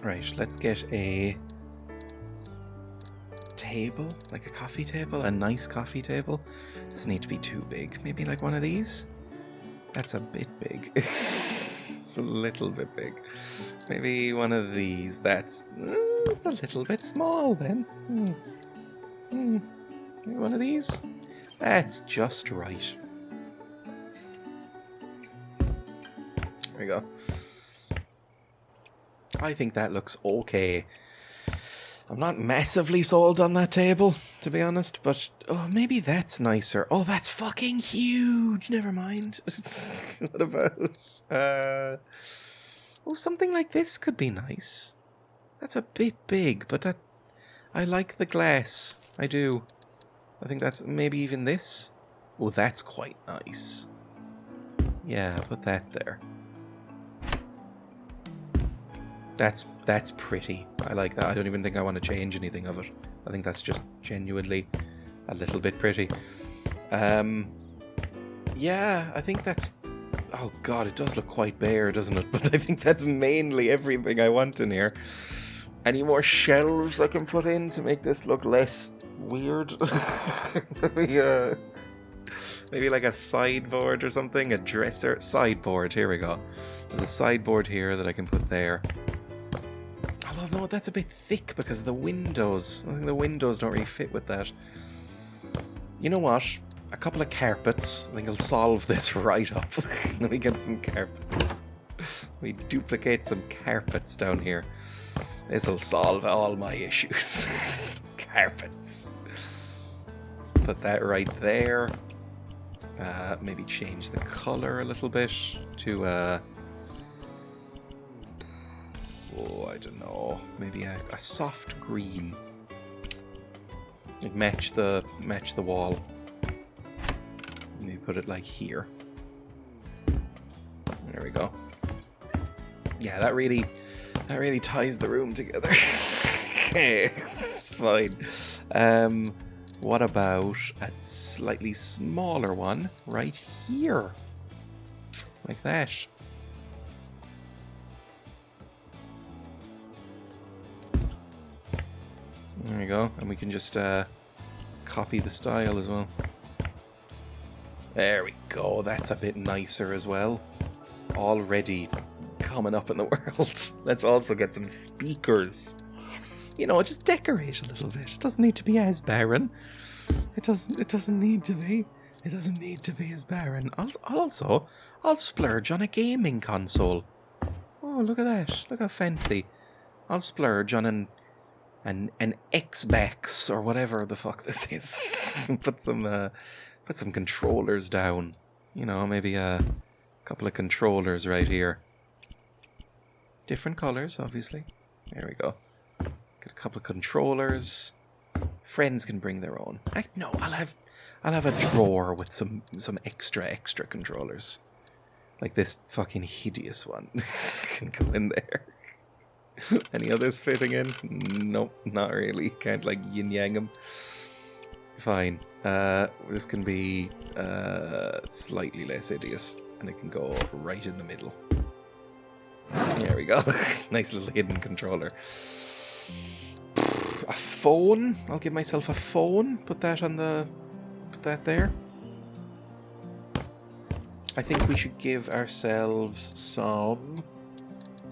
Right, let's get a table, like a coffee table, a nice coffee table. Doesn't need to be too big. Maybe like one of these? That's a bit big. It's a little bit big. Maybe one of these. That's it's a little bit small then. Maybe one of these? That's just right. There we go. I think that looks okay. I'm not massively sold on that table, to be honest, but oh, maybe that's nicer. Oh, that's fucking huge. Never mind. What about... oh, something like this could be nice. That's a bit big, but that... I like the glass. I do. I think that's maybe even this. Oh, that's quite nice. Yeah, put that there. That's pretty. I like that. I don't even think I want to change anything of it. I think that's just genuinely a little bit pretty. Yeah, I think that's... Oh god, it does look quite bare, doesn't it? But I think that's mainly everything I want in here. Any more shelves I can put in to make this look less weird? Maybe like a sideboard or something? A dresser? Sideboard, here we go. There's a sideboard here that I can put there. Although, no, that's a bit thick because of the windows. I think the windows don't really fit with that. You know what? A couple of carpets. I think I'll solve this right up. Let me get some carpets. We duplicate some carpets down here. This'll solve all my issues. Carpets. Put that right there. Maybe change the color a little bit to... oh, I don't know. Maybe a soft green. Like match the wall. me put it like here. There we go. Yeah, that really ties the room together. Okay, it's fine. What about a slightly smaller one right here? Like that. There we go. And we can just copy the style as well. There we go. That's a bit nicer as well. Already coming up in the world. Let's also get some speakers. You know, just decorate a little bit. It doesn't need to be as barren. It doesn't need to be. It doesn't need to be as barren. I'll splurge on a gaming console. Oh, look at that. Look how fancy. I'll splurge on an Xbox or whatever the fuck this is. put some controllers down. You know, maybe a couple of controllers right here. Different colors, obviously. There we go. Get a couple of controllers. Friends can bring their own. No, I'll have a drawer with some extra controllers. Like this fucking hideous one can go in there. Any others fitting in? Nope, not really. Can't like yin yang them. Fine. This can be slightly less hideous, and it can go right in the middle. There we go. Nice little hidden controller. A phone. I'll give myself a phone. Put that there. I think we should give ourselves some,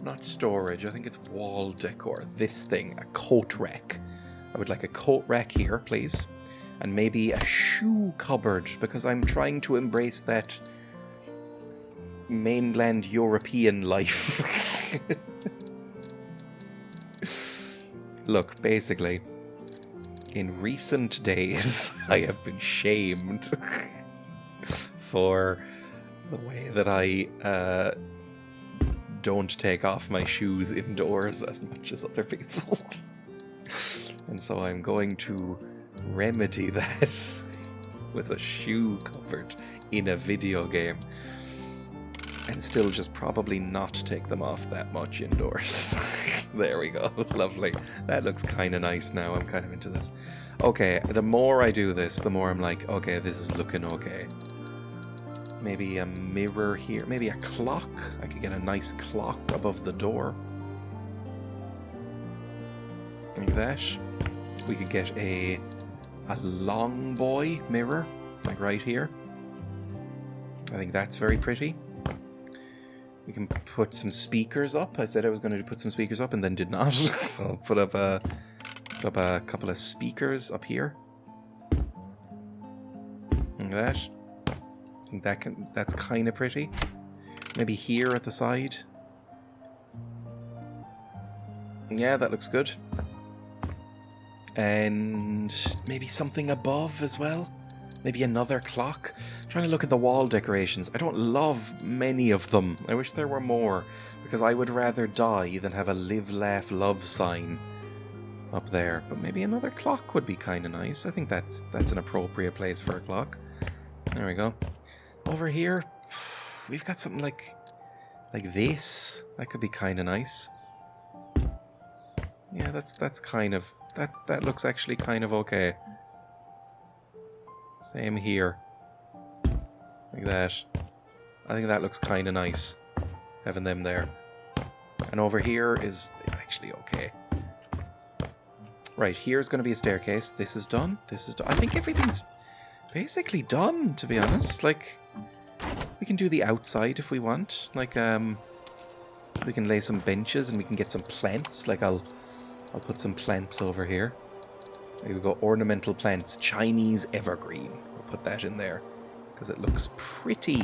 not storage, I think it's wall decor. This thing, a coat rack. I would like a coat rack here, please. And maybe a shoe cupboard, because I'm trying to embrace that mainland European life. Look, basically, in recent days, I have been shamed for the way that I don't take off my shoes indoors as much as other people. And so I'm going to remedy that with a shoe cupboard in a video game. And still just probably not take them off that much indoors. There we go. Lovely. That looks kind of nice now. I'm kind of into this. Okay, the more I do this, the more I'm like, okay, this is looking okay. Maybe a mirror here. Maybe a clock. I could get a nice clock above the door. Like that. We could get a long boy mirror, like right here. I think that's very pretty. We can put some speakers up. I said I was going to put some speakers up and then did not. So I'll put up a couple of speakers up here. Like that. I think that's kind of pretty. Maybe here at the side. Yeah, that looks good. And maybe something above as well. Maybe another clock. I'm trying to look at the wall decorations. I don't love many of them. I wish there were more, because I would rather die than have a live, laugh, love sign up there. But maybe another clock would be kind of nice. I think that's an appropriate place for a clock. There we go. Over here, we've got something like this. That could be kind of nice. Yeah, that's kind of that looks actually kind of okay. Same here. Like that. I think that looks kind of nice, having them there. And over here is actually okay. Right, here's going to be a staircase. This is done. This is done. I think everything's basically done, to be honest. Like, we can do the outside if we want. Like, we can lay some benches and we can get some plants. Like, I'll put some plants over here. There we go, ornamental plants, Chinese evergreen. We'll put that in there because it looks pretty.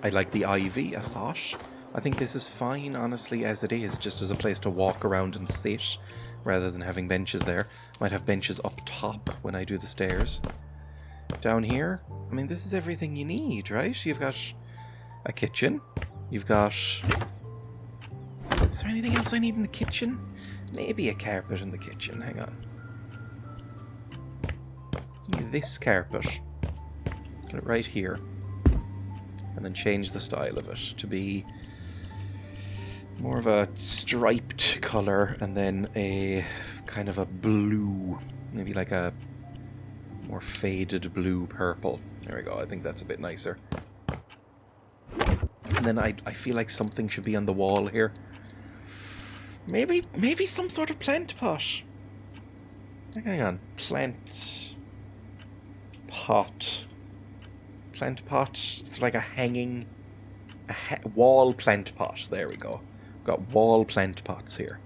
I like the ivy a lot. I think this is fine, honestly, as it is, just as a place to walk around and sit, rather than having benches there. Might have benches up top when I do the stairs. Down here, I mean, this is everything you need, right? You've got a kitchen. You've got... Is there anything else I need in the kitchen? Maybe a carpet in the kitchen. Hang on. This carpet. Put it right here. And then change the style of it to be more of a striped colour and then a kind of a blue, maybe like a more faded blue purple. There we go, I think that's a bit nicer. And then I feel like something should be on the wall here. Maybe some sort of plant pot. Hang on, plant pot. Plant pot, it's like a hanging wall plant pot. There we go. Got wall plant pots here.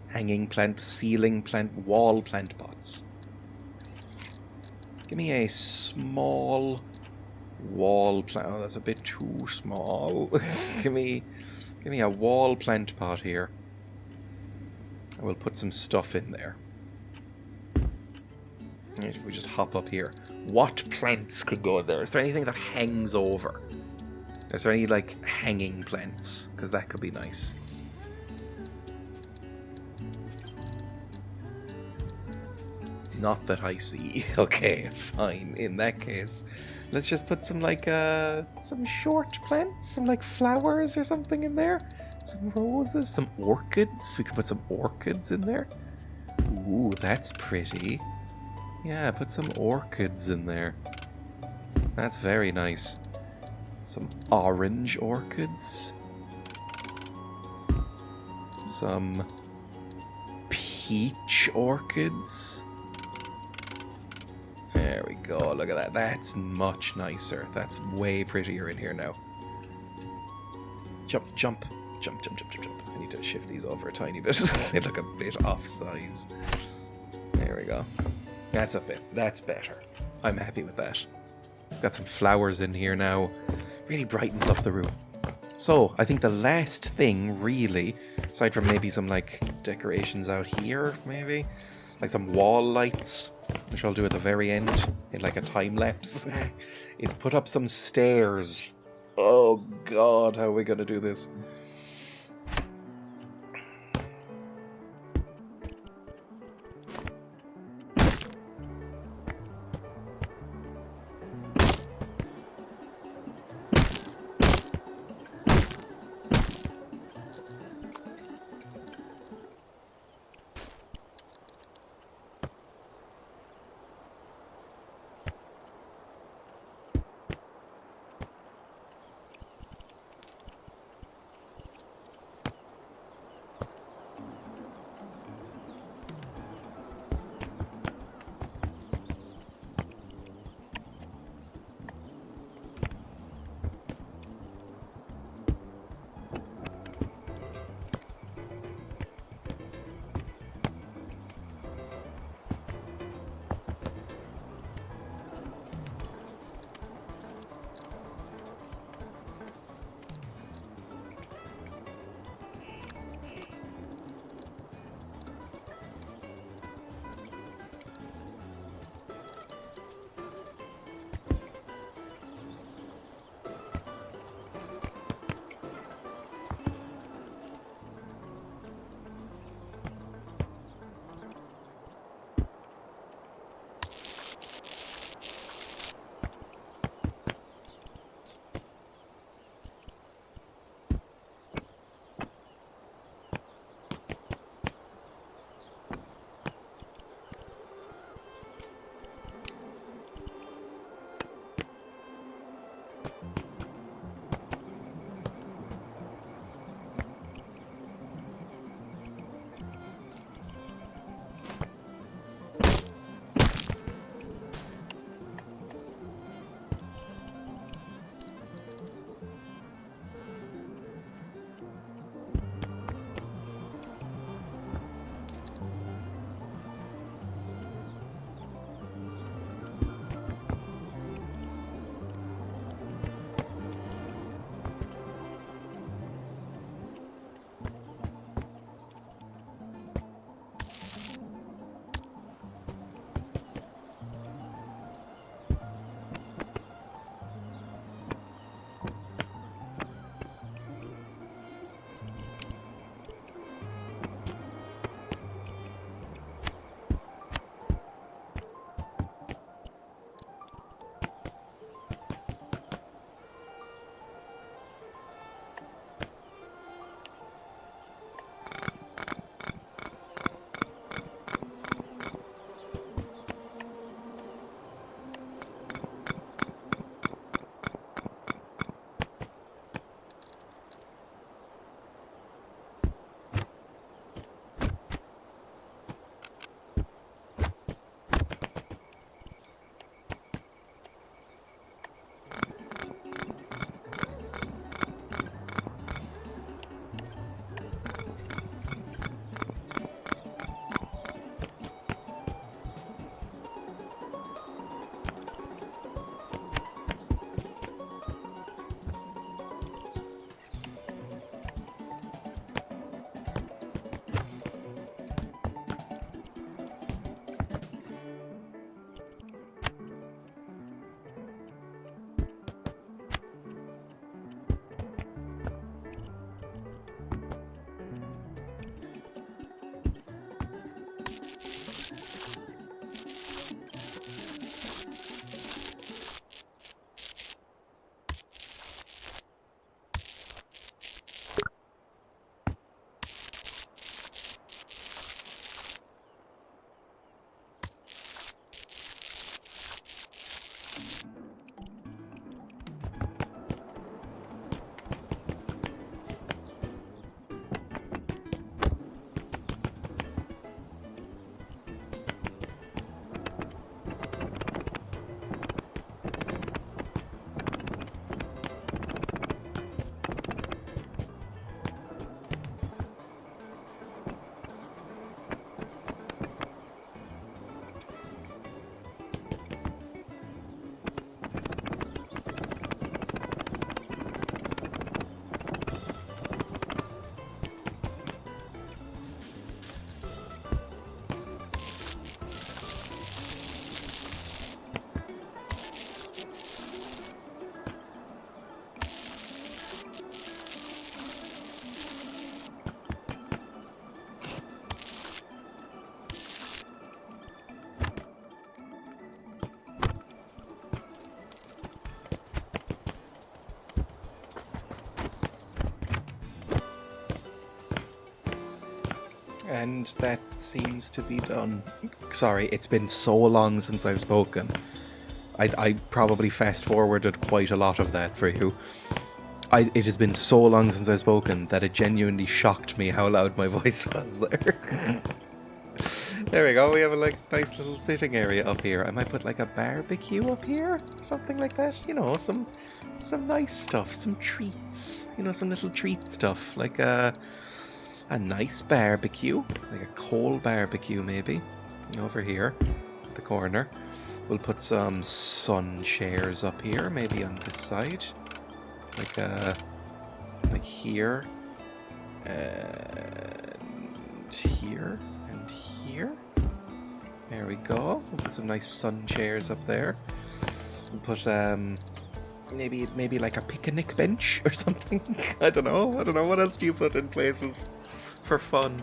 Hanging plant, ceiling plant, wall plant pots. Give me a small wall plant. Oh, that's a bit too small. give me a wall plant pot here. I will put some stuff in there. If we just hop up here. What plants can go in there? Is there anything that hangs over? Is there any, like, hanging plants? Because that could be nice. Not that I see. Okay, fine. In that case, let's just put some, like, some short plants, some, like, flowers or something in there. Some roses, some orchids. We could put some orchids in there. Ooh, that's pretty. Yeah, put some orchids in there. That's very nice. Some orange orchids. Some peach orchids. There we go, look at that. That's much nicer. That's way prettier in here now. Jump, jump. Jump, jump, jump, jump, jump. I need to shift these over a tiny bit. They look a bit off size. There we go. That's better. I'm happy with that. Got some flowers in here now. Really brightens up the room. So, I think the last thing, really, aside from maybe some, like, decorations out here, maybe, like some wall lights, which I'll do at the very end, in like a time-lapse, is put up some stairs. Oh god, how are we going to do this? And that seems to be done. Sorry, it's been so long since I've spoken. I probably fast forwarded quite a lot of that for you. It has been so long since I've spoken that it genuinely shocked me how loud my voice was there. There we go, we have a nice little sitting area up here. I might put like a barbecue up here, something like that. You know, some nice stuff, some treats. You know, some little treat stuff, like a nice barbecue, like a coal barbecue maybe, over here, at the corner. We'll put some sun chairs up here, maybe on this side, like here, and here, and here. There we go. We'll put some nice sun chairs up there. We'll put maybe like a picnic bench or something. I don't know. What else do you put in places for fun?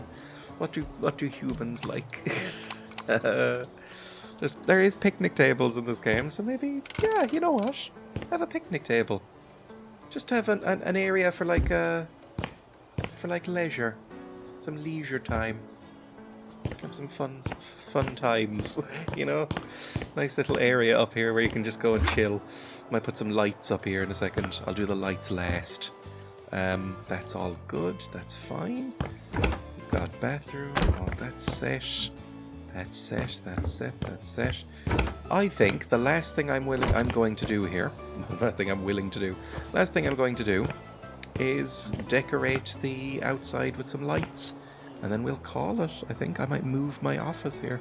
What do humans like? There is picnic tables in this game, so maybe, yeah, you know what? Have a picnic table. Just have an area for leisure, some leisure time. Have some fun times, you know. Nice little area up here where you can just go and chill. Might put some lights up here in a second. I'll do the lights last. That's all good. That's fine. We've got bathroom. Oh, that's set. That's set. That's set. That's set. I think the last thing I'm going to do here. Last thing I'm going to do is decorate the outside with some lights, and then we'll call it. I think I might move my office here.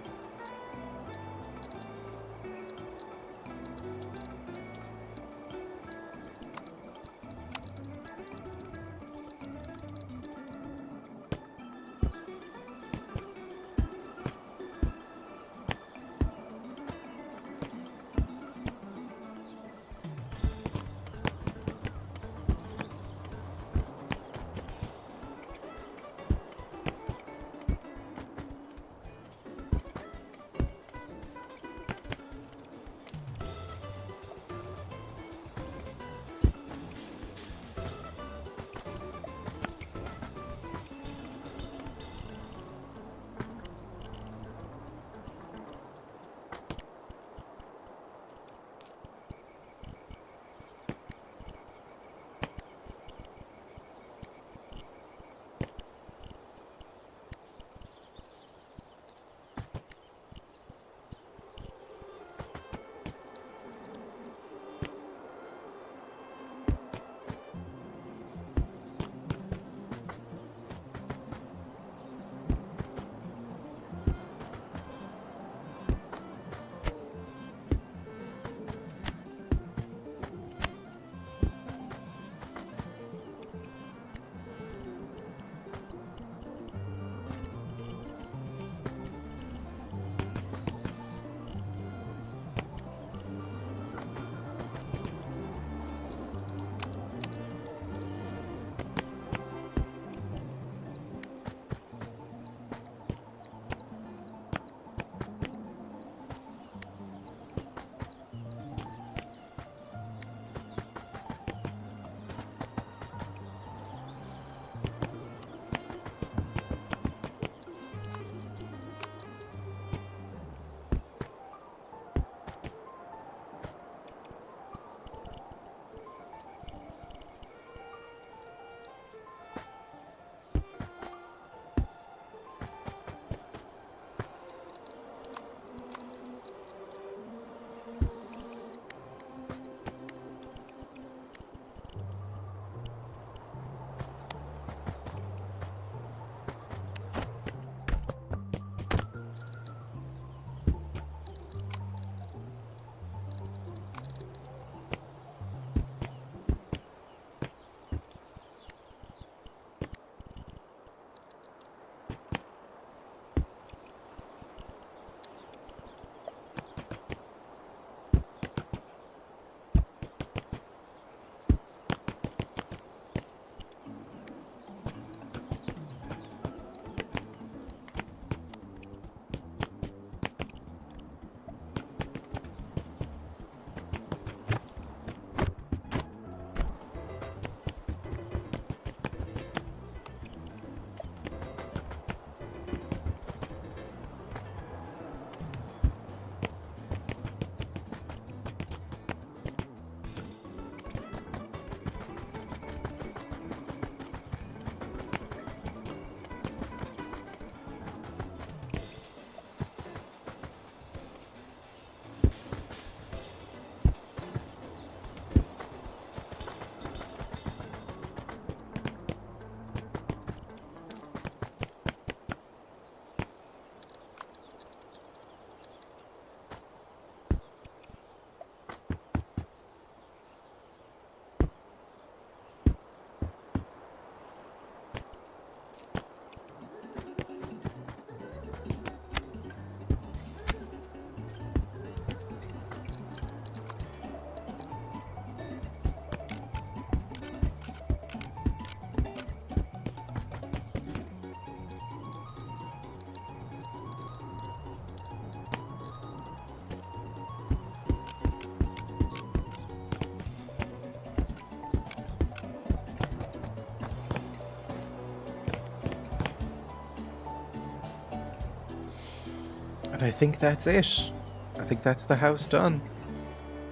I think that's it. I think that's the house done.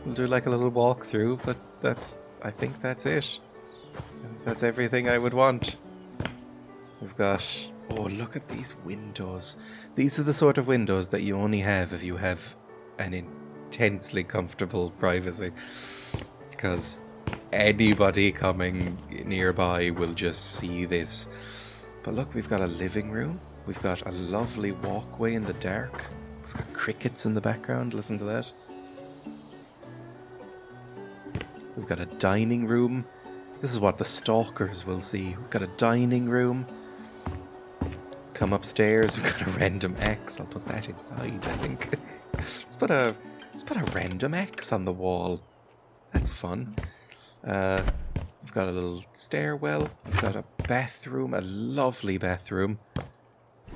We'll do like a little walkthrough, but I think that's it. That's everything I would want. We've got... Oh, look at these windows. These are the sort of windows that you only have if you have an intensely comfortable privacy. Because anybody coming nearby will just see this. But look, we've got a living room. We've got a lovely walkway in the dark. We've got crickets in the background. Listen to that. We've got a dining room. This is what the stalkers will see. We've got a dining room. Come upstairs. We've got a random X. I'll put that inside, I think. let's put a random X on the wall. That's fun. We've got a little stairwell. We've got a bathroom, a lovely bathroom.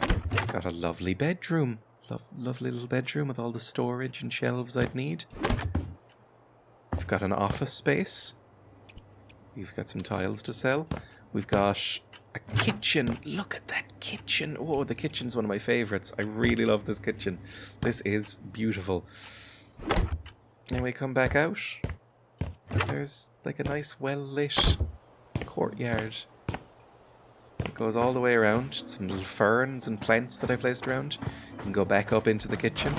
We've got a lovely bedroom. Lovely little bedroom with all the storage and shelves I'd need. We've got an office space. We've got some tiles to sell. We've got a kitchen. Look at that kitchen. Oh, the kitchen's one of my favourites. I really love this kitchen. This is beautiful. And we come back out. There's like a nice well-lit courtyard. It goes all the way around. Some little ferns and plants that I placed around. You can go back up into the kitchen.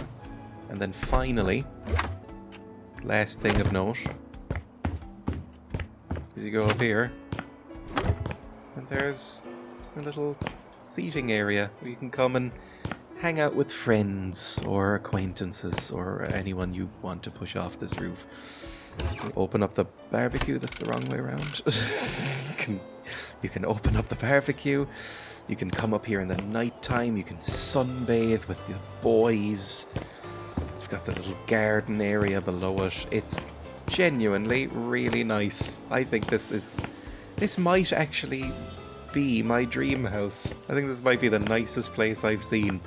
And then finally, last thing of note, is you go up here, and there's a little seating area where you can come and hang out with friends or acquaintances or anyone you want to push off this roof. You open up the barbecue. That's the wrong way around. you can open up the barbecue. You can come up here in the night time. You can sunbathe with the boys. You've got the little garden area below it. It's genuinely really nice. I think this might actually be my dream house. I think this might be the nicest place I've seen.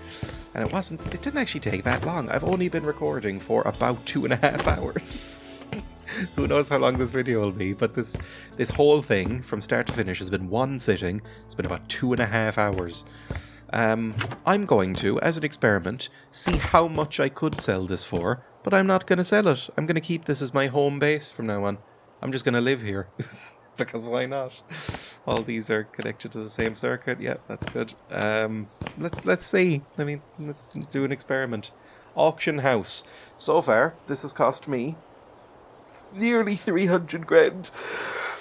And it didn't actually take that long. I've only been recording for about 2.5 hours. Who knows how long this video will be, but this whole thing from start to finish has been one sitting. It's been about 2.5 hours. I'm going to, as an experiment, see how much I could sell this for, but I'm not going to sell it. I'm going to keep this as my home base from now on. I'm just going to live here. Because why not? All these are connected to the same circuit. Yeah, that's good. Let's see. I mean, let's do an experiment. Auction house. So far, this has cost me nearly 300 grand.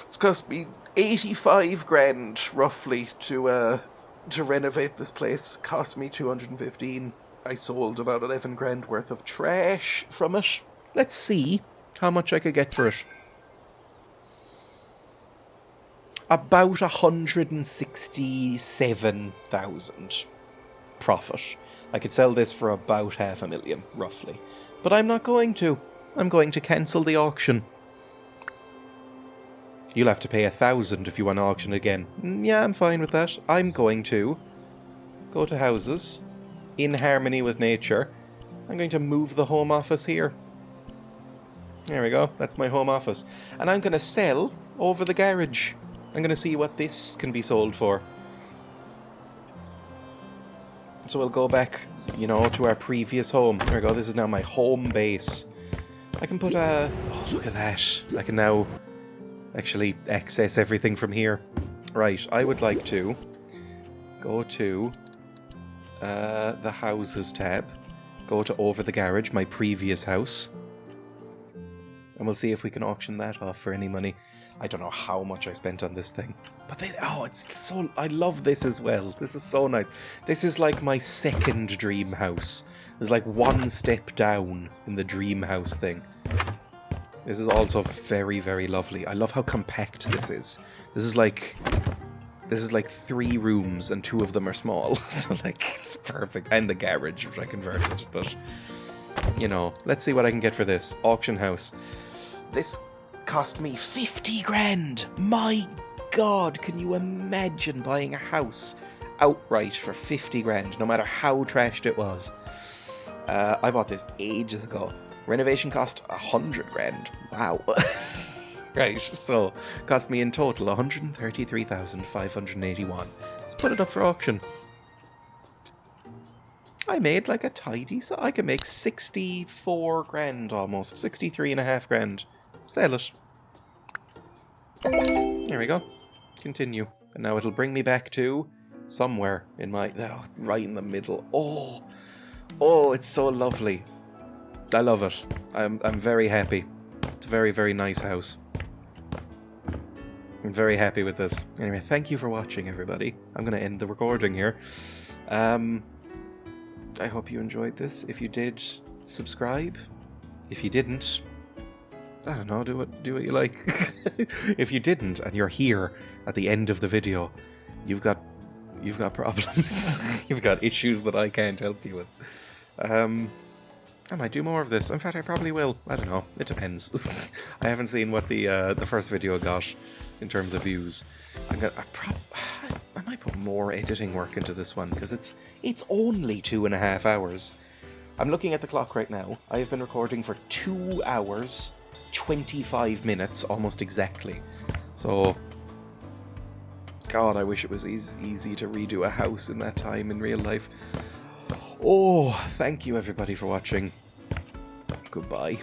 It's cost me 85 grand, roughly, to renovate this place. Cost me 215. I sold about 11 grand worth of trash from it. Let's see how much I could get for it. About 167,000 profit. I could sell this for about 500,000, roughly. But I'm not going to. I'm going to cancel the auction. You'll have to pay 1,000 if you want to auction again. Yeah, I'm fine with that. I'm going to go to houses in harmony with nature. I'm going to move the home office here. There we go. That's my home office. And I'm going to sell over the garage. I'm going to see what this can be sold for. So we'll go back, to our previous home. There we go. This is now my home base. I can put a... Oh, look at that. I can now actually access everything from here. Right, I would like to go to the houses tab. Go to over the garage, my previous house. And we'll see if we can auction that off for any money. I don't know how much I spent on this thing. But it's so... I love this as well. This is so nice. This is like my second dream house. There's like one step down in the dream house thing. This is also very, very lovely. I love how compact this is. This is like 3 rooms and 2 of them are small. So it's perfect. And the garage, which I converted. But, let's see what I can get for this. Auction house. This cost me 50 grand. My God, can you imagine buying a house outright for 50 grand, no matter how trashed it was? I bought this ages ago. Renovation cost 100 grand. Wow. Right, so cost me in total 133,581. Let's put it up for auction. I made like a tidy, so I can make 64 grand almost, 63.5 grand. Sell it. There we go. Continue. And now it'll bring me back to somewhere in my, oh, right in the middle. Oh, it's so lovely. I love it. I'm very happy. It's a very, very nice house. I'm very happy with this. Anyway, thank you for watching, everybody. I'm going to end the recording here. I hope you enjoyed this. If you did, subscribe. If you didn't, I don't know, do what you like. If you didn't, and you're here at the end of the video, you've got problems. You've got issues that I can't help you with. I might do more of this. In fact, I probably will. I don't know. It depends. I haven't seen what the first video got in terms of views. I might put more editing work into this one because it's only 2.5 hours. I'm looking at the clock right now. I have been recording for 2 hours, 25 minutes, almost exactly. So, God, I wish it was easy to redo a house in that time in real life. Oh, thank you everybody for watching. Goodbye.